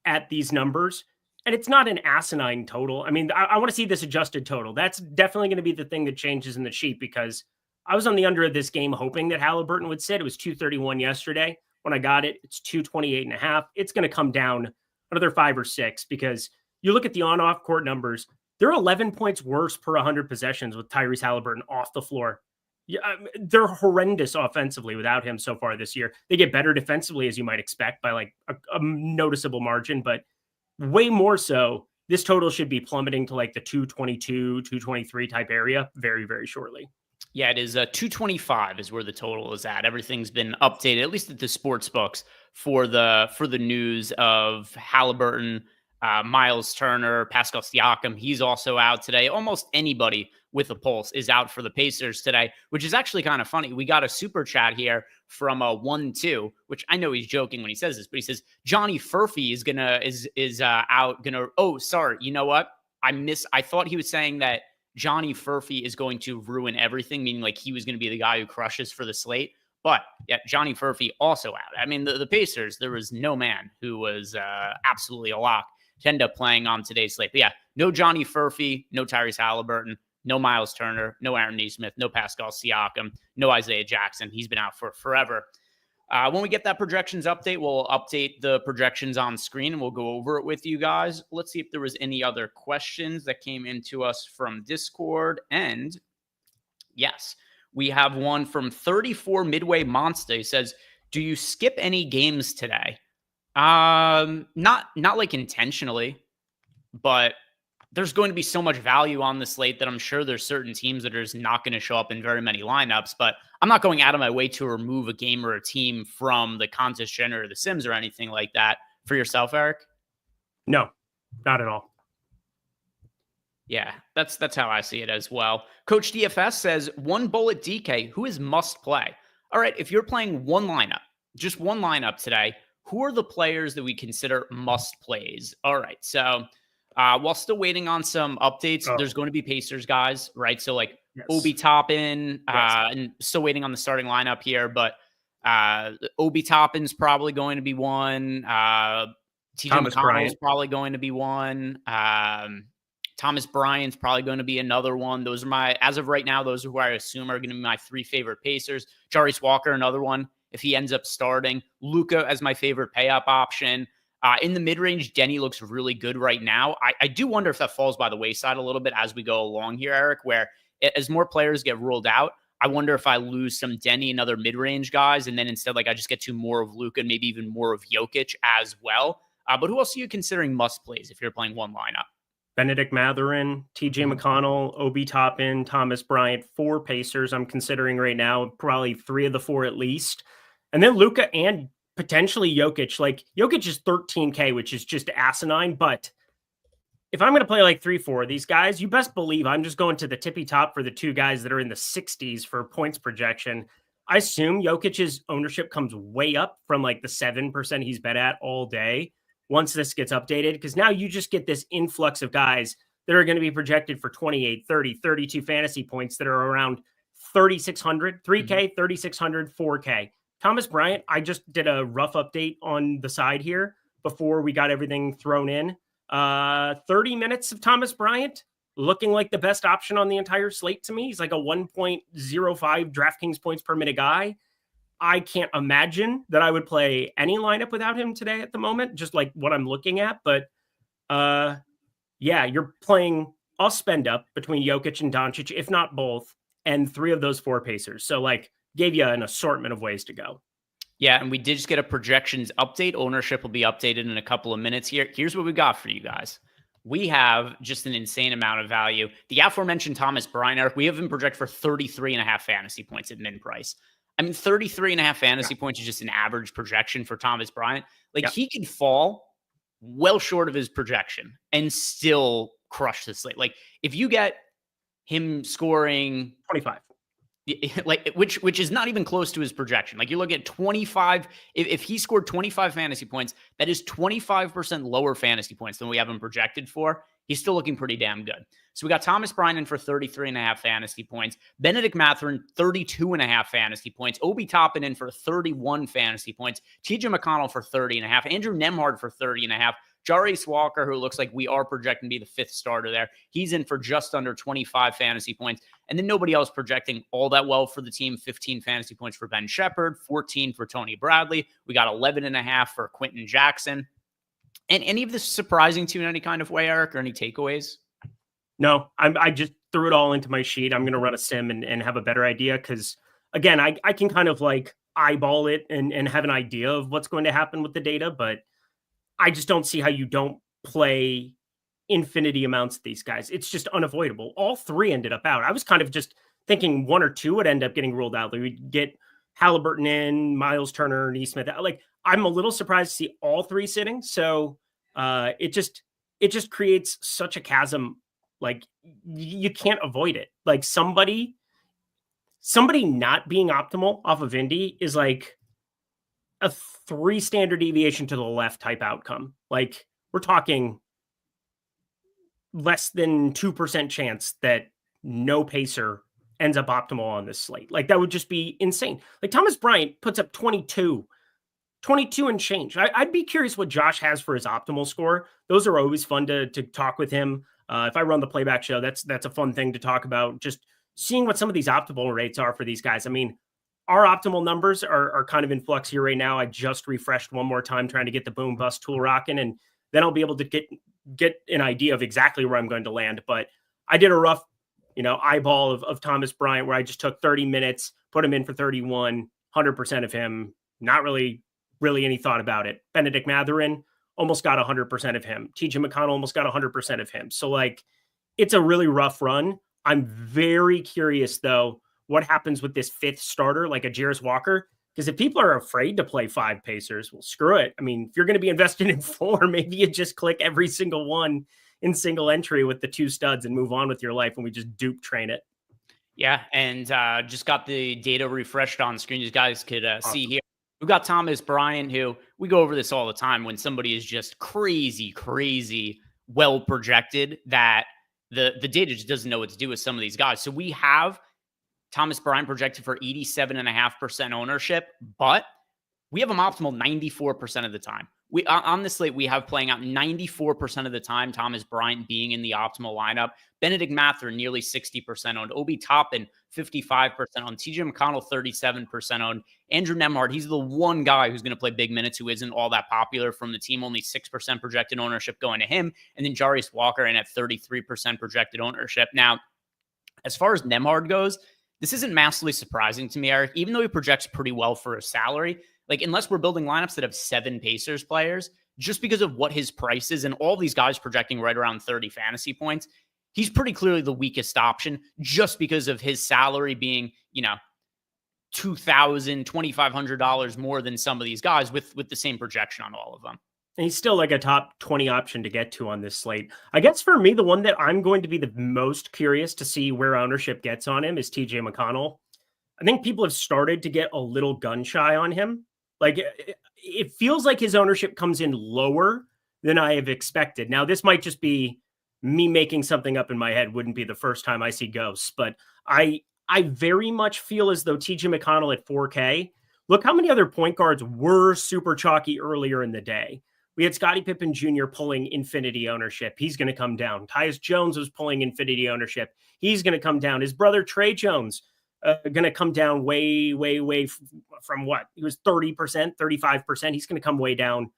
at these numbers. And it's not an asinine total. I mean, I want to see this adjusted total. That's definitely going to be the thing that changes in the sheet because I was on the under of this game hoping that Halliburton would sit. It was 231 yesterday. When I got it, it's 228.5. It's going to come down another 5 or 6 because you look at the on-off court numbers. They're 11 points worse per 100 possessions with Tyrese Halliburton off the floor. Yeah, they're horrendous offensively without him so far this year. They get better defensively, as you might expect, by a noticeable margin, but way more so, this total should be plummeting to the 222, 223 type area very, very shortly. Yeah, it is 225 is where the total is at. Everything's been updated, at least at the sports books, for the news of Halliburton, Miles Turner, Pascal Siakam. He's also out today. Almost anybody with a pulse is out for the Pacers today, which is actually kind of funny. We got a super chat here from a 1-2, which I know he's joking when he says this, but he says Johnny Furphy is out. Oh, sorry. You know what? I thought he was saying that Johnny Furphy is going to ruin everything, meaning he was going to be the guy who crushes for the slate. But yeah, Johnny Furphy also out. I mean, the Pacers, there was no man who was absolutely a lock to end up playing on today's slate. But yeah, no Johnny Furphy, no Tyrese Halliburton, no Miles Turner, no Aaron Neesmith, no Pascal Siakam, no Isaiah Jackson. He's been out for forever. When we get that projections update, we'll update the projections on screen and we'll go over it with you guys. Let's see if there was any other questions that came into us from Discord. And yes, we have one from 34 Midway Monster. He says, do you skip any games today? Not intentionally, but there's going to be so much value on the slate that I'm sure there's certain teams that are just not going to show up in very many lineups, but I'm not going out of my way to remove a game or a team from the contest generator or the Sims or anything like that. For yourself, Eric? No, not at all. Yeah, that's how I see it as well. Coach DFS says, one bullet DK, who is must play? All right, if you're playing one lineup, just one lineup today, who are the players that we consider must plays? All right. So while still waiting on some updates, there's going to be Pacers guys, right? So like Obi Toppin, and still waiting on the starting lineup here, but Obi Toppin's probably going to be one. TJ McConnell's probably going to be one. Thomas Bryant's probably going to be another one. Those are as of right now, those are who I assume are going to be my 3 favorite Pacers. Jarius Walker, another one, if he ends up starting. Luka as my favorite pay-up option. In the mid-range, Denny looks really good right now. I do wonder if that falls by the wayside a little bit as we go along here, Eric, where as more players get ruled out, I wonder if I lose some Denny and other mid-range guys, and then instead, like, I just get to more of Luka and maybe even more of Jokic as well. But who else are you considering must-plays if you're playing one lineup? Benedict Mathurin, TJ McConnell, Obi Toppin, Thomas Bryant, 4 Pacers I'm considering right now, probably 3 of the 4 at least. And then Luka and potentially Jokic. Like, Jokic is 13K, which is just asinine. But if I'm going to play like 3-4 of these guys, you best believe I'm just going to the tippy top for the 2 guys that are in the 60s for points projection. I assume Jokic's ownership comes way up from like the 7% he's bet at all day once this gets updated, because now you just get this influx of guys that are going to be projected for 28, 30, 32 fantasy points that are around 3,600, 3K, 3,600, 4K. Thomas Bryant, I just did a rough update on the side here before we got everything thrown in. 30 minutes of Thomas Bryant looking like the best option on the entire slate to me. He's like a 1.05 DraftKings points per minute guy. I can't imagine that I would play any lineup without him today at the moment, just like what I'm looking at. But yeah, you're playing, I'll spend up between Jokic and Doncic, if not both, and 3 of those 4 Pacers. So like gave you an assortment of ways to go. Yeah, and we did just get a projections update. Ownership will be updated in a couple of minutes here. Here's what we got for you guys. We have just an insane amount of value. The aforementioned Thomas Bryant, Eric, we have him project for 33.5 fantasy points at min price. I mean, 33.5 fantasy points is just an average projection for Thomas Bryant. Like, he could fall well short of his projection and still crush the slate. Like, if you get him scoring 25, like which is not even close to his projection. Like, you look at 25, if he scored 25 fantasy points, that is 25% lower fantasy points than we have him projected for. He's still looking pretty damn good. So we got Thomas Bryant in for 33.5 fantasy points. Benedict Mathurin, 32.5 fantasy points. Obi Toppin in for 31 fantasy points. TJ McConnell for 30.5. Andrew Nembhard for 30.5. Jarius Walker, who looks like we are projecting to be the 5th starter there, he's in for just under 25 fantasy points. And then nobody else projecting all that well for the team. 15 fantasy points for Ben Shepherd, 14 for Tony Bradley. We got 11.5 for Quentin Jackson. And any of this surprising to you in any kind of way, Eric, or any takeaways? No, I just threw it all into my sheet. I'm going to run a sim and have a better idea because, again, I can kind of like eyeball it and have an idea of what's going to happen with the data, but I just don't see how you don't play infinity amounts of these guys. It's just unavoidable. All 3 ended up out. I was kind of just thinking 1 or 2 would end up getting ruled out. Like, we'd get Halliburton in, Miles Turner, Nesmith. Like, I'm a little surprised to see all 3 sitting. So it just creates such a chasm. Like, you can't avoid it. Like, somebody not being optimal off of Indy is like a 3 standard deviation to the left type outcome. Like, we're talking less than 2% chance that no Pacer ends up optimal on this slate. Like, that would just be insane. Like, Thomas Bryant puts up 22 and change. I'd be curious what Josh has for his optimal score. Those are always fun to talk with him. If I run the playback show, that's a fun thing to talk about. Just seeing what some of these optimal rates are for these guys. I mean, our optimal numbers are kind of in flux here right now. I just refreshed one more time trying to get the boom bust tool rocking, and then I'll be able to get an idea of exactly where I'm going to land. But I did a rough, eyeball of Thomas Bryant where I just took 30 minutes, put him in for 31, 100% of him. Not really any thought about it. Benedict Mathurin almost got 100% of him. TJ McConnell almost got 100% of him. So, like, it's a really rough run. I'm very curious, though, what happens with this 5th starter, like a Jarius Walker. Because if people are afraid to play 5 Pacers, well, screw it. I mean, if you're going to be invested in 4, maybe you just click every single one in single entry with the 2 studs and move on with your life, and we just dupe train it. Yeah, and just got the data refreshed on screen. You guys could see here. We've got Thomas Bryant, who we go over this all the time when somebody is just crazy well projected that the data just doesn't know what to do with some of these guys. So we have Thomas Bryant projected for 87.5% ownership, but we have him optimal 94% of the time. We on this slate, we have playing out 94% of the time Thomas Bryant being in the optimal lineup. Benedict Mathurin nearly 60% owned. Obi Toppin 55% owned. TJ McConnell 37% owned. Andrew Nembhard, he's the one guy who's going to play big minutes who isn't all that popular from the team. Only 6% projected ownership going to him. And then Jarius Walker in at 33% projected ownership. Now, as far as Nembhard goes, this isn't massively surprising to me, Eric, even though he projects pretty well for his salary. Like, unless we're building lineups that have 7 Pacers players, just because of what his price is and all these guys projecting right around 30 fantasy points, he's pretty clearly the weakest option just because of his salary being, $2,000, $2,500 more than some of these guys with the same projection on all of them. And he's still like a top 20 option to get to on this slate. I guess for me, the one that I'm going to be the most curious to see where ownership gets on him is TJ McConnell. I think people have started to get a little gun shy on him. Like, it feels like his ownership comes in lower than I have expected. Now, this might just be me making something up in my head. Wouldn't be the first time I see ghosts, but I very much feel as though TJ McConnell at 4K, look how many other point guards were super chalky earlier in the day. We had Scottie Pippen Jr. pulling infinity ownership. He's going to come down. Tyus Jones was pulling infinity ownership. He's going to come down. His brother, Trey Jones, going to come down way from what? He was 30%, 35%. He's going to come way down.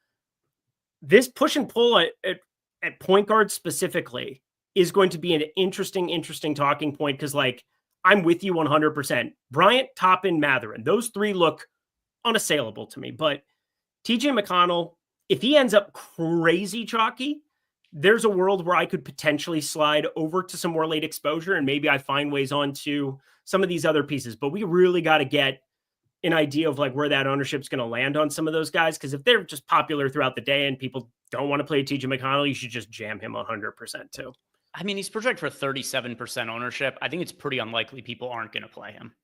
This push and pull at point guard specifically is going to be an interesting talking point because, like, I'm with you 100%. Bryant, Toppin, Mathurin, those 3 look unassailable to me. But TJ McConnell, if he ends up crazy chalky, there's a world where I could potentially slide over to some more late exposure and maybe I find ways onto some of these other pieces. But we really got to get an idea of like where that ownership is going to land on some of those guys. Because if they're just popular throughout the day and people don't want to play TJ McConnell, you should just jam him 100% too. I mean, he's projected for 37% ownership. I think it's pretty unlikely people aren't going to play him.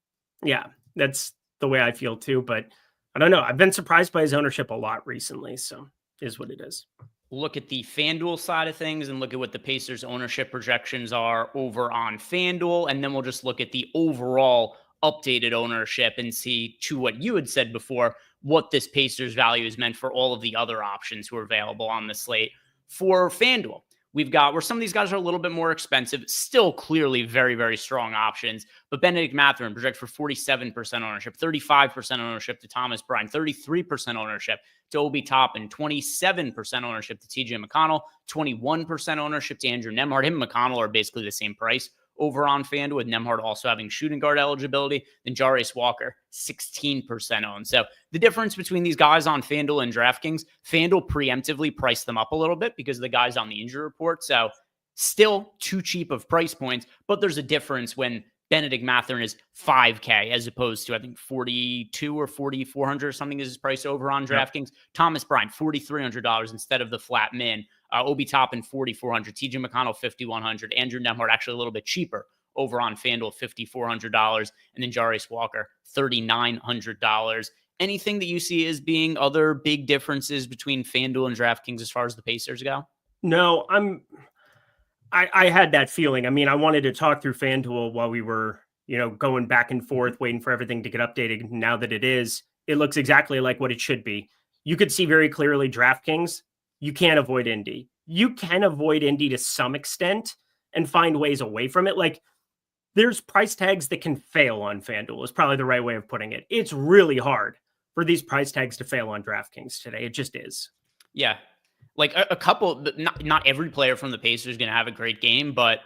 Yeah, that's the way I feel too. But I don't know. I've been surprised by his ownership a lot recently. So it is what it is. Look at the FanDuel side of things and look at what the Pacers ownership projections are over on FanDuel. And then we'll just look at the overall updated ownership and see, to what you had said before, what this Pacers value is meant for all of the other options who are available on the slate for FanDuel. We've got where some of these guys are a little bit more expensive, still clearly very strong options. But Benedict Mathurin projected for 47% ownership, 35% ownership to Thomas Bryant, 33% ownership to Obi Toppin, 27% ownership to TJ McConnell, 21% ownership to Andrew Nembhard. Him and McConnell are basically the same price over on FanDuel, with Nembhard also having shooting guard eligibility. Then Jarius Walker, 16% owned. So the difference between these guys on FanDuel and DraftKings, FanDuel preemptively priced them up a little bit because of the guys on the injury report. So still too cheap of price points, but there's a difference when Benedict Mathurin is 5K as opposed to, I think, 42 or 4,400 or something is his price over on DraftKings. Yep. Thomas Bryant, $4,300 instead of the flat min. Obi Toppin, $4,400. TJ McConnell, $5,100. Andrew Nembhard, actually a little bit cheaper over on FanDuel, $5,400. And then Jarius Walker, $3,900. Anything that you see as being other big differences between FanDuel and DraftKings as far as the Pacers go? No, I had that feeling. I mean, I wanted to talk through FanDuel while we were, going back and forth, waiting for everything to get updated. Now that it looks exactly like what it should be. You could see very clearly DraftKings, you can't avoid Indy. You can avoid Indy to some extent and find ways away from it. Like, there's price tags that can fail on FanDuel is probably the right way of putting it. It's really hard for these price tags to fail on DraftKings today. It just is. Yeah. Like a couple, not every player from the Pacers is going to have a great game, but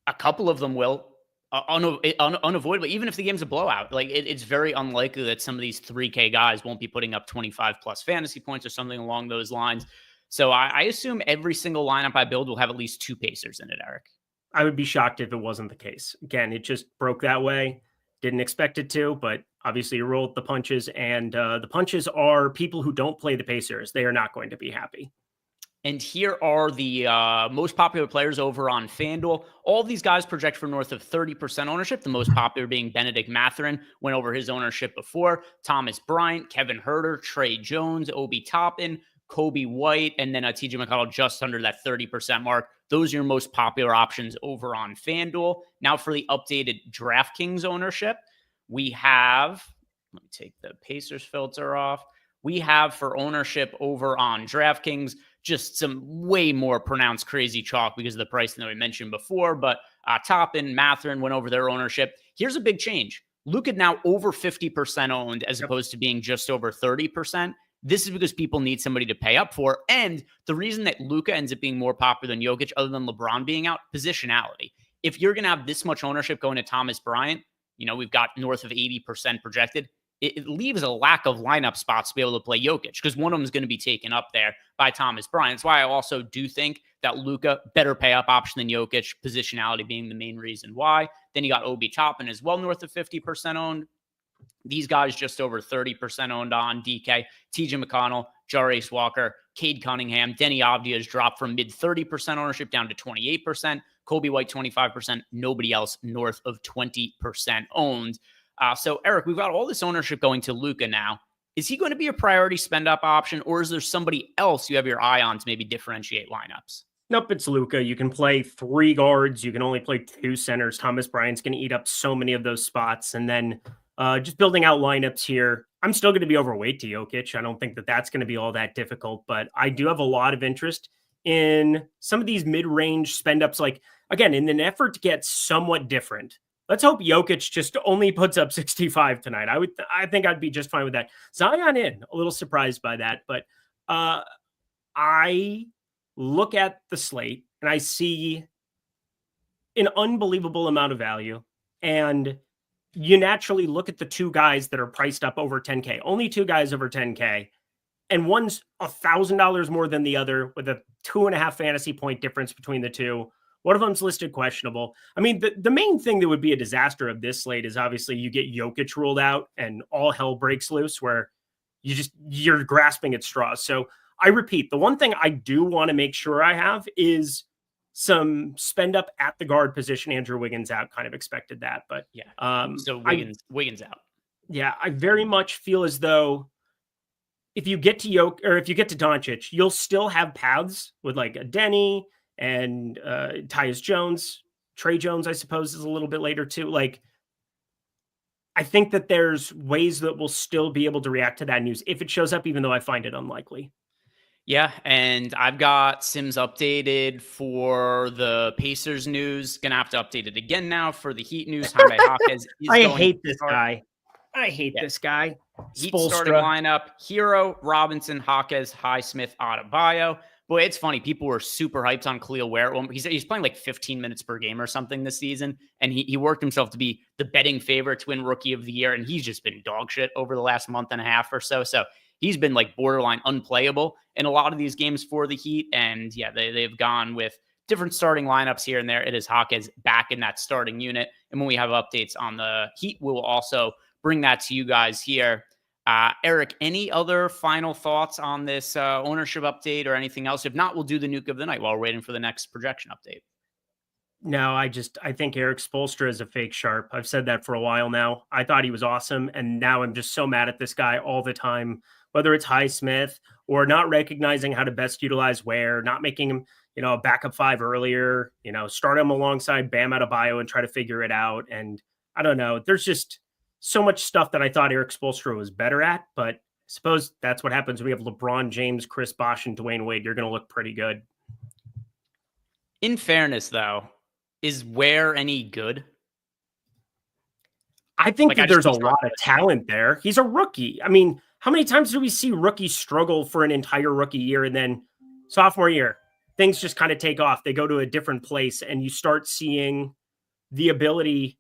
a couple of them will unavoidably, even if the game's a blowout. Like it's very unlikely that some of these 3K guys won't be putting up 25 plus fantasy points or something along those lines. So I assume every single lineup I build will have at least 2 Pacers in it, Eric. I would be shocked if it wasn't the case. Again, it just broke that way. Didn't expect it to, but obviously you roll with the punches, and the punches are people who don't play the Pacers. They are not going to be happy. And here are the most popular players over on FanDuel. All these guys project for north of 30% ownership, the most popular being Benedict Mathurin, went over his ownership before. Thomas Bryant, Kevin Huerter, Trey Jones, Obi Toppin, Kobe White, and then TJ McConnell just under that 30% mark. Those are your most popular options over on FanDuel. Now for the updated DraftKings ownership, we have, let me take the Pacers filter off. We have for ownership over on DraftKings just some way more pronounced crazy chalk because of the price that we mentioned before. But Toppin, Mathurin went over their ownership. Here's a big change. Luka now over 50% owned as opposed to being just over 30%. This is because people need somebody to pay up for. And the reason that Luka ends up being more popular than Jokic, other than LeBron being out, positionality. If you're going to have this much ownership going to Thomas Bryant, we've got north of 80% projected. It leaves a lack of lineup spots to be able to play Jokic because one of them is going to be taken up there by Thomas Bryant. That's why I also do think that Luka, better pay up option than Jokic, positionality being the main reason why. Then you got Obi Toppin as well, north of 50% owned. These guys just over 30% owned on DK, TJ McConnell, Jarace Walker, Cade Cunningham, Denny Avdia has dropped from mid 30% ownership down to 28%, Kobe White 25%, nobody else north of 20% owned. So Eric, we've got all this ownership going to Luka now. Is he going to be a priority spend up option, or is there somebody else you have your eye on to maybe differentiate lineups? Nope, it's Luka. You can play 3 guards. You can only play 2 centers. Thomas Bryant's going to eat up so many of those spots. And then just building out lineups here, I'm still going to be overweight to Jokic. I don't think that that's going to be all that difficult, but I do have a lot of interest in some of these mid-range spend ups. Like, again, in an effort to get somewhat different, let's hope Jokic just only puts up 65 tonight. I think I'd be just fine with that. Zion in, a little surprised by that, but I look at the slate and I see an unbelievable amount of value. And you naturally look at the 2 guys that are priced up over 10K, only 2 guys over 10K. And one's $1,000 more than the other with a 2.5 fantasy point difference between the two. One of them's listed questionable. I mean, the main thing that would be a disaster of this slate is obviously you get Jokic ruled out and all hell breaks loose where you're grasping at straws. So I repeat, the one thing I do want to make sure I have is some spend up at the guard position. Andrew Wiggins out, kind of expected that, but yeah. So Wiggins out. Yeah, I very much feel as though if you get to if you get to Doncic, you'll still have paths with like a Denny and Tyus Jones. Trey Jones, I suppose, is a little bit later too. Like, I think that there's ways that we'll still be able to react to that news if it shows up, even though I find it unlikely. Yeah, and I've got Sims updated for the Pacers news. Gonna have to update it again now for the Heat news. Jaime Jaquez I hate this guy. I hate this guy. Heat starting lineup: Hero, Robinson, Jaquez, Highsmith, Adebayo. Boy, it's funny. People were super hyped on Khalil Ware. He's playing like 15 minutes per game or something this season, and he worked himself to be the betting favorite to win Rookie of the Year, and he's just been dog shit over the last month and a half or so. So he's been like borderline unplayable in a lot of these games for the Heat. And yeah, they've gone with different starting lineups here and there. It is Jaquez back in that starting unit. And when we have updates on the Heat, we'll also bring that to you guys here. Eric, any other final thoughts on this ownership update or anything else? If not, we'll do the nuke of the night while we're waiting for the next projection update. No, I think Eric Spoelstra is a fake sharp. I've said that for a while now. I thought he was awesome. And now I'm just so mad at this guy all the time, whether it's Highsmith or not recognizing how to best utilize Ware, not making him, a backup 5 earlier, start him alongside Bam Adebayo and try to figure it out. And I don't know, there's just so much stuff that I thought Eric Spoelstra was better at, but I suppose that's what happens when we have LeBron James, Chris Bosh, and Dwayne Wade. You're going to look pretty good. In fairness, though, is Ware any good? I think that there's a lot of talent there. He's a rookie. I mean, how many times do we see rookies struggle for an entire rookie year and then sophomore year, things just kind of take off. They go to a different place and you start seeing the ability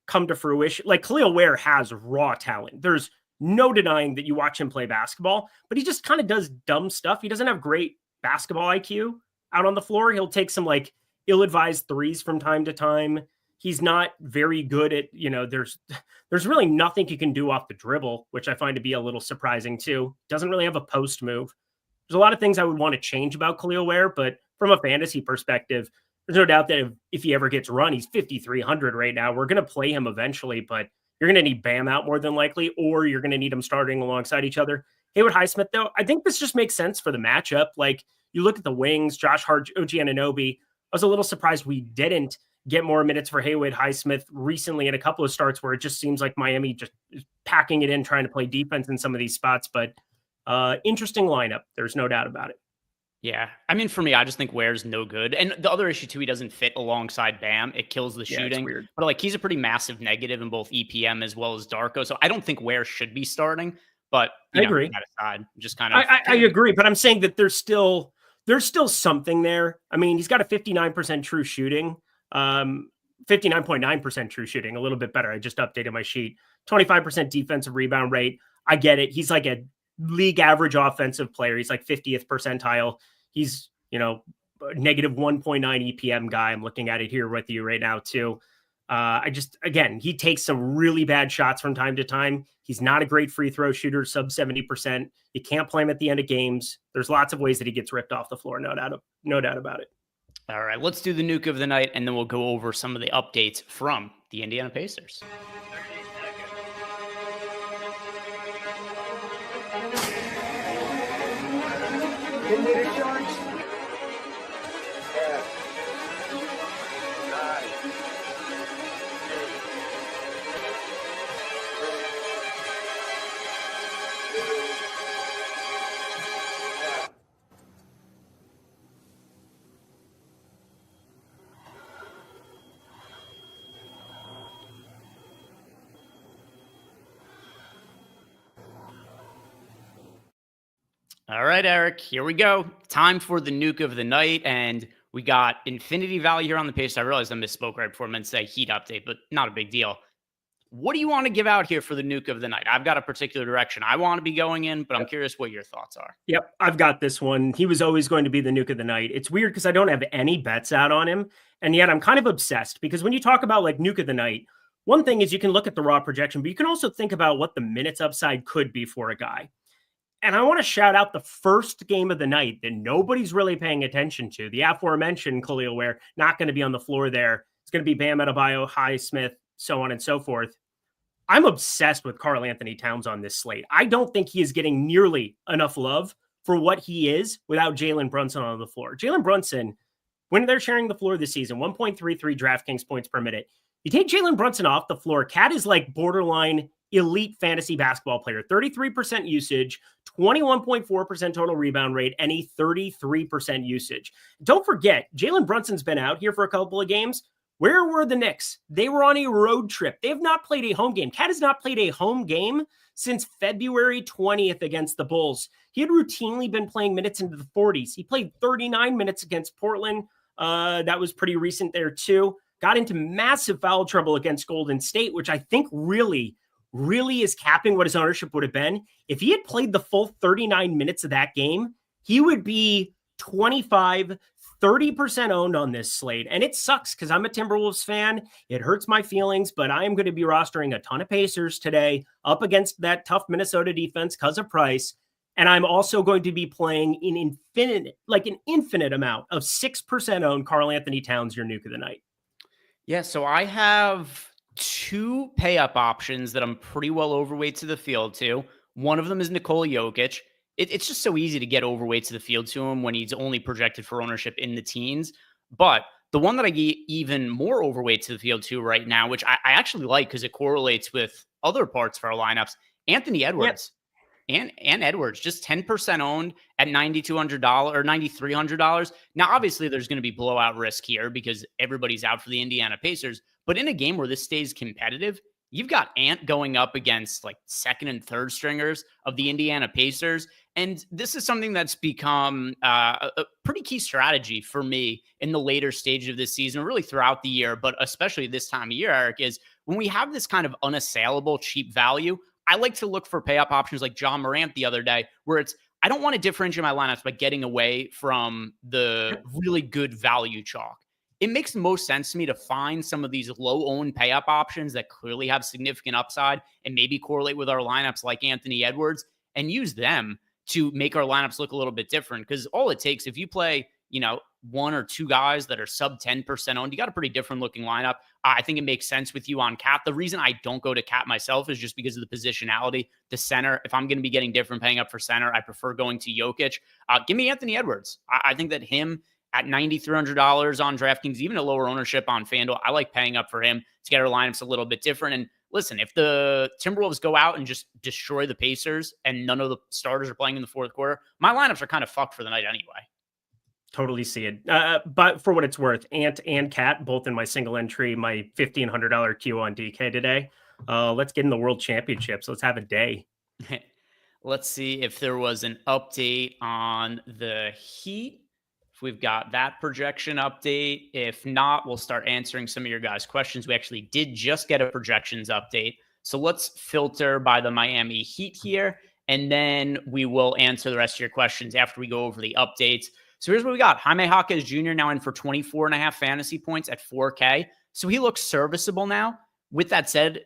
come to fruition. Like Khalil Ware has raw talent. There's no denying that you watch him play basketball, but he just kind of does dumb stuff. He doesn't have great basketball IQ out on the floor. He'll take some like ill-advised threes from time to time. He's not very good at, there's really nothing he can do off the dribble, which I find to be a little surprising too. Doesn't really have a post move. There's a lot of things I would want to change about Khalil Ware, but from a fantasy perspective, there's no doubt that if he ever gets run, he's 5,300 right now. We're going to play him eventually, but you're going to need Bam out more than likely, or you're going to need them starting alongside each other. Haywood Highsmith, though, I think this just makes sense for the matchup. Like, you look at the wings, Josh Hart, OG Anunoby. I was a little surprised we didn't get more minutes for Haywood Highsmith recently in a couple of starts where it just seems like Miami just is packing it in, trying to play defense in some of these spots. But interesting lineup. There's no doubt about it. Yeah. I mean, for me, I just think Ware's no good. And the other issue, too, he doesn't fit alongside Bam. It kills the shooting. Weird. But like, he's a pretty massive negative in both EPM as well as Darko. So I don't think Ware should be starting. But I agree. That aside, just kind of. I agree. But I'm saying that there's still something there. I mean, he's got a 59% true shooting, 59.9% true shooting, a little bit better. I just updated my sheet. 25% defensive rebound rate. I get it. He's like a league average offensive player. He's like 50th percentile. He's, negative 1.9 EPM guy. I'm looking at it here with you right now too. He takes some really bad shots from time to time. He's not a great free throw shooter, sub 70%. You can't play him at the end of games. There's lots of ways that he gets ripped off the floor. No doubt about it. All right, let's do the nuke of the night, and then we'll go over some of the updates from the Indiana Pacers. All right, Eric, here we go. Time for the nuke of the night, and we got infinity value here on the Pacers. I realized I misspoke right before I meant to say heat update, but not a big deal. What do you want to give out here for the nuke of the night? I've got a particular direction I want to be going in, but I'm curious what your thoughts are. Yep, I've got this one. He was always going to be the nuke of the night. It's weird because I don't have any bets out on him, and yet I'm kind of obsessed because when you talk about like nuke of the night, one thing is you can look at the raw projection, but you can also think about what the minutes upside could be for a guy. And I want to shout out the first game of the night that nobody's really paying attention to. The aforementioned Khalil Ware, not going to be on the floor there. It's going to be Bam Adebayo, Highsmith, so on and so forth. I'm obsessed with Karl Anthony Towns on this slate. I don't think he is getting nearly enough love for what he is without Jalen Brunson on the floor. Jalen Brunson, when they're sharing the floor this season, 1.33 DraftKings points per minute. You take Jalen Brunson off the floor, Cat is like borderline elite fantasy basketball player, 33% usage, 21.4% total rebound rate, and a 33% usage. Don't forget, Jalen Brunson's been out here for a couple of games. Where were the Knicks? They were on a road trip. They have not played a home game. Cat has not played a home game since February 20th against the Bulls. He had routinely been playing minutes into the 40s. He played 39 minutes against Portland. That was pretty recent there too. Got into massive foul trouble against Golden State, which I think really is capping what his ownership would have been. If he had played the full 39 minutes of that game, he would be 30% owned on this slate. And it sucks because I'm a Timberwolves fan. It hurts my feelings, but I am going to be rostering a ton of Pacers today up against that tough Minnesota defense because of price. And I'm also going to be playing an infinite amount of 6% owned Karl Anthony Towns, your nuke of the night. Yeah, so I have two pay-up options that I'm pretty well overweight to the field to. One of them is Nikola Jokic. It's just so easy to get overweight to the field to him when he's only projected for ownership in the teens. But the one that I get even more overweight to the field to right now, which I actually like because it correlates with other parts of our lineups, Anthony Edwards. Yep. And Edwards, just 10% owned at $9,200 or $9,300. Now, obviously, there's going to be blowout risk here because everybody's out for the Indiana Pacers. But in a game where this stays competitive, you've got Ant going up against like second and third stringers of the Indiana Pacers. And this is something that's become a pretty key strategy for me in the later stage of this season, really throughout the year, but especially this time of year, Eric, is when we have this kind of unassailable cheap value, I like to look for pay-up options like John Morant the other day, where I don't want to differentiate my lineups by getting away from the really good value chalk. It makes the most sense to me to find some of these low-owned pay-up options that clearly have significant upside and maybe correlate with our lineups like Anthony Edwards and use them to make our lineups look a little bit different. Because all it takes, if you play, one or two guys that are sub 10% owned, you got a pretty different looking lineup. I think it makes sense with you on Cat. The reason I don't go to Cat myself is just because of the positionality. The center, if I'm going to be getting different paying up for center, I prefer going to Jokic. Give me Anthony Edwards. I think that him at $9,300 on DraftKings, even a lower ownership on FanDuel, I like paying up for him to get our lineups a little bit different. And listen, if the Timberwolves go out and just destroy the Pacers and none of the starters are playing in the fourth quarter, my lineups are kind of fucked for the night anyway. Totally see it. But for what it's worth, Ant and Cat, both in my single entry, my $1,500 Q on DK today. Let's get in the World Championships. Let's have a day. Let's see if there was an update on the Heat. If we've got that projection update. If not, we'll start answering some of your guys' questions. We actually did just get a projections update. So let's filter by the Miami Heat here, and then we will answer the rest of your questions after we go over the updates. So here's what we got. Jaime Jaquez Jr. now in for 24.5 fantasy points at 4K. So he looks serviceable now. With that said,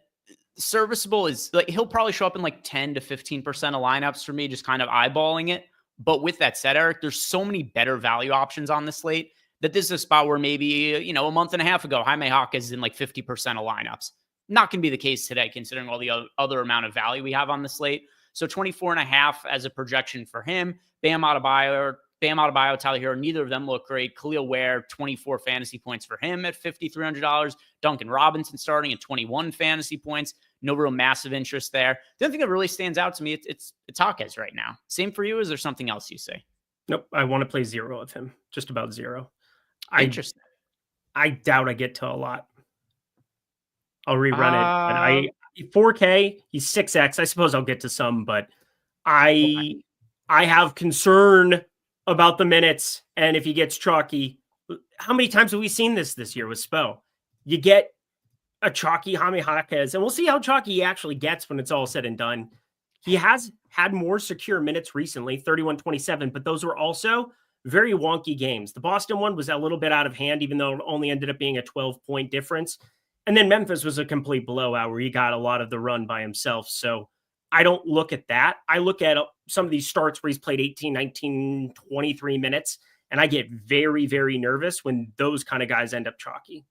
serviceable is like he'll probably show up in like 10 to 15% of lineups for me, just kind of eyeballing it. But with that said, Eric, there's so many better value options on the slate that this is a spot where maybe, a month and a half ago, Jaime Jaquez is in like 50% of lineups. Not going to be the case today, considering all the other amount of value we have on the slate. So 24.5 as a projection for him. Bam Adebayo, Tyler Hero, neither of them look great. Khalil Ware, 24 fantasy points for him at $5,300. Duncan Robinson starting at 21 fantasy points. No real massive interest there. The only thing that really stands out to me, it's Jaquez right now. Same for you? Is there something else you say? Nope. I want to play zero of him. Just about zero. Interesting. I doubt I get to a lot. I'll rerun it. But 4K, he's 6X. I suppose I'll get to some, but I have concern about the minutes, and if he gets chalky. How many times have we seen this year with Spo? You get a chalky Jaime Jaquez, and we'll see how chalky he actually gets when it's all said and done. He has had more secure minutes recently, 31-27, but those were also very wonky games. The Boston one was a little bit out of hand, even though it only ended up being a 12-point difference. And then Memphis was a complete blowout where he got a lot of the run by himself. So I don't look at that. I look at some of these starts where he's played 18, 19, 23 minutes, and I get very, very nervous when those kind of guys end up chalky.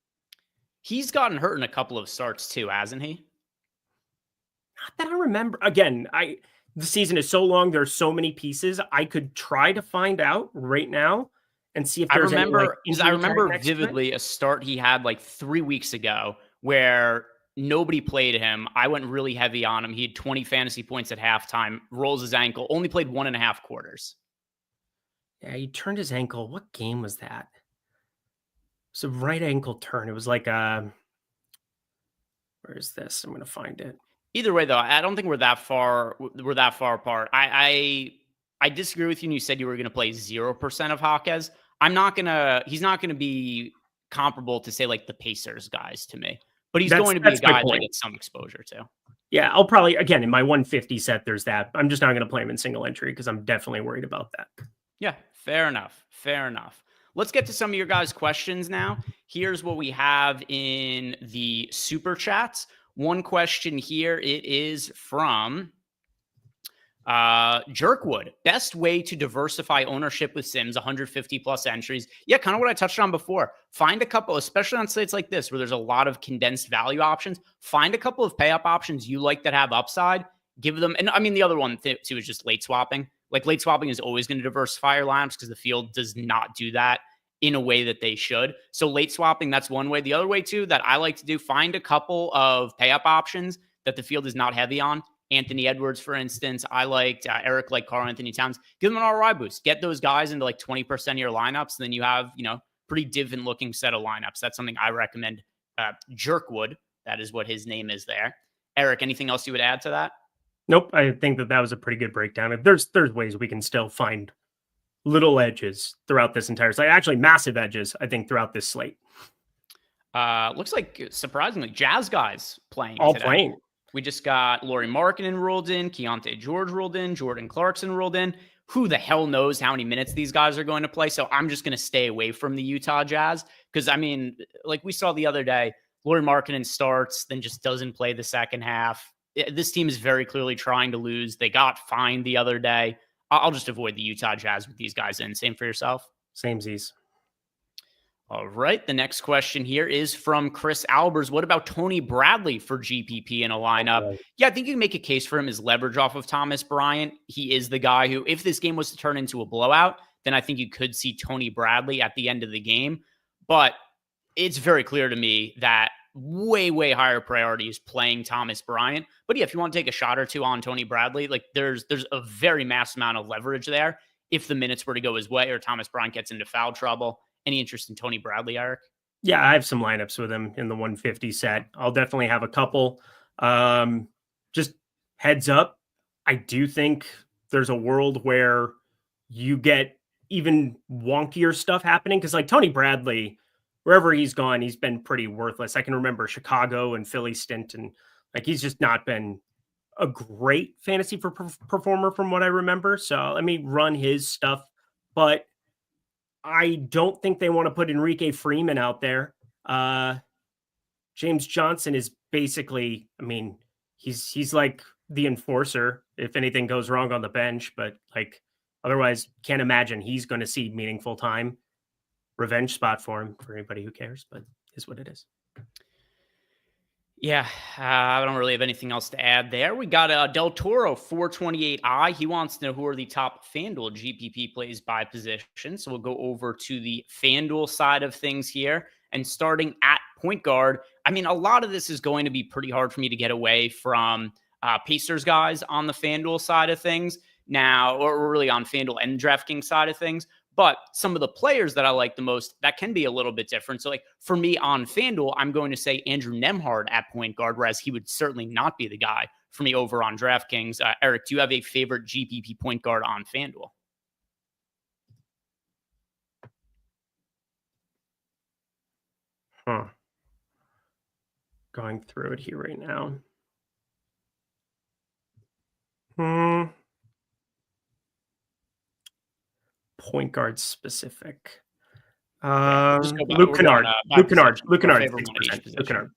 He's gotten hurt in a couple of starts too, hasn't he? Not that I remember. Again, the season is so long. There's so many pieces. I could try to find out right now and see if there's I remember next vividly a start he had like 3 weeks ago where nobody played him. I went really heavy on him. He had 20 fantasy points at halftime, rolls his ankle, only played 1.5 quarters. Yeah, he turned his ankle. What game was that? It was a right ankle turn. It was like where is this? I'm going to find it. Either way, though, I don't think we're that far apart. I disagree with you when you said you were going to play 0% of Jaquez. He's not going to be comparable to say like the Pacers guys to me. But he's going to be a guy that I get some exposure to. Yeah, I'll probably, again, in my 150 set, there's that. I'm just not going to play him in single entry because I'm definitely worried about that. Yeah, fair enough. Let's get to some of your guys' questions now. Here's what we have in the super chats. One question here, it is from Jerkwood. Best way to diversify ownership with Sims, 150 plus entries. Yeah, kind of what I touched on before. Find a couple, especially on slates like this, where there's a lot of condensed value options. Find a couple of pay up options you like that have upside. Give them, and I mean, the other one too is just late swapping. Like late swapping is always going to diversify your lineups because the field does not do that in a way that they should. So late swapping, that's one way. The other way too that I like to do, find a couple of pay up options that the field is not heavy on. Anthony Edwards, for instance. I liked Eric, like Karl Anthony Towns. Give them an ROI boost. Get those guys into like 20% of your lineups. And then you have, pretty different looking set of lineups. That's something I recommend. Jerkwood, that is what his name is there. Eric, anything else you would add to that? Nope. I think that was a pretty good breakdown. There's ways we can still find little edges throughout this entire slate. Actually, massive edges, I think, throughout this slate. Looks like, surprisingly, Jazz guys playing All today. playing. We just got Lauri Markkanen rolled in, Keontae George rolled in, Jordan Clarkson rolled in. Who the hell knows how many minutes these guys are going to play? So I'm just going to stay away from the Utah Jazz because, I mean, like we saw the other day, Lauri Markkanen starts, then just doesn't play the second half. This team is very clearly trying to lose. They got fined the other day. I'll just avoid the Utah Jazz with these guys in. Same for yourself? Samesies. All right. The next question here is from Chris Albers. What about Tony Bradley for GPP in a lineup? Right. Yeah, I think you can make a case for him as leverage off of Thomas Bryant. He is the guy who, if this game was to turn into a blowout, then I think you could see Tony Bradley at the end of the game. But it's very clear to me that way, way higher priority is playing Thomas Bryant. But yeah, if you want to take a shot or two on Tony Bradley, like there's a very massive amount of leverage there if the minutes were to go his way or Thomas Bryant gets into foul trouble. Any interest in Tony Bradley, Eric? Yeah, I have some lineups with him in the 150 set. I'll definitely have a couple. Just heads up, I do think there's a world where you get even wonkier stuff happening because like Tony Bradley, wherever he's gone, he's been pretty worthless. I can remember Chicago and Philly stint, and like he's just not been a great fantasy performer from what I remember. So let me run his stuff, but I don't think they want to put Enrique Freeman out there. James Johnson is basically, I mean, he's like the enforcer if anything goes wrong on the bench, but like otherwise can't imagine he's going to see meaningful time. Revenge spot for him for anybody who cares, but is what it is. Yeah, I don't really have anything else to add there. We got Del Toro 428i. He wants to know who are the top FanDuel GPP plays by position. So we'll go over to the FanDuel side of things here. And starting at point guard, I mean, a lot of this is going to be pretty hard for me to get away from Pacers guys on the FanDuel side of things now, or really on FanDuel and DraftKings side of things. But some of the players that I like the most, that can be a little bit different. So like for me on FanDuel, I'm going to say Andrew Nembhard at point guard, whereas he would certainly not be the guy for me over on DraftKings. Eric, do you have a favorite GPP point guard on FanDuel? Going through it here right now. Point guard specific. Luke Kennard. Luke Kennard. 6%.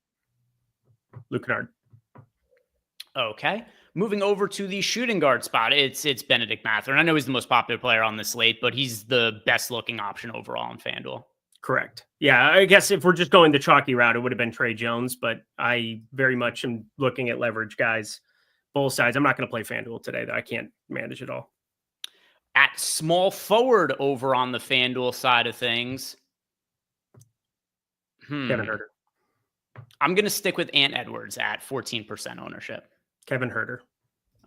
Luke Kennard. Okay. Moving over to the shooting guard spot, it's Benedict Mathurin. I know he's the most popular player on the slate, but he's the best looking option overall in FanDuel. Correct. Yeah, I guess if we're just going the chalky route, it would have been Trey Jones, but I very much am looking at leverage guys, both sides. I'm not going to play FanDuel today, though. I can't manage it all. At small forward over on the FanDuel side of things, Kevin Huerter. I'm going to stick with Ant Edwards at 14% ownership. Kevin Huerter.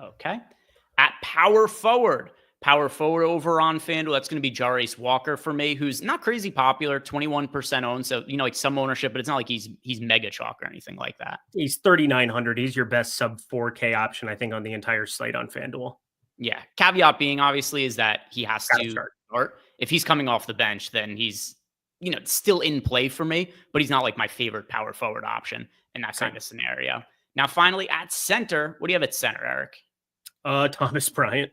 Okay. At power forward over on FanDuel, that's going to be Jarace Walker for me, who's not crazy popular, 21% owned. So, you know, like some ownership, but it's not like he's mega chalk or anything like that. He's 3,900. He's your best sub 4K option, I think, on the entire slate on FanDuel. Yeah. Caveat being, obviously, is that he has to start. If he's coming off the bench, then he's, you know, still in play for me, but he's not like my favorite power forward option in that kind of scenario. Now, finally, at center, what do you have at center, Eric? Thomas Bryant.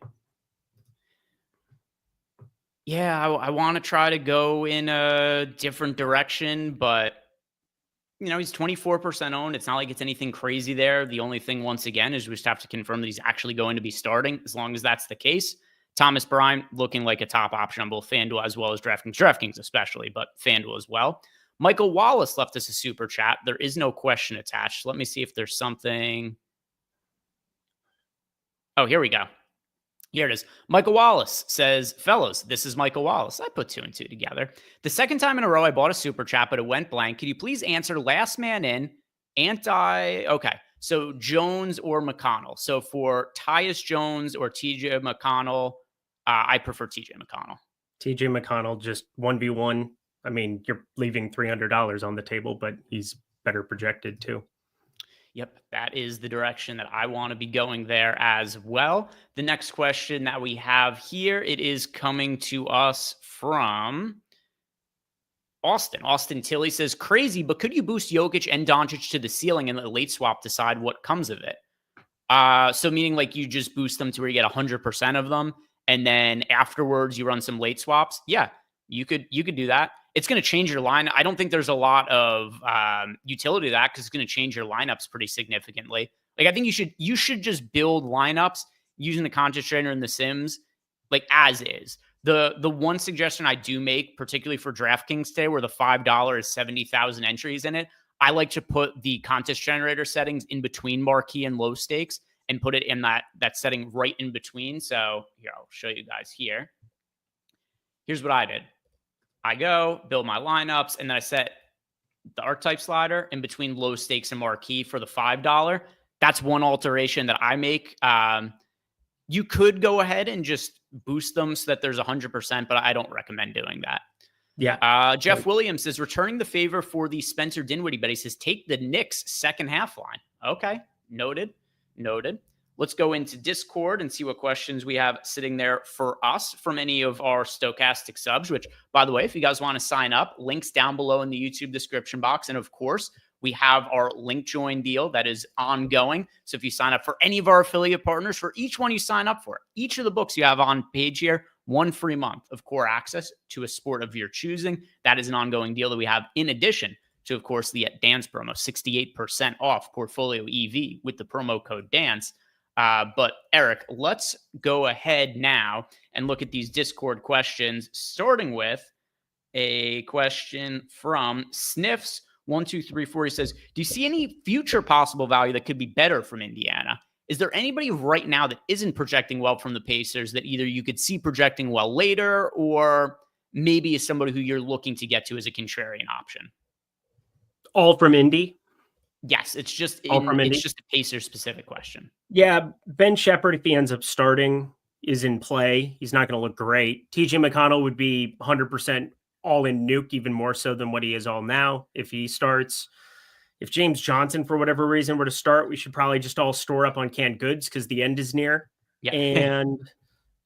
Yeah, I want to try to go in a different direction, but, you know, he's 24% owned. It's not like it's anything crazy there. The only thing, once again, is we just have to confirm that he's actually going to be starting. As long as that's the case, Thomas Bryant looking like a top option on both FanDuel as well as DraftKings especially, but FanDuel as well. Michael Wallace left us a super chat. There is no question attached. Let me see if there's something. Oh, here we go. Here it is. Michael Wallace says, fellows, this is Michael Wallace. I put 2 and 2 together. The second time in a row I bought a super chat, but it went blank. Could you please answer last man in Okay. So Jones or McConnell. So for Tyus Jones or TJ McConnell, I prefer TJ McConnell. TJ McConnell, just 1v1. I mean, you're leaving $300 on the table, but he's better projected too. Yep, that is the direction that I want to be going there as well. The next question that we have here, it is coming to us from Austin. Austin Tilley says, crazy, but could you boost Jokic and Doncic to the ceiling and let late swap decide what comes of it? So meaning like you just boost them to where you get 100% of them, and then afterwards you run some late swaps. Yeah, you could do that. It's going to change your line. I don't think there's a lot of utility to that because it's going to change your lineups pretty significantly. Like I think you should just build lineups using the contest trainer and the Sims like as is. The one suggestion I do make, particularly for DraftKings today, where the $5 is 70,000 entries in it, I like to put the contest generator settings in between marquee and low stakes and put it in that setting right in between. So here, I'll show you guys here. Here's what I did. I go build my lineups, and then I set the archetype slider in between low stakes and marquee for the $5. That's one alteration that I make. You could go ahead and just boost them so that there's 100%, but I don't recommend doing that. Yeah. Jeff Williams is returning the favor for the Spencer Dinwiddie bet. He says, take the Knicks second half line. Okay. Noted. Let's go into Discord and see what questions we have sitting there for us from any of our Stokastic subs, which, by the way, if you guys want to sign up, links down below in the YouTube description box. And of course, we have our link join deal that is ongoing. So if you sign up for any of our affiliate partners, for each one you sign up for, each of the books you have on page here, 1 free month of core access to a sport of your choosing. That is an ongoing deal that we have in addition to, of course, the dance promo, 68% off portfolio EV with the promo code DANCE. But Eric, let's go ahead now and look at these Discord questions, starting with a question from Sniffs1234. He says, do you see any future possible value that could be better from Indiana? Is there anybody right now that isn't projecting well from the Pacers that either you could see projecting well later, or maybe is somebody who you're looking to get to as a contrarian option? All from Indy? Yes, it's just Indy? Just a Pacers specific question. Yeah, Ben Shepherd, if he ends up starting, is in play. He's not going to look great. TJ McConnell would be 100% all in Nuke, even more so than what he is all now if he starts. If James Johnson, for whatever reason, were to start, we should probably just all store up on canned goods because the end is near. Yeah. And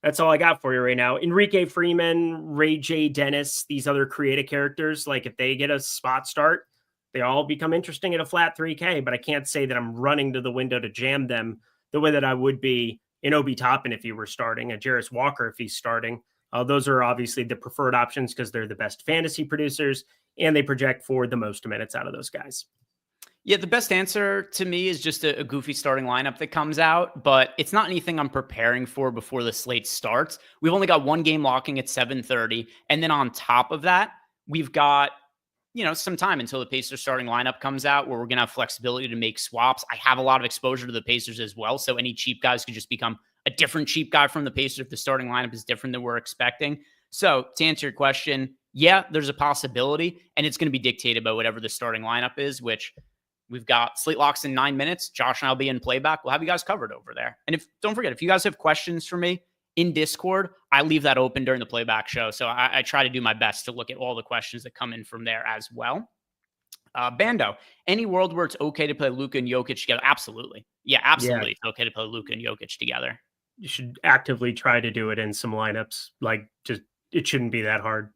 that's all I got for you right now. Enrique Freeman, Ray J. Dennis, these other creative characters, like if they get a spot start, they all become interesting at a flat 3K, but I can't say that I'm running to the window to jam them the way that I would be in Obi Toppin if he were starting, a Jarris Walker if he's starting. Those are obviously the preferred options because they're the best fantasy producers and they project for the most minutes out of those guys. Yeah, the best answer to me is just a goofy starting lineup that comes out, but it's not anything I'm preparing for before the slate starts. We've only got one game locking at 7:30. And then on top of that, we've got, some time until the Pacers starting lineup comes out where we're going to have flexibility to make swaps. I have a lot of exposure to the Pacers as well. So any cheap guys could just become a different cheap guy from the Pacers if the starting lineup is different than we're expecting. So to answer your question, yeah, there's a possibility, and it's going to be dictated by whatever the starting lineup is, which we've got slate locks in 9 minutes. Josh and I'll be in playback. We'll have you guys covered over there. And don't forget, if you guys have questions for me in Discord, I leave that open during the playback show. So I try to do my best to look at all the questions that come in from there as well. Bando, any world where it's okay to play Luka and Jokic together? Absolutely. Yeah, absolutely. Yeah. It's okay to play Luka and Jokic together. You should actively try to do it in some lineups. It shouldn't be that hard.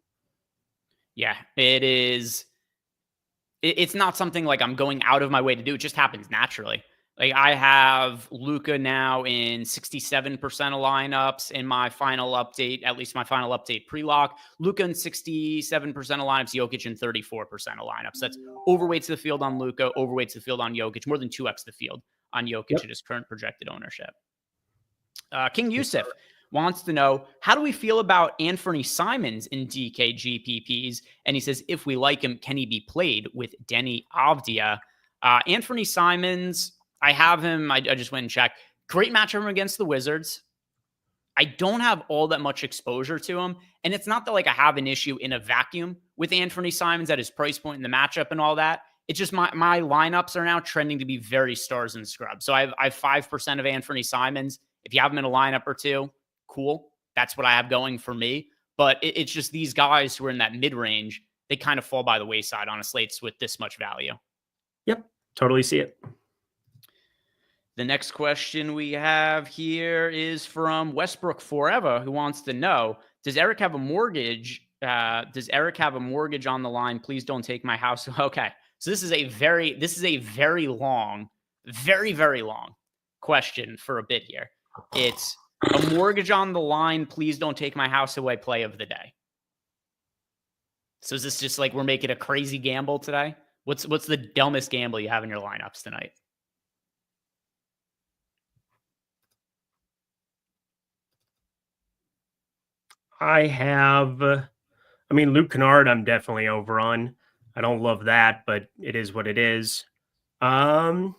Yeah, it is. It's not something like I'm going out of my way to do. It just happens naturally. Like I have Luka now in 67% of lineups in my final update, at least my final update pre-lock. Luka in 67% of lineups, Jokic in 34% of lineups. That's overweights the field on Luka, overweights the field on Jokic, more than 2x the field on Jokic at his current projected ownership. King Yusuf wants to know, how do we feel about Anthony Simons in DK GPPs? And he says, if we like him, can he be played with Denny Avdia? Anthony Simons, I have him. I just went and checked. Great matchup against the Wizards. I don't have all that much exposure to him. And it's not that like I have an issue in a vacuum with Anthony Simons at his price point in the matchup and all that. It's just my lineups are now trending to be very stars and scrubs. So I have 5% of Anthony Simons. If you have him in a lineup or two, cool. That's what I have going for me. But it's just these guys who are in that mid-range, they kind of fall by the wayside on a slate with this much value. Yep, totally see it. The next question we have here is from Westbrook Forever, who wants to know, does Eric have a mortgage? Does Eric have a mortgage on the line? Please don't take my house. Okay. So this is a very long, very long question for a bit here. It's a mortgage on the line. Please don't take my house away play of the day. So is this just like we're making a crazy gamble today? What's the dumbest gamble you have in your lineups tonight? I have, I mean, Luke Kennard, I'm definitely over on. I don't love that, but it is what it is. I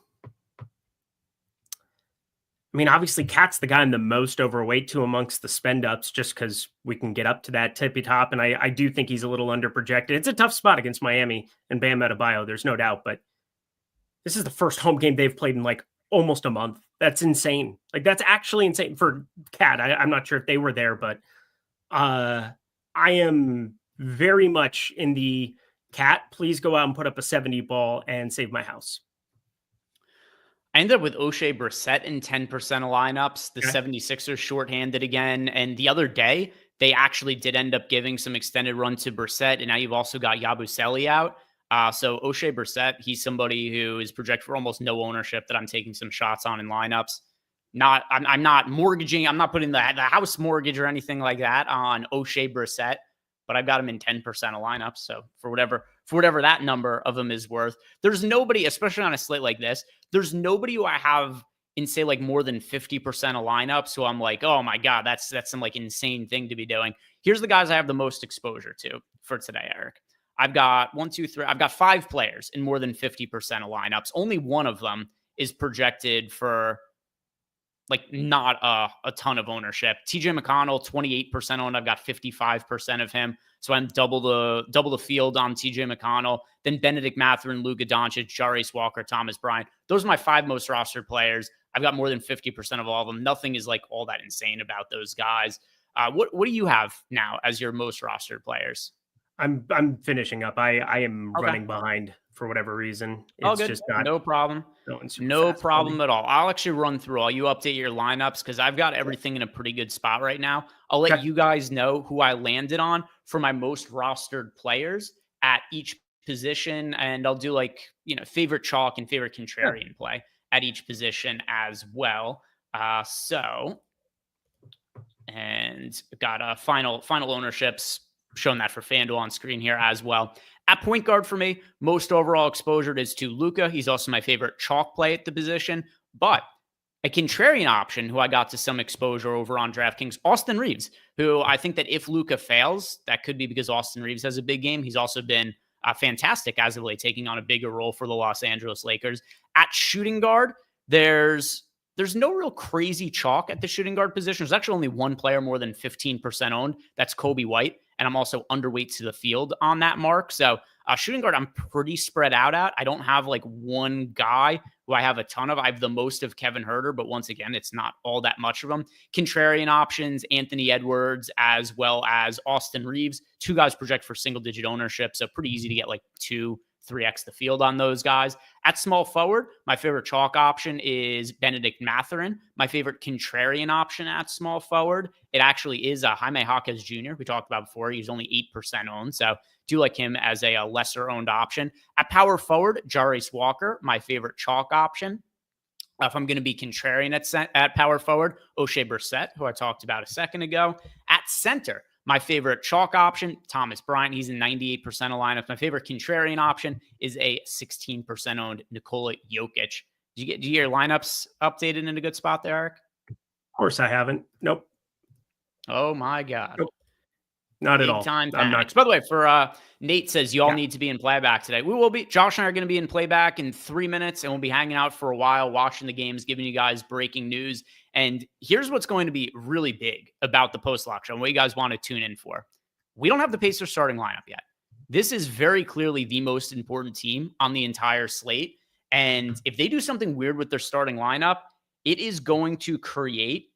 mean, obviously, Cat's the guy I'm the most overweight to amongst the spend ups just because we can get up to that tippy top. And I do think he's a little underprojected. It's a tough spot against Miami and Bam Adebayo, there's no doubt. But this is the first home game they've played in like almost a month. That's insane. Like, that's actually insane for Cat. I'm not sure if they were there, but I am very much in the Cat. Please go out and put up a 70 ball and save my house. I ended up with O'Shea Brissett in 10% of lineups. The Okay. 76ers shorthanded again. And the other day, they actually did end up giving some extended run to Brissett. And now you've also got Yabusele out. So O'Shea Brissett, he's somebody who is projected for almost no ownership that I'm taking some shots on in lineups. I'm not mortgaging. I'm not putting the house mortgage or anything like that on O'Shea Brissett, but I've got him in 10% of lineups. So for whatever that number of him is worth, there's nobody, especially on a slate like this, there's nobody who I have in say like more than 50% of lineups. So I'm like, oh my God, that's some like insane thing to be doing. Here's the guys I have the most exposure to for today, Eric. I've got I've got 5 players in more than 50% of lineups. Only one of them is projected for like not a ton of ownership. TJ McConnell, 28% owned. I've got 55% of him. So I'm double the field on TJ McConnell. Then Benedict Mathurin, Luka Doncic, Jarius Walker, Thomas Bryant. Those are my 5 most rostered players. I've got more than 50% of all of them. Nothing is like all that insane about those guys. What do you have now as your most rostered players? I'm finishing up. I am Okay. running behind for whatever reason. Oh, It's good. just not No problem. going super No fast for problem me. at all. I'll actually run through all. You update your lineups because I've got everything in a pretty good spot right now. I'll let Okay. you guys know who I landed on for my most rostered players at each position. And I'll do like, favorite chalk and favorite contrarian play at each position as well. And got final ownerships, showing that for FanDuel on screen here as well. At point guard for me, most overall exposure is to Luka. He's also my favorite chalk play at the position. But a contrarian option who I got to some exposure over on DraftKings, Austin Reeves, who I think that if Luka fails, that could be because Austin Reeves has a big game. He's also been fantastic as of late, taking on a bigger role for the Los Angeles Lakers. At shooting guard, there's no real crazy chalk at the shooting guard position. There's actually only one player more than 15% owned. That's Kobe White. And I'm also underweight to the field on that mark. So shooting guard, I'm pretty spread out at. I don't have like one guy who I have a ton of. I have the most of Kevin Huerter, but once again, it's not all that much of them. Contrarian options, Anthony Edwards, as well as Austin Reeves. 2 guys project for single-digit ownership, so pretty easy to get like 3x the field on those guys. At small forward, my favorite chalk option is Benedict Mathurin. My favorite contrarian option at small forward, it actually is Jaime Jaquez Jr. We talked about before. He's only 8% owned, so do like him as a lesser owned option. At power forward, Jarius Walker, my favorite chalk option. If I'm going to be contrarian at power forward, O'Shea Brissett, who I talked about a second ago. At center, my favorite chalk option, Thomas Bryant. He's in 98% of lineups. My favorite contrarian option is a 16% owned Nikola Jokic. Do you get your lineups updated in a good spot there, Eric? Of course I haven't. Nope. Oh my God. Nope. Not at Big all. time I'm not. panics. By the way, for Nate says you all need to be in playback today. We will be. Josh and I are going to be in playback in 3 minutes, and we'll be hanging out for a while, watching the games, giving you guys breaking news. And here's what's going to be really big about the post-lock show and what you guys want to tune in for. We don't have the Pacers starting lineup yet. This is very clearly the most important team on the entire slate. And if they do something weird with their starting lineup, it is going to create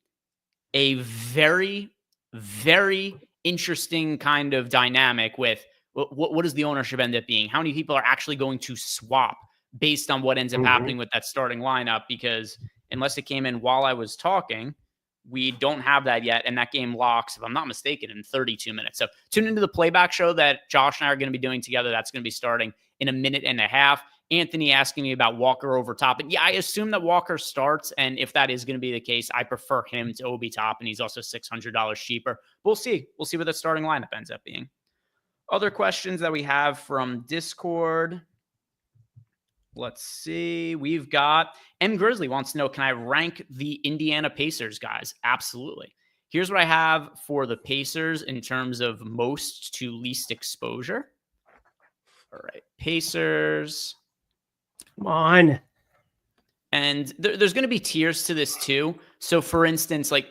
a very, very interesting kind of dynamic with what does the ownership end up being? How many people are actually going to swap based on what ends up happening with that starting lineup? Because unless it came in while I was talking, we don't have that yet. And that game locks, if I'm not mistaken, in 32 minutes. So tune into the playback show that Josh and I are going to be doing together. That's going to be starting in a minute and a half. Anthony asking me about Walker over top. And yeah, I assume that Walker starts. And if that is going to be the case, I prefer him to Obi Toppin. He's also $600 cheaper. We'll see. We'll see what the starting lineup ends up being. Other questions that we have from Discord. Let's see. We've got M. Grizzly wants to know, can I rank the Indiana Pacers guys? Absolutely. Here's what I have for the Pacers in terms of most to least exposure. All right, Pacers. Come on. And there's going to be tiers to this too. So for instance, like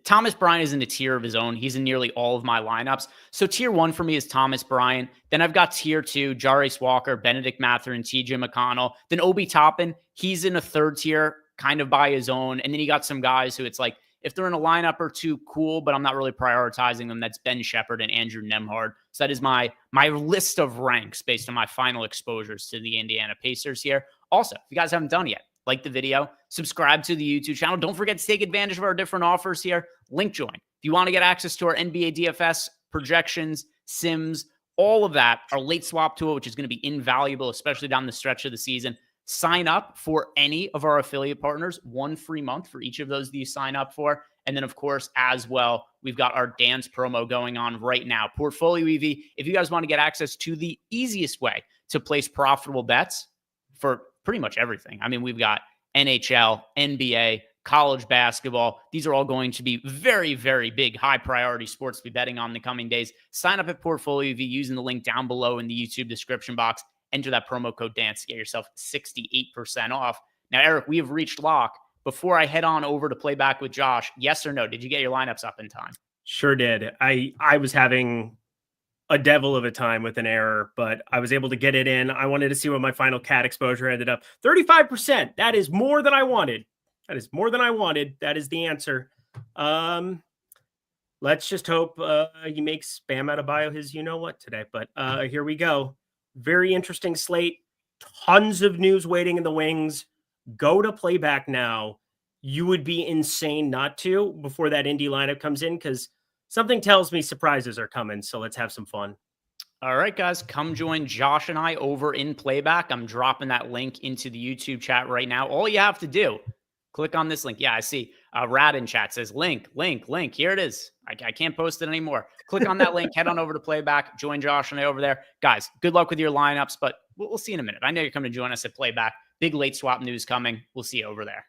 Thomas Bryant is in a tier of his own. He's in nearly all of my lineups. So tier 1 for me is Thomas Bryant. Then I've got tier 2, Jarace Walker, Benedict Mathurin, TJ McConnell. Then Obi Toppin, he's in a third tier kind of by his own. And then you got some guys who it's like, if they're in a lineup or two, cool, but I'm not really prioritizing them. That's Ben Shepherd and Andrew Nembhard. So that is my list of ranks based on my final exposures to the Indiana Pacers here. Also, if you guys haven't done it yet, like the video, subscribe to the YouTube channel. Don't forget to take advantage of our different offers here. Link join. If you want to get access to our NBA DFS projections, sims, all of that, our late swap tool, which is going to be invaluable, especially down the stretch of the season. Sign up for any of our affiliate partners, 1 free month for each of those that you sign up for. And then, of course, as well, we've got our dance promo going on right now. Portfolio EV, if you guys want to get access to the easiest way to place profitable bets for pretty much everything. I mean, we've got NHL, NBA, college basketball. These are all going to be very, very big, high priority sports to be betting on in the coming days. Sign up at Portfolio EV using the link down below in the YouTube description box. Enter that promo code DANCE to get yourself 68% off. Now, Eric, we have reached lock. Before I head on over to play back with Josh, yes or no? Did you get your lineups up in time? Sure did. I was having a devil of a time with an error, but I was able to get it in. I wanted to see what my final cat exposure ended up. 35%. That is more than I wanted. That is the answer. Let's just hope he makes spam out of bio his you-know-what today. But here we go. Very interesting slate. Tons of news waiting in the wings. Go to playback now. You would be insane not to before that Indy lineup comes in because something tells me surprises are coming. So let's have some fun. All right, guys, come join Josh and I over in playback. I'm dropping that link into the YouTube chat right now. All you have to do, click on this link. Yeah, I see. Rad in chat says link. Here it is. I can't post it anymore. Click on that link. Head on over to playback. Join Josh and I over there. Guys, good luck with your lineups, but we'll see in a minute. I know you're coming to join us at playback. Big late swap news coming. We'll see you over there.